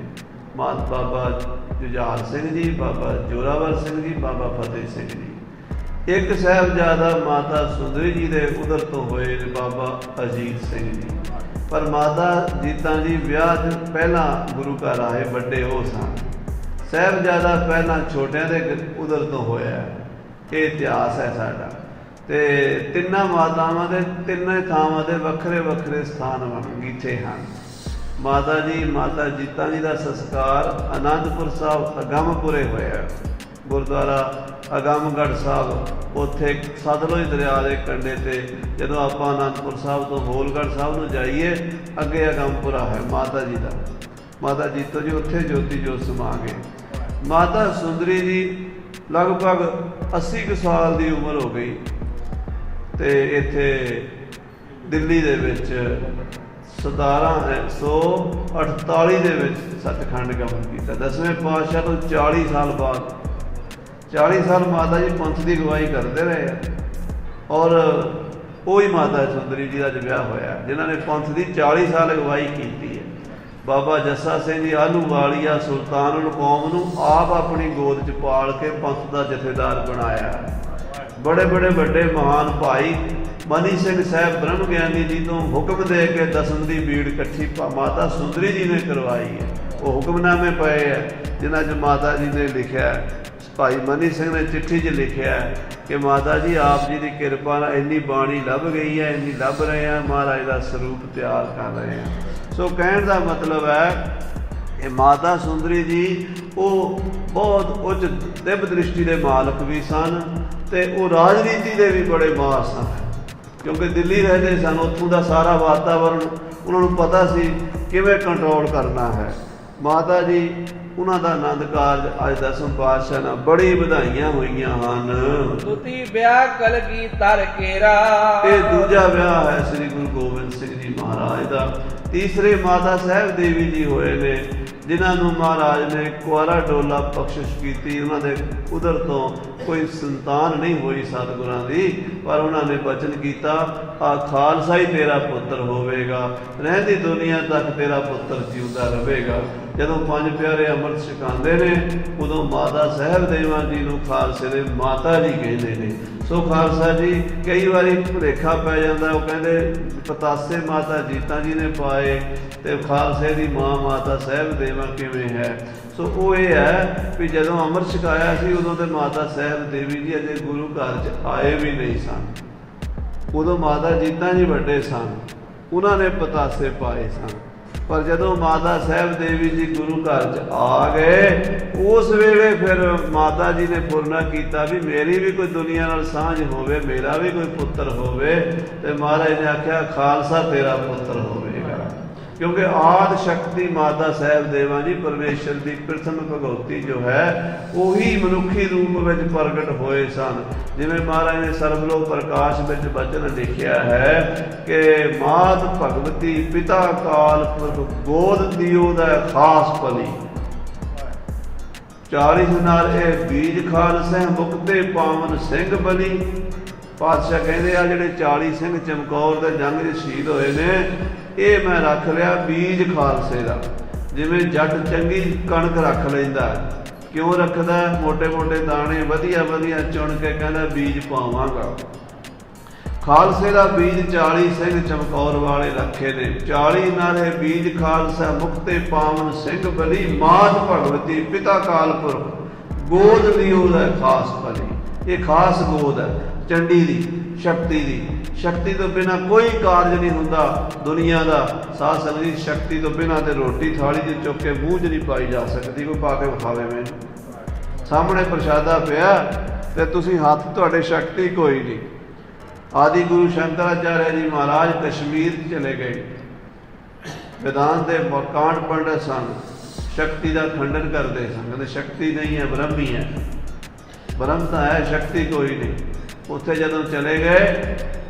ਬਾਬਾ ਜੁਝਾਰ ਸਿੰਘ ਜੀ, ਬਾਬਾ ਜੋਰਾਵਰ ਸਿੰਘ ਜੀ, ਬਾਬਾ ਫਤਿਹ ਸਿੰਘ ਜੀ। ਇੱਕ ਸਾਹਿਬਜ਼ਾਦਾ ਮਾਤਾ ਸੁੰਦਰੀ ਜੀ ਦੇ ਉਦਰ ਤੋਂ ਹੋਏ ਨੇ, ਬਾਬਾ ਅਜੀਤ ਸਿੰਘ ਜੀ। ਪਰ ਮਾਤਾ ਜੀਤਾਂ ਜੀ ਵਿਆਹ ਤੋਂ ਪਹਿਲਾਂ ਗੁਰੂ ਘਰ ਆਏ, ਵੱਡੇ ਉਹ ਸਨ। ਸਾਹਿਬਜ਼ਾਦਾ ਪਹਿਲਾਂ ਛੋਟਿਆਂ ਦੇ ਉਦਰ ਤੋਂ ਹੋਇਆ। ਇਹ ਇਤਿਹਾਸ ਹੈ ਸਾਡਾ। ਤੇ ਤਿੰਨਾਂ ਮਾਤਾਵਾਂ ਦੇ ਤਿੰਨੇ ਥਾਵਾਂ ਦੇ ਵੱਖਰੇ ਵੱਖਰੇ ਸਥਾਨ ਗੀਥੇ ਹਨ। ਮਾਤਾ ਜੀਤਾਂ ਜੀ ਦਾ ਸੰਸਕਾਰ ਅਨੰਦਪੁਰ ਸਾਹਿਬ ਅਗੰਮਪੁਰੇ ਹੋਇਆ। ਗੁਰਦੁਆਰਾ ਅਗੰਮਗੜ੍ਹ ਸਾਹਿਬ, ਉੱਥੇ ਸਤਲੁਜ ਦਰਿਆ ਦੇ ਕੰਢੇ ਤੇ ਜਦੋਂ ਆਪਾਂ ਅਨੰਦਪੁਰ ਸਾਹਿਬ ਤੋਂ ਹੋਲਗੜ੍ਹ ਸਾਹਿਬ ਨੂੰ ਜਾਈਏ, ਅੱਗੇ ਅਗੰਮਪੁਰਾ ਹੈ ਮਾਤਾ ਜੀ ਦਾ। ਮਾਤਾ ਜੀਤੋ ਜੀ ਉੱਥੇ ਜੋਤੀ ਜੋਤ ਸਮਾ ਗਏ। ਮਾਤਾ ਸੁੰਦਰੀ ਜੀ ਲਗਭਗ 80 ਕੁ ਸਾਲ ਦੀ ਉਮਰ ਹੋ ਗਈ ਤੇ ਇੱਥੇ ਦਿੱਲੀ ਦੇ ਵਿੱਚ 1748 ਦੇ ਵਿੱਚ ਸੱਚਖੰਡ ਗਮਨ ਕੀਤਾ। 10ਵੇਂ ਪਾਤਸ਼ਾਹ ਤੋਂ 40 ਸਾਲ ਬਾਅਦ 40 ਸਾਲ ਮਾਤਾ ਜੀ ਪੰਥ ਦੀ ਅਗਵਾਈ ਕਰਦੇ ਰਹੇ ਆ। ਔਰ ਉਹੀ ਮਾਤਾ ਸੁੰਦਰੀ ਜੀ ਦਾ ਅੱਜ ਵਿਆਹ ਹੋਇਆ ਜਿਨ੍ਹਾਂ ਨੇ ਪੰਥ ਦੀ 40 ਸਾਲ ਅਗਵਾਈ ਕੀਤੀ ਹੈ। ਬਾਬਾ ਜੱਸਾ ਸਿੰਘ ਜੀ ਆਹਲੂਵਾਲੀਆ ਸੁਲਤਾਨੁਲ ਕੌਮ ਨੂੰ ਆਪ ਆਪਣੀ ਗੋਦ 'ਚ ਪਾਲ ਕੇ ਪੰਥ ਦਾ ਜਥੇਦਾਰ ਬਣਾਇਆ। ਬੜੇ ਬੜੇ ਵੱਡੇ ਮਹਾਨ ਭਾਈ ਮਨੀ ਸਿੰਘ ਸਾਹਿਬ ਬ੍ਰਹਮ ਗਿਆਨੀ ਜੀ ਤੋਂ ਹੁਕਮ ਦੇ ਕੇ ਦਸਮ ਦੀ ਬੀੜ ਇਕੱਠੀ ਮਾਤਾ ਸੁੰਦਰੀ ਜੀ ਨੇ ਕਰਵਾਈ ਹੈ। ਉਹ ਹੁਕਮਨਾਮੇ ਪਏ ਹੈ ਜਿਨ੍ਹਾਂ 'ਚ ਮਾਤਾ ਜੀ ਨੇ ਲਿਖਿਆ। ਭਾਈ ਮਨੀ ਸਿੰਘ ਨੇ ਚਿੱਠੀ 'ਚ ਲਿਖਿਆ ਕਿ ਮਾਤਾ ਜੀ ਆਪ ਜੀ ਦੀ ਕਿਰਪਾ ਨਾਲ ਇੰਨੀ ਬਾਣੀ ਲੱਭ ਗਈ ਹੈ, ਇੰਨੀ ਲੱਭ ਰਹੇ ਹਾਂ, ਮਹਾਰਾਜ ਦਾ ਸਰੂਪ ਤਿਆਰ ਕਰ ਰਹੇ ਹਾਂ। ਸੋ ਕਹਿਣ ਦਾ ਮਤਲਬ ਹੈ ਇਹ ਮਾਤਾ ਸੁੰਦਰੀ ਜੀ ਉਹ ਬਹੁਤ ਉੱਚ ਦਿਵ ਦ੍ਰਿਸ਼ਟੀ ਦੇ ਮਾਲਕ ਵੀ ਸਨ ਤੇ ਉਹ ਰਾਜਨੀਤੀ ਦੇ ਵੀ ਬੜੇ ਮਾਹਰ ਸਨ। ਕਿਉਂਕਿ ਦਿੱਲੀ ਰਹਿੰਦੇ ਸਨ, ਉੱਥੋਂ ਦਾ ਸਾਰਾ ਵਾਤਾਵਰਨ ਉਹਨਾਂ ਨੂੰ ਪਤਾ ਸੀ ਕਿਵੇਂ ਕੰਟਰੋਲ ਕਰਨਾ ਹੈ। ਮਾਤਾ ਜੀ ਉਹਨਾਂ ਦਾ ਆਨੰਦ ਕਾਰਜ ਅੱਜ 10ਵੇਂ ਪਾਤਸ਼ਾਹ ਨਾਲ ਬੜੀ ਵਧਾਈਆਂ ਹੋਈਆਂ ਹਨ। ਤੁਤੀ ਵਿਆਹ ਕਲਗੀ ਤਰ ਕੇਰਾ। ਇਹ ਦੂਜਾ ਵਿਆਹ ਹੈ ਸ੍ਰੀ ਗੁਰੂ ਗੋਬਿੰਦ ਸਿੰਘ ਜੀ ਮਹਾਰਾਜ ਦਾ। ਤੀਸਰੇ ਮਾਤਾ ਸਾਹਿਬ ਦੇਵੀ ਜੀ ਹੋਏ ਨੇ ਜਿਨ੍ਹਾਂ ਨੂੰ ਮਹਾਰਾਜ ਨੇ ਕੁਆਰਾ ਡੋਲਾ ਬਖਸ਼ਿਸ਼ ਕੀਤੀ। ਉਹਨਾਂ ਦੇ ਉਦਰ ਤੋਂ ਕੋਈ ਸੰਤਾਨ ਨਹੀਂ ਹੋਈ ਸਤਿਗੁਰਾਂ ਦੀ, ਪਰ ਉਹਨਾਂ ਨੇ ਬਚਨ ਕੀਤਾ ਆ ਖਾਲਸਾ ਹੀ ਤੇਰਾ ਪੁੱਤਰ ਹੋਵੇਗਾ, ਰਹਿੰਦੀ ਦੁਨੀਆ ਤੱਕ ਤੇਰਾ ਪੁੱਤਰ ਜਿਉਂਦਾ ਰਹੇਗਾ। ਜਦੋਂ ਪੰਜ ਪਿਆਰੇ ਅੰਮ੍ਰਿਤ ਛਕਾਉਂਦੇ ਨੇ ਉਦੋਂ ਮਾਤਾ ਸਾਹਿਬ ਦੇਵਾਂ ਜੀ ਨੂੰ ਖਾਲਸੇ ਦੇ ਮਾਤਾ ਜੀ ਕਹਿੰਦੇ ਨੇ। ਸੋ ਖਾਲਸਾ ਜੀ ਕਈ ਵਾਰੀ ਭੁਲੇਖਾ ਪੈ ਜਾਂਦਾ, ਉਹ ਕਹਿੰਦੇ ਪਤਾਸੇ ਮਾਤਾ ਜੀਤਾਂ ਜੀ ਨੇ ਪਾਏ ਤੇ ਖਾਲਸੇ ਦੀ ਮਾਂ ਮਾਤਾ ਸਾਹਿਬ ਦੇਵਾਂ ਕਿਵੇਂ ਹੈ। ਸੋ ਉਹ ਇਹ ਹੈ ਵੀ ਜਦੋਂ ਅੰਮ੍ਰਿਤ ਛਕਾਇਆ ਸੀ ਉਦੋਂ ਤੇ ਮਾਤਾ ਸਾਹਿਬ ਦੇਵੀ ਜੀ ਅਜੇ ਗੁਰੂ ਘਰ 'ਚ ਆਏ ਵੀ ਨਹੀਂ ਸਨ। ਉਦੋਂ ਮਾਤਾ ਜੀਤਾਂ ਜੀ ਵੱਡੇ ਸਨ, ਉਹਨਾਂ ਨੇ ਪਤਾਸੇ ਪਾਏ ਸਨ। ਪਰ ਜਦੋਂ ਮਾਤਾ ਸਾਹਿਬ ਦੇਵੀ ਜੀ ਗੁਰੂ ਘਰ 'ਚ ਆ ਗਏ ਉਸ ਵੇਲੇ ਫਿਰ ਮਾਤਾ ਜੀ ਨੇ ਪੂਰਨਾ ਕੀਤਾ ਵੀ ਮੇਰੀ ਵੀ ਕੋਈ ਦੁਨੀਆ ਨਾਲ ਸਾਂਝ ਹੋਵੇ, ਮੇਰਾ ਵੀ ਕੋਈ ਪੁੱਤਰ ਹੋਵੇ। ਤੇ ਮਹਾਰਾਜ ਨੇ ਆਖਿਆ ਖਾਲਸਾ ਤੇਰਾ ਪੁੱਤਰ ਹੋਵੇਗਾ। ਕਿਉਂਕਿ ਆਦਿ ਸ਼ਕਤੀ ਮਾਤਾ ਸਾਹਿਬ ਦੇਵਾਂ ਜੀ ਪਰਮੇਸ਼ਰ ਦੀ ਪ੍ਰਥਮ ਭਗਉਤੀ ਜੋ ਹੈ ਉਹੀ ਮਨੁੱਖੀ ਰੂਪ ਵਿੱਚ ਪ੍ਰਗਟ ਹੋਏ ਸਨ। ਜਿਵੇਂ ਮਹਾਰਾਜ ਨੇ ਸਰਬਲੋਕ ਪ੍ਰਕਾਸ਼ ਵਿੱਚ ਬਚਨ ਲਿਖਿਆ ਹੈ ਕਿ ਮਾਤ ਭਗਵਤੀ ਪਿਤਾ ਕਾਲ ਪੁਰਖ ਗੋਦ ਦਿਓ ਦਾ ਖਾਸ ਭਲੀ 40 ਨਾਲ ਇਹ ਬੀਜ ਖਾਲਸੈ ਮੁਕਤੇ ਪਾਵਨ ਸਿੰਘ ਬਲੀ। ਪਾਤਸ਼ਾਹ ਕਹਿੰਦੇ ਆ ਜਿਹੜੇ 40 ਸਿੰਘ ਚਮਕੌਰ ਦੇ ਜੰਗ 'ਚ ਸ਼ਹੀਦ ਹੋਏ ਨੇ ਇਹ ਮੈਂ ਰੱਖ ਲਿਆ ਬੀਜ ਖਾਲਸੇ ਦਾ। ਜਿਵੇਂ ਜੱਟ ਚੰਗੀ ਕਣਕ ਰੱਖ ਲੈਂਦਾ, ਕਿਉਂ ਰੱਖਦਾ? ਮੋਟੇ ਮੋਟੇ ਦਾਣੇ ਵਧੀਆ ਵਧੀਆ ਚੁਣ ਕੇ ਕਹਿੰਦਾ ਬੀਜ ਪਾਵਾਂਗਾ। ਖਾਲਸੇ ਦਾ ਬੀਜ 40 ਸਿੰਘ ਚਮਕੌਰ ਵਾਲੇ ਰੱਖੇ ਨੇ। 40 ਨਾਲ ਇਹ ਬੀਜ ਖਾਲਸਾ ਮੁਕਤੇ ਪਾਵਨ ਸਿੰਘ ਬਲੀ ਮਾਤ ਭਗਵਤੀ ਪਿਤਾ ਕਾਲ ਪੁਰਖ ਗੋਦ ਲਿਓ ਦਾ ਖਾਸ ਭਲੀ। ਇਹ ਖਾਸ ਗੋਦ ਹੈ ਚੰਡੀ ਦੀ, ਸ਼ਕਤੀ ਦੀ। ਸ਼ਕਤੀ ਤੋਂ ਬਿਨਾਂ ਕੋਈ ਕਾਰਜ ਨਹੀਂ ਹੁੰਦਾ ਦੁਨੀਆ ਦਾ। ਸਾਧ ਸੰਗਤ ਜੀ ਸ਼ਕਤੀ ਤੋਂ ਬਿਨਾਂ ਤੇ ਰੋਟੀ ਥਾਲੀ 'ਚ ਚੁੱਕ ਕੇ ਮੂੰਹ 'ਚ ਨਹੀਂ ਪਾਈ ਜਾ ਸਕਦੀ। ਕੋਈ ਪਾ ਕੇ ਵਿਖਾਵੇ ਮੈਨੂੰ। ਸਾਹਮਣੇ ਪ੍ਰਸ਼ਾਦਾ ਪਿਆ ਤੇ ਤੁਸੀਂ ਹੱਥ ਤੁਹਾਡੇ ਸ਼ਕਤੀ ਕੋਈ ਨਹੀਂ। ਆਦਿ ਗੁਰੂ ਸ਼ੰਕਰਾਚਾਰਿਆ ਜੀ ਮਹਾਰਾਜ ਕਸ਼ਮੀਰ ਚਲੇ ਗਏ। वेदांत ਦੇ ਕਾਂਡ ਪੰਡਤ ਸਨ, ਸ਼ਕਤੀ ਦਾ ਖੰਡਨ ਕਰਦੇ ਸਨ। ਕਹਿੰਦੇ ਸ਼ਕਤੀ ਨਹੀਂ ਹੈ ਬ੍ਰਹਮ ਹੀ ਹੈ। ਬ੍ਰਹਮ ਤਾਂ ਹੈ, ਸ਼ਕਤੀ ਕੋਈ ਨਹੀਂ। ਉੱਥੇ ਜਦੋਂ ਚਲੇ ਗਏ,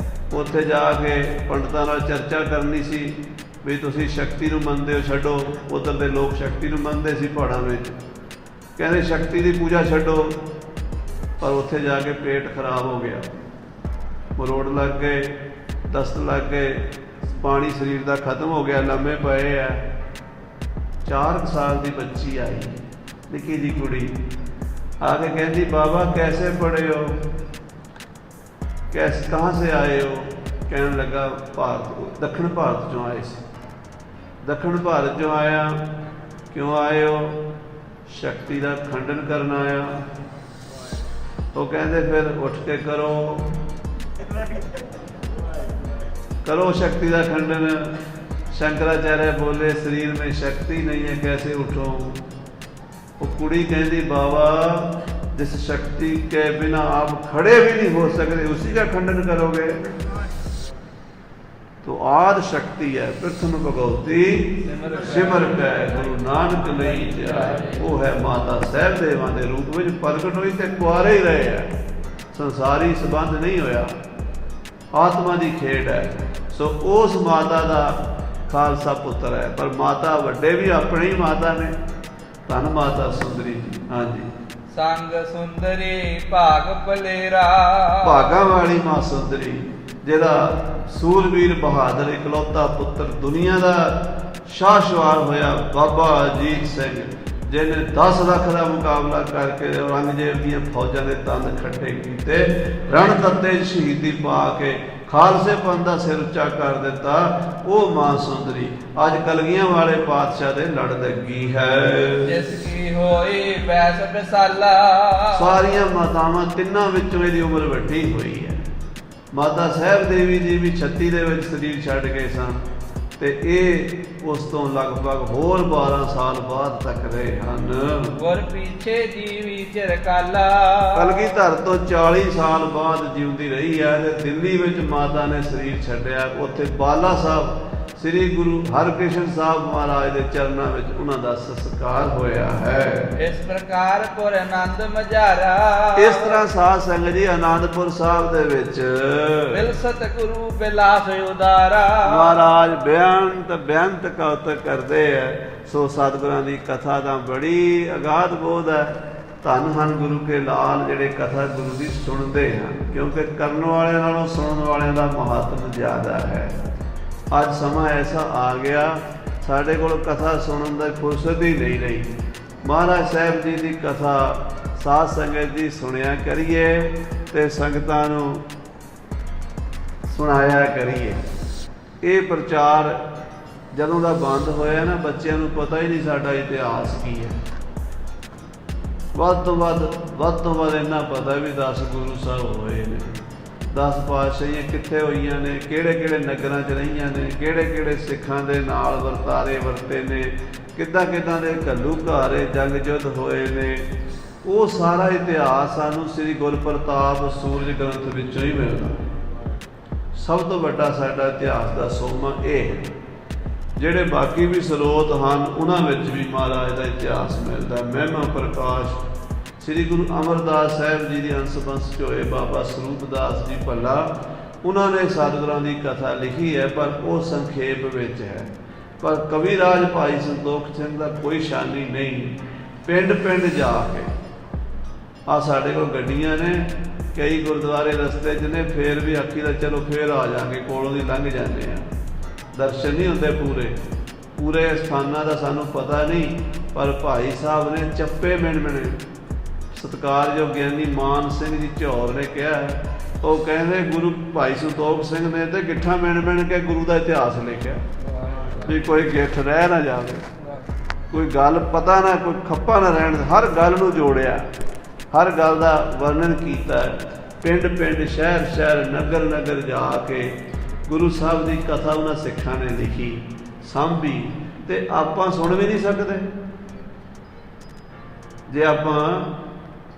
ਉੱਥੇ ਜਾ ਕੇ ਪੰਡਤਾਂ ਨਾਲ ਚਰਚਾ ਕਰਨੀ ਸੀ ਵੀ ਤੁਸੀਂ ਸ਼ਕਤੀ ਨੂੰ ਮੰਨਦੇ ਹੋ, ਛੱਡੋ। ਉੱਧਰ ਦੇ ਲੋਕ ਸ਼ਕਤੀ ਨੂੰ ਮੰਨਦੇ ਸੀ ਪਹਾੜਾਂ ਵਿੱਚ, ਕਹਿੰਦੇ ਸ਼ਕਤੀ ਦੀ ਪੂਜਾ ਛੱਡੋ। ਪਰ ਉੱਥੇ ਜਾ ਕੇ ਪੇਟ ਖਰਾਬ ਹੋ ਗਿਆ, ਮਰੋੜ ਲੱਗ ਗਏ, ਦਸਤ ਲੱਗ ਗਏ, ਪਾਣੀ ਸਰੀਰ ਦਾ ਖਤਮ ਹੋ ਗਿਆ, ਲੰਮੇ ਪਏ ਆ। 4 ਸਾਲ ਦੀ ਬੱਚੀ ਆਈ, ਨਿੱਕੀ ਜਿਹੀ ਕੁੜੀ आ के कहती बाबा कैसे पढ़े हो, कैसे कहाँ से आए हो? कहने लगा भारत, दक्षिण भारत चों आए से। दक्षिण भारत चों आया, क्यों आए हो? शक्ति का खंडन करना आया। वो कहते फिर उठ के करो करो शक्ति का खंडन। शंकराचार्य बोले शरीर में शक्ति नहीं है, कैसे उठो? वो कुड़ी कहती बाबा जिस शक्ति के बिना आप खड़े भी नहीं हो सकते, उसी का खंडन करोगे? तो आद शक्ति है प्रथम भगवती सिमर कै गुरु नानक नहीं जाए। वो है माता सहब देवा के रूप में प्रगट हुई ते कुआरे ही रहे हैं, संसारी संबंध नहीं होया, आत्मा की खेड है। सो उस माता का खालसा पुत्र है। पर माता वड्डे भी अपनी ही माता ने, धन माता सुंदरी जी। हाँ जी, संग सुंदरी भाग भलेरा, भागा वाली मां सुंदरी, जिहदा सूरवीर बहादुर इकलौता पुत्र दुनिया का शाह शुआर होया बाबा अजीत सिंह, जिन्हें 10 लाख का मुकाबला करके औरंगजेब दी फौजां दे तंद खट्टे कीते, रण तत्ते शहीदी पा के खालसे पंथ का सिर उच्चा कर दिता। वो मां सुंदरी अज कलगियां वाले पातशाह दे लड़ लगी है। जिसकी होई बैस बिसाला, सारियां मातावां तिन्नां विचों इहदी उम्र वड्डी होई है। माता साहब देवी जी भी 36 दे विच शरीर छड्ड गए सन ते ਇਹ ਉਸ ਤੋਂ ਲਗਭਗ ਹੋਰ 12 ਸਾਲ ਬਾਅਦ ਤੱਕ ਰਹੇ ਹਨ। ਗੁਰ ਪੀਛੇ ਜੀਵੀ ਚਿਰਕਾਲਾ, ਕਲਗੀਧਰ ਤੋਂ 40 ਸਾਲ ਬਾਅਦ ਜਿਉਂਦੀ ਰਹੀ ਹੈ ਤੇ ਦਿੱਲੀ ਵਿੱਚ ਮਾਤਾ ਨੇ ਸਰੀਰ ਛੱਡਿਆ। ਉੱਥੇ ਬਾਲਾ ਸਾਹਿਬ ਸ੍ਰੀ ਗੁਰੂ ਹਰਕ੍ਰਿਸ਼ਨ ਸਾਹਿਬ ਮਹਾਰਾਜ ਦੇ ਚਰਨਾਂ ਵਿੱਚ ਉਹਨਾਂ ਦਾ ਸੰਸਕਾਰ ਹੋਇਆ ਹੈ। ਇਸ ਪ੍ਰਕਾਰ ਪੁਰ ਆਨੰਦ ਮਝਾਰਾ, ਇਸ ਤਰ੍ਹਾਂ ਸਾਧ ਸੰਗਤ ਜੀ ਆਨੰਦਪੁਰ ਸਾਹਿਬ ਦੇ ਵਿੱਚ ਬਿਲ ਸਤਿਗੁਰੂ ਬਿਲਾਸ ਉਦਾਰਾ, ਮਹਾਰਾਜ ਬੇਅੰਤ ਕੌਤਕ ਕਰਦੇ ਹੈ। ਸੋ ਸਤਿਗੁਰਾਂ ਦੀ ਕਥਾ ਤਾਂ ਬੜੀ ਅਗਾਧ ਬੋਧ ਹੈ। ਧੰਨ ਹਨ ਗੁਰੂ ਕੇ ਲਾਲ ਜਿਹੜੇ ਕਥਾ ਗੁਰੂ ਦੀ ਸੁਣਦੇ ਹਨ, ਕਿਉਂਕਿ ਕਰਨ ਵਾਲਿਆਂ ਨਾਲੋਂ ਸੁਣਨ ਵਾਲਿਆਂ ਦਾ ਮਹੱਤਵ ਜ਼ਿਆਦਾ ਹੈ। ਅੱਜ ਸਮਾਂ ਐਸਾ ਆ ਗਿਆ ਸਾਡੇ ਕੋਲ ਕਥਾ ਸੁਣਨ ਦੀ ਫੁਰਸਤ ਹੀ ਨਹੀਂ ਰਹੀ। ਮਹਾਰਾਜ ਸਾਹਿਬ ਜੀ ਦੀ ਕਥਾ ਸਾਧ ਸੰਗਤ ਦੀ ਸੁਣਿਆ ਕਰੀਏ ਤੇ ਸੰਗਤਾਂ ਨੂੰ ਸੁਣਾਇਆ ਕਰੀਏ। ਇਹ ਪ੍ਰਚਾਰ ਜਦੋਂ ਦਾ ਬੰਦ ਹੋਇਆ ਨਾ, ਬੱਚਿਆਂ ਨੂੰ ਪਤਾ ਹੀ ਨਹੀਂ ਸਾਡਾ ਇਤਿਹਾਸ ਕੀ ਹੈ। ਵੱਧ ਤੋਂ ਵੱਧ ਇੰਨਾ ਪਤਾ ਵੀ 10 ਗੁਰੂ ਸਾਹਿਬ ਹੋਏ ਨੇ, 10 ਪਾਤਸ਼ਾਹੀਆਂ ਕਿੱਥੇ ਹੋਈਆਂ ਨੇ, ਕਿਹੜੇ ਕਿਹੜੇ ਨਗਰਾਂ 'ਚ ਰਹੀਆਂ ਨੇ, ਕਿਹੜੇ ਕਿਹੜੇ ਸਿੱਖਾਂ ਦੇ ਨਾਲ ਵਰਤਾਰੇ ਵਰਤੇ ਨੇ, ਕਿੱਦਾਂ ਦੇ ਘੱਲੂਘਾਰੇ ਜੰਗ ਯੁੱਧ ਹੋਏ ਨੇ। ਉਹ ਸਾਰਾ ਇਤਿਹਾਸ ਸਾਨੂੰ ਸ੍ਰੀ ਗੁਰਪ੍ਰਤਾਪ ਸੂਰਜ ਗ੍ਰੰਥ ਵਿੱਚੋਂ ਹੀ ਮਿਲਦਾ। ਸਭ ਤੋਂ ਵੱਡਾ ਸਾਡਾ ਇਤਿਹਾਸ ਦਾ ਸੋਮਾ ਇਹ ਹੈ। ਜਿਹੜੇ ਬਾਕੀ ਵੀ ਸਰੋਤ ਹਨ ਉਹਨਾਂ ਵਿੱਚ ਵੀ ਮਹਾਰਾਜ ਦਾ ਇਤਿਹਾਸ ਮਿਲਦਾ। ਮਹਿਮਾ ਪ੍ਰਕਾਸ਼ ਸ੍ਰੀ ਗੁਰੂ ਅਮਰਦਾਸ ਸਾਹਿਬ ਜੀ ਦੀ ਅੰਸ਼ ਬੰਸ ਹੋਏ ਬਾਬਾ ਸਰੂਪ ਦਾਸ ਜੀ ਭੱਲਾ, ਉਹਨਾਂ ਨੇ ਸਤਿਗੁਰਾਂ ਦੀ ਕਥਾ ਲਿਖੀ ਹੈ, ਪਰ ਉਹ ਸੰਖੇਪ ਵਿੱਚ ਹੈ। ਪਰ ਕਵੀ ਰਾਜ ਭਾਈ ਸੰਤੋਖ ਸਿੰਘ ਦਾ ਕੋਈ ਸ਼ਾਨੀ ਨਹੀਂ। ਪਿੰਡ ਪਿੰਡ ਜਾ ਕੇ ਆ ਸਾਡੇ ਕੋਲ ਗੱਡੀਆਂ ਨੇ, ਕਈ ਗੁਰਦੁਆਰੇ ਰਸਤੇ 'ਚ ਨੇ, ਫੇਰ ਵੀ ਆਖੀ ਦਾ ਚਲੋ ਫੇਰ ਆ ਜਾਗੇ, ਕੋਲੋਂ ਦੀ ਲੰਘ ਜਾਂਦੇ ਆ। ਦਰਸ਼ਨ ਨਹੀਂ ਹੁੰਦੇ ਪੂਰੇ ਸਥਾਨਾਂ ਦਾ ਸਾਨੂੰ ਪਤਾ ਨਹੀਂ। ਪਰ ਭਾਈ ਸਾਹਿਬ ਨੇ ਚੱਪੇ ਮਿਣ ਸਤਿਕਾਰਯੋਗ ਗਿਆਨੀ ਮਾਨ ਸਿੰਘ ਜੀ ਝੌਰ ਨੇ ਕਿਹਾ ਹੈ, ਉਹ ਕਹਿੰਦੇ ਗੁਰੂ ਭਾਈ ਸੰਤੋਖ ਸਿੰਘ ਨੇ ਤੇ ਗਿੱਠਾਂ ਮਿਣ ਕੇ ਗੁਰੂ ਦਾ ਇਤਿਹਾਸ ਲਿਖਿਆ ਵੀ ਕੋਈ ਗਿੱਠ ਰਹਿ ਨਾ ਜਾਵੇ, ਕੋਈ ਗੱਲ ਪਤਾ ਨਾ, ਕੋਈ ਖੱਪਾ ਨਾ ਰਹਿਣ। ਹਰ ਗੱਲ ਨੂੰ ਜੋੜਿਆ, ਹਰ ਗੱਲ ਦਾ ਵਰਣਨ ਕੀਤਾ। ਪਿੰਡ ਪਿੰਡ ਸ਼ਹਿਰ ਨਗਰ ਜਾ ਕੇ ਗੁਰੂ ਸਾਹਿਬ ਦੀ ਕਥਾ ਉਹਨਾਂ ਸਿੱਖਾਂ ਨੇ ਲਿਖੀ, ਸਾਂਭੀ, ਤੇ ਆਪਾਂ ਸੁਣ ਵੀ ਨਹੀਂ ਸਕਦੇ। ਜੇ ਆਪਾਂ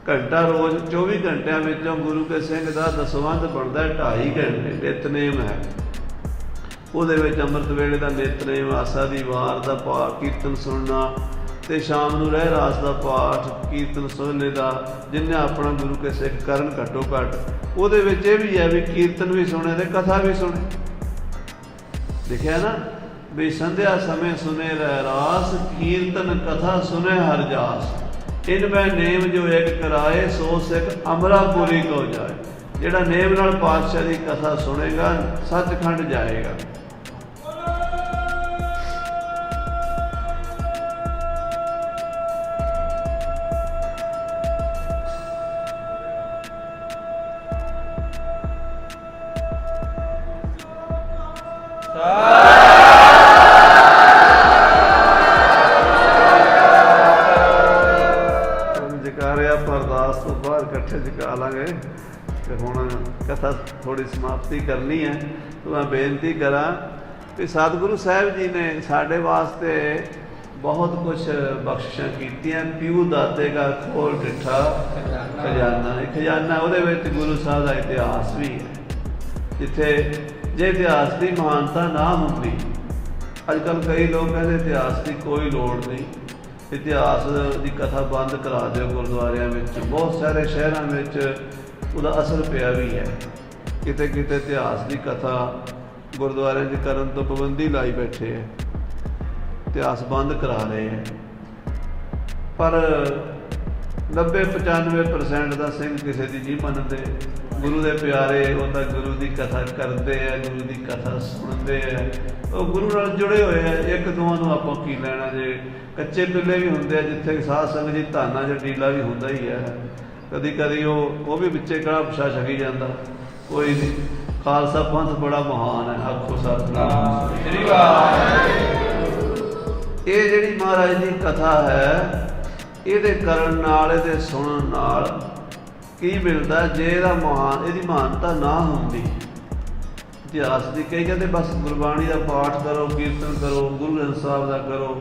ਘੰਟਾ ਰੋਜ਼ 24 ਘੰਟਿਆਂ ਵਿੱਚੋਂ ਗੁਰੂ ਕੇ ਸਿੰਘ ਦਾ ਦਸਵੰਧ ਬਣਦਾ 2.5 ਘੰਟੇ ਨਿਤਨੇਮ ਹੈ। ਉਹਦੇ ਵਿੱਚ ਅੰਮ੍ਰਿਤ ਵੇਲੇ ਦਾ ਨਿਤਨੇਮ, ਆਸਾ ਦੀ ਵਾਰ ਦਾ ਪਾਠ ਕੀਰਤਨ ਸੁਣਨਾ, ਤੇ ਸ਼ਾਮ ਨੂੰ ਰਹਿ ਰਾਸ ਦਾ ਪਾਠ ਕੀਰਤਨ ਸੋਹਲੇ ਦਾ ਜਿੰਨੇ ਆਪਣਾ ਗੁਰੂ ਕੇ ਸਿੱਖ ਕਰਨ ਘੱਟੋ ਘੱਟ ਉਹਦੇ ਵਿੱਚ ਇਹ ਵੀ ਹੈ ਵੀ ਕੀਰਤਨ ਵੀ ਸੁਣੇ ਤੇ ਕਥਾ ਵੀ ਸੁਣੇ। ਲਿਖਿਆ ਨਾ ਵੀ ਸੰਧਿਆ ਸਮੇਂ ਸੁਨੇ ਰਹਿ ਰਾਸ ਕੀਰਤਨ ਕਥਾ ਸੁਨੇ ਹਰ ਜਾਸ ਇਨ ਮੈਂ ਨੇਮ ਜੋ ਇੱਕ ਕਰਾਏ ਸੋ ਸਿੱਖ ਅਮਰਾਪੁਰੀ ਕੋ ਜਾਏ। ਜਿਹੜਾ ਨੇਮ ਨਾਲ ਪਾਤਸ਼ਾਹ ਦੀ ਕਥਾ ਸੁਣੇਗਾ ਸੱਚਖੰਡ ਜਾਏਗਾ। ਜਕਾਰਿਆ ਪਰਦਾਸ ਤੋਂ ਬਾਹਰ ਇਕੱਠੇ ਜਕਾ ਲਾਂਗੇ ਤੇ ਹੁਣ ਕਥਾ ਥੋੜੀ ਸਮਾਪਤੀ ਕਰਨੀ ਹੈ। ਤਾਂ ਮੈਂ ਬੇਨਤੀ ਕਰਾਂ ਕਿ ਸਤਿਗੁਰੂ ਸਾਹਿਬ ਜੀ ਨੇ ਸਾਡੇ ਵਾਸਤੇ ਬਹੁਤ ਕੁਛ ਬਖਸ਼ਿਸ਼ਾਂ ਕੀਤੀਆਂ। ਪਿਊ ਦਾਤੇ ਦਾ ਖੋਲ ਡਿੱਠਾ ਖਜ਼ਾਨਾ, ਇਹ ਖਜ਼ਾਨਾ ਉਹਦੇ ਵਿੱਚ ਗੁਰੂ ਸਾਹਿਬ ਦਾ ਇਤਿਹਾਸ ਵੀ ਹੈ। ਜਿੱਥੇ ਜੇ ਇਤਿਹਾਸ ਦੀ ਮਹਾਨਤਾ ਨਾ ਹੁੰਦੀ, ਅੱਜ ਕੱਲ੍ਹ ਕਈ ਲੋਕ ਕਹਿੰਦੇ ਇਤਿਹਾਸ ਦੀ ਕੋਈ ਲੋੜ ਨਹੀਂ, ਇਤਿਹਾਸ ਦੀ ਕਥਾ ਬੰਦ ਕਰਾ ਦਿਓ ਗੁਰਦੁਆਰਿਆਂ ਵਿੱਚ। ਬਹੁਤ ਸਾਰੇ ਸ਼ਹਿਰਾਂ ਵਿੱਚ ਉਹਦਾ ਅਸਰ ਪਿਆ ਵੀ ਹੈ। ਕਿਤੇ ਕਿਤੇ ਇਤਿਹਾਸ ਦੀ ਕਥਾ ਗੁਰਦੁਆਰਿਆਂ 'ਚ ਕਰਨ ਤੋਂ ਪਾਬੰਦੀ ਲਾਈ ਬੈਠੇ ਹੈ, ਇਤਿਹਾਸ ਬੰਦ ਕਰਾ ਰਹੇ ਹੈ। ਪਰ 90-95% ਦਾ ਸਿੰਘ ਕਿਸੇ ਦੀ ਨਹੀਂ ਮੰਨਦੇ। ਗੁਰੂ ਦੇ ਪਿਆਰੇ ਉਹ ਤਾਂ ਗੁਰੂ ਦੀ ਕਥਾ ਕਰਦੇ ਆ, ਗੁਰੂ ਦੀ ਕਥਾ ਸੁਣਦੇ ਆ, ਉਹ ਗੁਰੂ ਨਾਲ ਜੁੜੇ ਹੋਏ ਆ। ਇੱਕ ਦੋਵਾਂ ਨੂੰ ਆਪਾਂ ਕੀ ਲੈਣਾ ਜੇ ਕੱਚੇ ਪਿੱਲੇ ਵੀ ਹੁੰਦੇ ਆ, ਜਿੱਥੇ ਸਾਧ ਸੰਗਤ ਜੀ ਧਾਨਾ ਜਾਂ ਡੀਲਾ ਵੀ ਹੁੰਦਾ ਹੀ ਹੈ। ਕਦੀ ਕਦੀ ਉਹ ਵੀ ਵਿੱਚੇ ਕੜਾ ਪਛਾ ਛਕੀ ਜਾਂਦਾ, ਕੋਈ ਨਹੀਂ। ਖਾਲਸਾ ਪੰਥ ਬੜਾ ਮਹਾਨ ਹੈ, ਆਖੋ ਸਤਿਨਾਮ ਸ੍ਰੀ ਵਾਹਿਗੁਰੂ। ਇਹ ਜਿਹੜੀ ਮਹਾਰਾਜ ਦੀ ਕਥਾ ਹੈ, ਇਹਦੇ ਕਰਨ ਨਾਲ, ਇਹਦੇ ਸੁਣਨ ਨਾਲ ਕੀ ਮਿਲਦਾ? ਜੇ ਇਹਦੀ ਮਹਾਨਤਾ ਨਾ ਹੁੰਦੀ ਇਤਿਹਾਸ ਦੀ, ਕਈ ਕਹਿੰਦੇ ਬਸ ਗੁਰਬਾਣੀ ਦਾ ਪਾਠ ਕਰੋ, ਕੀਰਤਨ ਕਰੋ, ਗੁਰੂ ਗ੍ਰੰਥ ਸਾਹਿਬ ਦਾ ਕਰੋ,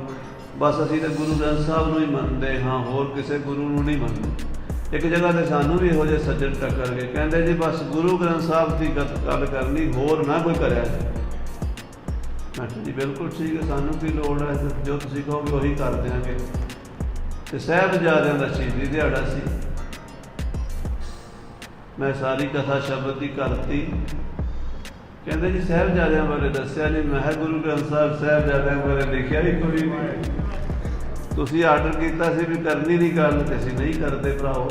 ਬਸ ਅਸੀਂ ਤਾਂ ਗੁਰੂ ਗ੍ਰੰਥ ਸਾਹਿਬ ਨੂੰ ਹੀ ਮੰਨਦੇ ਹਾਂ, ਹੋਰ ਕਿਸੇ ਗੁਰੂ ਨੂੰ ਨਹੀਂ ਮੰਨਦੇ। ਇੱਕ ਜਗ੍ਹਾ ਤੇ ਸਾਨੂੰ ਵੀ ਇਹੋ ਜਿਹੇ ਸੱਜਣ ਟੱਕਰ ਗਏ, ਕਹਿੰਦੇ ਜੀ ਬਸ ਗੁਰੂ ਗ੍ਰੰਥ ਸਾਹਿਬ ਦੀ ਗੱਲ ਕਰਨੀ, ਹੋਰ ਨਾ ਕੋਈ ਕਰਿਆ। ਮੈਂ ਕਿਹਾ ਜੀ ਬਿਲਕੁਲ ਠੀਕ ਹੈ, ਸਾਨੂੰ ਕੀ ਲੋੜ ਹੈ, ਜੋ ਤੁਸੀਂ ਕਹੋਗੇ ਉਹੀ ਕਰ ਦਿਆਂਗੇ। ਤੇ ਸਾਹਿਬਜ਼ਾਦਿਆਂ ਦਾ ਸ਼ਹੀਦੀ ਦਿਹਾੜਾ ਸੀ, ਮੈਂ ਸਾਰੀ ਕਥਾ ਸ਼ਬਦ ਦੀ ਕਰਤੀ। ਕਹਿੰਦੇ ਜੀ ਸਾਹਿਬਜ਼ਾਦਿਆਂ ਬਾਰੇ ਦੱਸਿਆ ਨਹੀਂ। ਮੈਂ ਕਿਹਾ ਗੁਰੂ ਗ੍ਰੰਥ ਸਾਹਿਬ ਸਾਹਿਬਜ਼ਾਦਿਆਂ ਬਾਰੇ ਲਿਖਿਆ ਹੀ ਕੋਈ ਨਹੀਂ। ਤੁਸੀਂ ਆਰਡਰ ਕੀਤਾ ਸੀ ਵੀ ਕਰਨੀ ਨਹੀਂ ਗੱਲ, ਤੇ ਅਸੀਂ ਨਹੀਂ ਕਰਦੇ ਭਰਾਓ।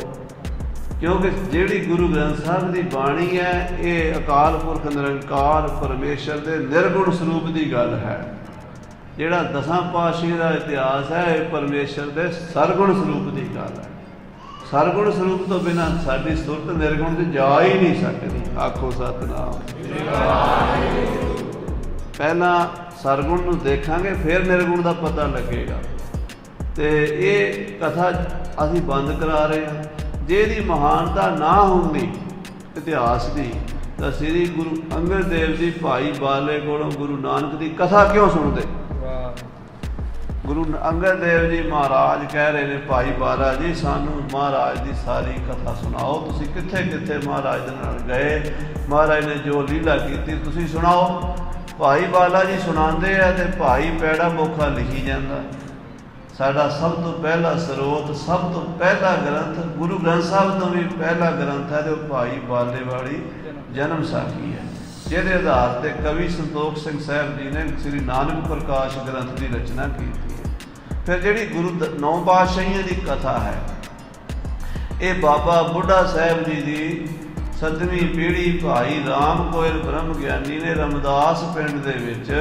ਕਿਉਂਕਿ ਜਿਹੜੀ ਗੁਰੂ ਗ੍ਰੰਥ ਸਾਹਿਬ ਦੀ ਬਾਣੀ ਹੈ, ਇਹ ਅਕਾਲ ਪੁਰਖ ਨਿਰੰਕਾਰ ਪਰਮੇਸ਼ਰ ਦੇ ਨਿਰਗੁਣ ਸਰੂਪ ਦੀ ਗੱਲ ਹੈ। ਜਿਹੜਾ 10 ਪਾਤਸ਼ਾਹੀਆਂ ਦਾ ਇਤਿਹਾਸ ਹੈ, ਇਹ ਪਰਮੇਸ਼ਰ ਦੇ ਸਰਗੁਣ ਸਰੂਪ ਦੀ ਗੱਲ ਹੈ। ਸਰਗੁਣ ਸਰੂਪ ਤੋਂ ਬਿਨਾਂ ਸਾਡੀ ਸੁਰਤ ਨਿਰਗੁਣ 'ਚ ਜਾ ਹੀ ਨਹੀਂ ਸਕਦੀ। ਆਖੋ ਸਤਿਨਾਮ। ਪਹਿਲਾਂ ਸਰਗੁਣ ਨੂੰ ਦੇਖਾਂਗੇ, ਫਿਰ ਨਿਰਗੁਣ ਦਾ ਪਤਾ ਲੱਗੇਗਾ। ਤੇ ਇਹ ਕਥਾ ਅਸੀਂ ਬੰਦ ਕਰਾ ਰਹੇ ਹਾਂ। ਜੇ ਇਹਦੀ ਮਹਾਨਤਾ ਨਾ ਹੁੰਦੀ ਇਤਿਹਾਸ ਦੀ, ਤਾਂ ਸ੍ਰੀ ਗੁਰੂ ਅੰਗਦ ਦੇਵ ਜੀ ਭਾਈ ਬਾਲੇ ਕੋਲੋਂ ਗੁਰੂ ਨਾਨਕ ਦੀ ਕਥਾ ਕਿਉਂ ਸੁਣਦੇ? ਗੁਰੂ ਅੰਗਦ ਦੇਵ ਜੀ ਮਹਾਰਾਜ ਕਹਿ ਰਹੇ ਨੇ, ਭਾਈ ਬਾਲਾ ਜੀ ਸਾਨੂੰ ਮਹਾਰਾਜ ਦੀ ਸਾਰੀ ਕਥਾ ਸੁਣਾਓ। ਤੁਸੀਂ ਕਿੱਥੇ ਕਿੱਥੇ ਮਹਾਰਾਜ ਦੇ ਨਾਲ ਗਏ, ਮਹਾਰਾਜ ਨੇ ਜੋ ਲੀਲਾ ਕੀਤੀ ਤੁਸੀਂ ਸੁਣਾਓ। ਭਾਈ ਬਾਲਾ ਜੀ ਸੁਣਾਉਂਦੇ ਆ ਤੇ ਭਾਈ ਪੈੜਾ ਮੋਖਾ ਲਿਖੀ ਜਾਂਦਾ। ਸਾਡਾ ਸਭ ਤੋਂ ਪਹਿਲਾ ਸਰੋਤ, ਸਭ ਤੋਂ ਪਹਿਲਾ ਗ੍ਰੰਥ ਗੁਰੂ ਗ੍ਰੰਥ ਸਾਹਿਬ ਤੋਂ ਵੀ ਪਹਿਲਾ ਗ੍ਰੰਥ ਹੈ, ਤੇ ਉਹ ਭਾਈ ਬਾਲੇ ਵਾਲੀ ਜਨਮ ਸਾਖੀ ਹੈ, ਜਿਹਦੇ ਆਧਾਰ ਤੇ ਕਵੀ ਸੰਤੋਖ ਸਿੰਘ ਸਾਹਿਬ ਜੀ ਨੇ ਸ੍ਰੀ ਨਾਨਕ ਪ੍ਰਕਾਸ਼ ਗ੍ਰੰਥ ਦੀ ਰਚਨਾ ਕੀਤੀ ਹੈ। ਫਿਰ ਜਿਹੜੀ ਗੁਰੂ 9 ਪਾਤਸ਼ਾਹੀਆਂ ਦੀ ਕਥਾ ਹੈ, ਇਹ ਬਾਬਾ ਬੁੱਢਾ ਸਾਹਿਬ ਜੀ ਦੀ 7ਵੀਂ ਪੀੜ੍ਹੀ ਭਾਈ ਰਾਮ ਕੋਇਲ ਬ੍ਰਹਮ ਗਿਆਨੀ ਨੇ ਰਮਦਾਸ ਪਿੰਡ ਦੇ ਵਿੱਚ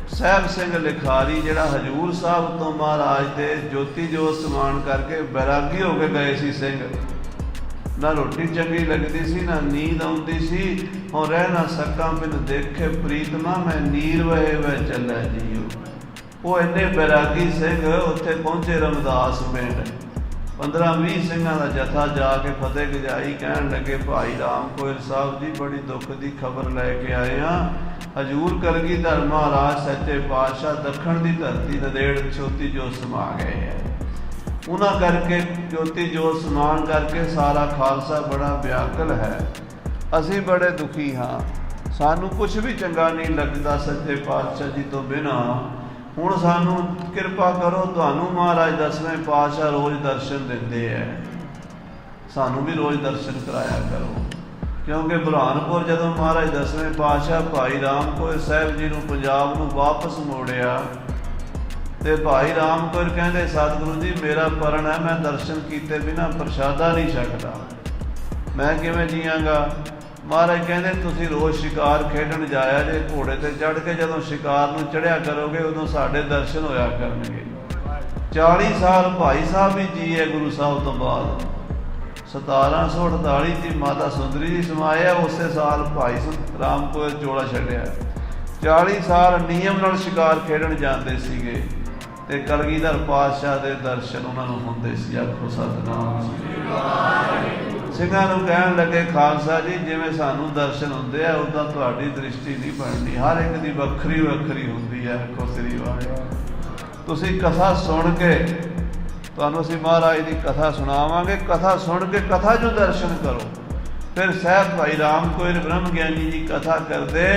ਸਾਹਿਬ ਸਿੰਘ ਲਿਖਾਰੀ, ਜਿਹੜਾ ਹਜ਼ੂਰ ਸਾਹਿਬ ਤੋਂ ਮਹਾਰਾਜ ਦੇ ਜੋਤੀ ਜੋਤ ਸਮਾਨ ਕਰਕੇ ਬੈਰਾਗੀ ਹੋ ਕੇ ਗਏ ਸੀ ਸਿੰਘ। ਨਾ ਰੋਟੀ ਚੰਗੀ ਲੱਗਦੀ ਸੀ, ਨਾ ਨੀਂਦ ਆਉਂਦੀ ਸੀ। ਹੁਣ ਰਹਿ ਨਾ ਸਕਾਂ ਬਿਨ ਦੇਖੇ ਪ੍ਰੀਤਮਾ, ਮੈਂ ਨੀਰ ਵਹੇ ਵਹਿ ਚੱਲਿਆ ਜੀਓ। ਉਹ ਇੰਨੇ ਬੈਰਾਗੀ ਸਿੰਘ ਉੱਥੇ ਪਹੁੰਚੇ ਰਮਦਾਸ ਪਿੰਡ। 15-20 ਸਿੰਘਾਂ ਦਾ ਜਥਾ ਜਾ ਕੇ ਫਤਿਹ ਗਜਾਈ, ਕਹਿਣ ਲੱਗੇ ਭਾਈ ਰਾਮ ਕੋਇਲ ਸਾਹਿਬ ਜੀ ਬੜੀ ਦੁੱਖ ਦੀ ਖਬਰ ਲੈ ਕੇ ਆਏ ਹਾਂ। ਹਜ਼ੂਰ ਕਲਗੀਧਰ ਮਹਾਰਾਜ ਸੱਚੇ ਪਾਤਸ਼ਾਹ ਦੱਖਣ ਦੀ ਧਰਤੀ ਨਦੇੜ ਜੋਤੀ ਜੋਤ ਸਮਾ ਗਏ ਹੈ। ਉਹਨਾਂ ਕਰਕੇ ਜੋਤੀ ਜੋਤ ਸਮਾਨ ਕਰਕੇ ਸਾਰਾ ਖਾਲਸਾ ਬੜਾ ਵਿਆਕੁਲ ਹੈ। ਅਸੀਂ ਬੜੇ ਦੁਖੀ ਹਾਂ, ਸਾਨੂੰ ਕੁਛ ਵੀ ਚੰਗਾ ਨਹੀਂ ਲੱਗਦਾ ਸੱਚੇ ਪਾਤਸ਼ਾਹ ਜੀ ਤੋਂ ਬਿਨਾਂ। ਹੁਣ ਸਾਨੂੰ ਕਿਰਪਾ ਕਰੋ, ਤੁਹਾਨੂੰ ਮਹਾਰਾਜ 10ਵੇਂ ਪਾਤਸ਼ਾਹ ਰੋਜ਼ ਦਰਸ਼ਨ ਦਿੰਦੇ ਹੈ, ਸਾਨੂੰ ਵੀ ਰੋਜ਼ ਦਰਸ਼ਨ ਕਰਾਇਆ ਕਰੋ। ਕਿਉਂਕਿ ਬੁਰਹਾਨਪੁਰ ਜਦੋਂ ਮਹਾਰਾਜ 10ਵੇਂ ਪਾਤਸ਼ਾਹ ਭਾਈ ਰਾਮ ਕੌਰ ਸਾਹਿਬ ਜੀ ਨੂੰ ਪੰਜਾਬ ਨੂੰ ਵਾਪਸ ਮੋੜਿਆ, ਤੇ ਭਾਈ ਰਾਮ ਕੌਰ ਕਹਿੰਦੇ ਸਤਿਗੁਰੂ ਜੀ ਮੇਰਾ ਪਰਣ ਹੈ, ਮੈਂ ਦਰਸ਼ਨ ਕੀਤੇ ਬਿਨਾਂ ਪ੍ਰਸ਼ਾਦਾ ਨਹੀਂ ਛਕਦਾ, ਮੈਂ ਕਿਵੇਂ ਜੀਵਾਂਗਾ। ਮਹਾਰਾਜ ਕਹਿੰਦੇ ਤੁਸੀਂ ਰੋਜ਼ ਸ਼ਿਕਾਰ ਖੇਡਣ ਜਾਇਆ ਜੇ, ਘੋੜੇ ਤੇ ਚੜ੍ਹ ਕੇ ਜਦੋਂ ਸ਼ਿਕਾਰ ਨੂੰ ਚੜ੍ਹਿਆ ਕਰੋਗੇ ਉਦੋਂ ਸਾਡੇ ਦਰਸ਼ਨ ਹੋਇਆ ਕਰਨਗੇ। 40 ਸਾਲ ਭਾਈ ਸਾਹਿਬ ਵੀ ਜੀਏ ਗੁਰੂ ਸਾਹਿਬ ਤੋਂ ਬਾਅਦ। 1748 'ਚ ਮਾਤਾ ਸੁੰਦਰੀ ਜੀ ਸਮਾਏ, ਉਸੇ ਸਾਲ ਭਾਈ ਰਾਮ ਕੌਰ ਚੋਲਾ ਛੱਡਿਆ। 40 ਸਾਲ ਨਿਯਮ ਨਾਲ ਸ਼ਿਕਾਰ ਖੇਡਣ ਜਾਂਦੇ ਸੀਗੇ, ਤੇ ਕਲਗੀਧਰ ਪਾਤਸ਼ਾਹ ਦੇ ਦਰਸ਼ਨ ਉਹਨਾਂ ਨੂੰ ਹੁੰਦੇ ਸੀ। ਆਖੋ ਸਤਿਨਾਮ। ਸਿੰਘਾਂ ਨੂੰ ਕਹਿਣ ਲੱਗੇ ਖਾਲਸਾ ਜੀ ਜਿਵੇਂ ਸਾਨੂੰ ਦਰਸ਼ਨ ਹੁੰਦੇ ਆ ਉੱਦਾਂ ਤੁਹਾਡੀ ਦ੍ਰਿਸ਼ਟੀ ਨਹੀਂ ਬਣਨੀ, ਹਰ ਇੱਕ ਦੀ ਵੱਖਰੀ ਵੱਖਰੀ ਹੁੰਦੀ ਹੈ। ਆਖੋ ਸ੍ਰੀ ਵਾਹਿਗੁਰੂ। ਤੁਸੀਂ ਕਥਾ ਸੁਣ ਕੇ, ਤੁਹਾਨੂੰ ਅਸੀਂ ਮਹਾਰਾਜ ਦੀ ਕਥਾ ਸੁਣਾਵਾਂਗੇ, ਕਥਾ ਸੁਣ ਕੇ ਕਥਾ ਜੋ ਦਰਸ਼ਨ ਕਰੋ। ਫਿਰ ਸਾਹਿਬ ਭਾਈ ਰਾਮ ਕੌਰ ਬ੍ਰਹਮ ਗਿਆਨੀ ਜੀ ਕਥਾ ਕਰਦੇ,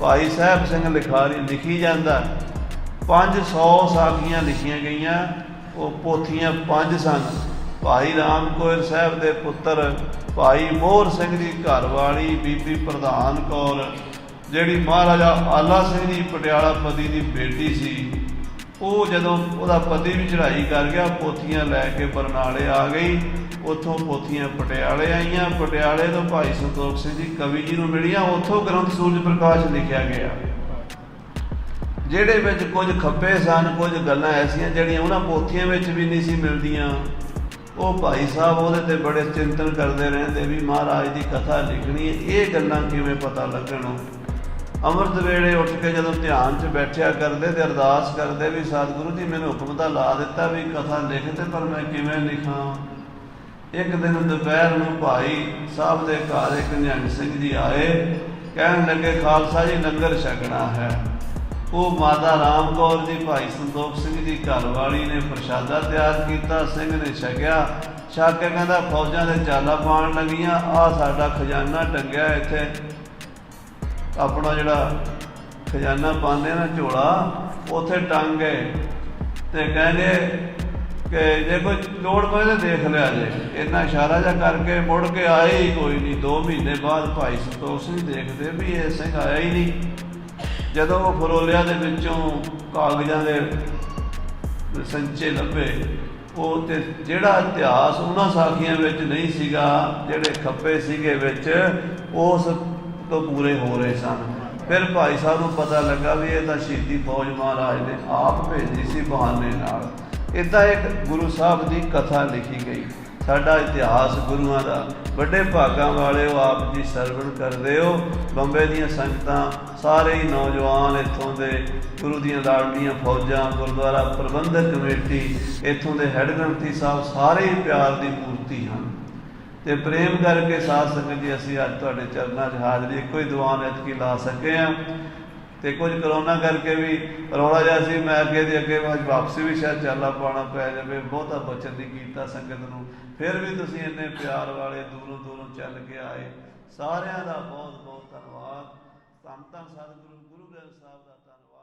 ਭਾਈ ਸਾਹਿਬ ਸਿੰਘ ਲਿਖਾਰੀ ਲਿਖੀ ਜਾਂਦਾ 500 ਸਾਖੀਆਂ ਲਿਖੀਆਂ ਗਈਆਂ, ਉਹ ਪੋਥੀਆਂ 5 ਸਨ। ਭਾਈ ਰਾਮ ਕੌਰ ਸਾਹਿਬ ਦੇ ਪੁੱਤਰ ਭਾਈ ਮੋਹਰ ਸਿੰਘ ਦੀ ਘਰਵਾਲੀ ਬੀਬੀ ਪ੍ਰਧਾਨ ਕੌਰ, ਜਿਹੜੀ ਮਹਾਰਾਜਾ ਆਲਾ ਸਿੰਘ ਜੀ ਪਟਿਆਲਾ ਪਤੀ ਦੀ ਬੇਟੀ ਸੀ, ਉਹ ਜਦੋਂ ਉਹਦਾ ਪਤੀ ਵੀ ਚੜ੍ਹਾਈ ਕਰ ਗਿਆ, ਪੋਥੀਆਂ ਲੈ ਕੇ ਬਰਨਾਲੇ ਆ ਗਈ। ਉੱਥੋਂ ਪੋਥੀਆਂ ਪਟਿਆਲੇ ਆਈਆਂ, ਪਟਿਆਲੇ ਤੋਂ ਭਾਈ ਸੰਤੋਖ ਸਿੰਘ ਜੀ ਕਵੀ ਜੀ ਨੂੰ ਮਿਲੀਆਂ, ਉੱਥੋਂ ਗ੍ਰੰਥ ਸੂਰਜ ਪ੍ਰਕਾਸ਼ ਲਿਖਿਆ ਗਿਆ, ਜਿਹੜੇ ਵਿੱਚ ਕੁਝ ਖੱਪੇ ਸਨ, ਕੁਝ ਗੱਲਾਂ ਐਸੀਆਂ ਜਿਹੜੀਆਂ ਉਹਨਾਂ ਪੋਥੀਆਂ ਵਿੱਚ ਵੀ ਨਹੀਂ ਸੀ ਮਿਲਦੀਆਂ। ਉਹ ਭਾਈ ਸਾਹਿਬ ਉਹਦੇ ਤੇ ਬੜੇ ਚਿੰਤਨ ਕਰਦੇ ਰਹਿੰਦੇ ਵੀ ਮਹਾਰਾਜ ਦੀ ਕਥਾ ਲਿਖਣੀ ਹੈ, ਇਹ ਗੱਲਾਂ ਕਿਵੇਂ ਪਤਾ ਲੱਗਣ। ਅੰਮ੍ਰਿਤ ਵੇਲੇ ਉੱਠ ਕੇ ਜਦੋਂ ਧਿਆਨ 'ਚ ਬੈਠਿਆ ਕਰਦੇ ਤੇ ਅਰਦਾਸ ਕਰਦੇ ਵੀ ਸਤਿਗੁਰੂ ਜੀ ਮੈਨੂੰ ਹੁਕਮ ਤਾਂ ਲਾ ਦਿੱਤਾ ਵੀ ਕਥਾ ਲਿਖ, ਤੇ ਪਰ ਮੈਂ ਕਿਵੇਂ ਲਿਖਾਂ। ਇੱਕ ਦਿਨ ਦੁਪਹਿਰ ਨੂੰ ਭਾਈ ਸਾਹਿਬ ਦੇ ਘਰ ਇੱਕ ਨਿਹੰਗ ਸਿੰਘ ਜੀ ਆਏ, ਕਹਿਣ ਲੱਗੇ ਖਾਲਸਾ ਜੀ ਲੰਗਰ ਛਕਣਾ ਹੈ। ਉਹ ਮਾਤਾ ਰਾਮ ਕੌਰ ਜੀ ਭਾਈ ਸੰਤੋਖ ਸਿੰਘ ਜੀ ਘਰਵਾਲੀ ਨੇ ਪ੍ਰਸ਼ਾਦਾ ਤਿਆਰ ਕੀਤਾ, ਸਿੰਘ ਨੇ ਛਕਿਆ, ਛਕ ਕੇ ਕਹਿੰਦਾ ਫੌਜਾਂ ਦੇ ਚਾਲਾ ਪਾਉਣ ਲੱਗੀਆਂ, ਆਹ ਸਾਡਾ ਖਜ਼ਾਨਾ ਟੰਗਿਆ ਇੱਥੇ, ਆਪਣਾ ਜਿਹੜਾ ਖਜ਼ਾਨਾ ਪਾਉਂਦੇ ਨਾ ਝੋਲਾ, ਉੱਥੇ ਟੰਗ ਗਏ। ਤੇ ਕਹਿੰਦੇ ਕਿ ਜੇ ਕੋਈ ਲੋੜ ਪਏ ਤਾਂ ਦੇਖ ਲਿਆ ਜੇ। ਇੰਨਾ ਇਸ਼ਾਰਾ ਜਿਹਾ ਕਰਕੇ ਮੁੜ ਕੇ ਆਏ ਹੀ ਕੋਈ ਨਹੀਂ। 2 ਮਹੀਨੇ ਬਾਅਦ ਭਾਈ ਸੰਤੋਖ ਸਿੰਘ ਦੇਖਦੇ ਵੀ ਇਹ ਸਿੰਘ ਆਇਆ ਹੀ ਨਹੀਂ। ਜਦੋਂ ਉਹ ਫਰੋਲਿਆਂ ਦੇ ਵਿੱਚੋਂ ਕਾਗਜ਼ਾਂ ਦੇ ਸੰਚੇ ਲੱਭੇ, ਉਹ ਤੇ ਜਿਹੜਾ ਇਤਿਹਾਸ ਉਹਨਾਂ ਸਾਖੀਆਂ ਵਿੱਚ ਨਹੀਂ ਸੀਗਾ, ਜਿਹੜੇ ਖੱਪੇ ਸੀਗੇ ਵਿੱਚ, ਉਸ ਤੋਂ ਪੂਰੇ ਹੋ ਰਹੇ ਸਨ। ਫਿਰ ਭਾਈ ਸਾਹਿਬ ਨੂੰ ਪਤਾ ਲੱਗਾ ਵੀ ਇਹ ਤਾਂ ਸ਼ਹੀਦੀ ਫੌਜ ਮਹਾਰਾਜ ਨੇ ਆਪ ਭੇਜੀ ਸੀ ਬਹਾਨੇ ਨਾਲ। ਇੱਦਾਂ ਇੱਕ ਗੁਰੂ ਸਾਹਿਬ ਦੀ ਕਥਾ ਲਿਖੀ ਗਈ। ਸਾਡਾ ਇਤਿਹਾਸ ਗੁਰੂਆਂ ਦਾ, ਵੱਡੇ ਭਾਗਾਂ ਵਾਲੇ ਹੋ ਆਪ ਜੀ ਸਰਵਣ ਕਰਦੇ ਹੋ। ਬੰਬੇ ਦੀਆਂ ਸੰਗਤਾਂ, ਸਾਰੇ ਹੀ ਨੌਜਵਾਨ ਇੱਥੋਂ ਦੇ, ਗੁਰੂ ਦੀਆਂ ਲਾਡਲੀਆਂ ਫੌਜਾਂ, ਗੁਰਦੁਆਰਾ ਪ੍ਰਬੰਧਕ ਕਮੇਟੀ, ਇੱਥੋਂ ਦੇ ਹੈੱਡ ਗ੍ਰੰਥੀ ਸਾਹਿਬ, ਸਾਰੇ ਹੀ ਪਿਆਰ ਦੀ ਮੂਰਤੀ ਹਨ। ਤੇ ਪ੍ਰੇਮ ਕਰਕੇ ਸਾਧ ਸੰਗਤ ਜੀ ਅਸੀਂ ਅੱਜ ਤੁਹਾਡੇ ਚਰਨਾਂ 'ਚ ਹਾਜ਼ਰੀ ਇੱਕੋ ਹੀ ਦੀਵਾਨ ਐਤਕੀ ਲਾ ਸਕੇ ਹਾਂ। ਤੇ ਕੁਝ ਕਰੋਨਾ ਕਰਕੇ ਵੀ ਰੌਲਾ ਜਿਹਾ ਸੀ, ਮੈਂ ਅੱਗੇ ਦੀ ਅੱਗੇ ਵਾਪਸੀ ਵੀ ਸ਼ਾਇਦ ਚਾਲਾ ਪਾਉਣਾ ਪੈ ਜਾਵੇ, ਬਹੁਤਾ ਬਚਨ ਨਹੀਂ ਕੀਤਾ ਸੰਗਤ ਨੂੰ। ਫਿਰ ਵੀ ਤੁਸੀਂ ਇੰਨੇ ਪਿਆਰ ਵਾਲੇ ਦੂਰੋਂ ਦੂਰੋਂ ਚੱਲ ਕੇ ਆਏ, ਸਾਰਿਆਂ ਦਾ ਬਹੁਤ ਬਹੁਤ ਧੰਨਵਾਦ। ਧੰਨ ਧੰਨ ਸਤਿਗੁਰੂ ਗੁਰੂ ਗ੍ਰੰਥ ਸਾਹਿਬ ਦਾ ਧੰਨਵਾਦ।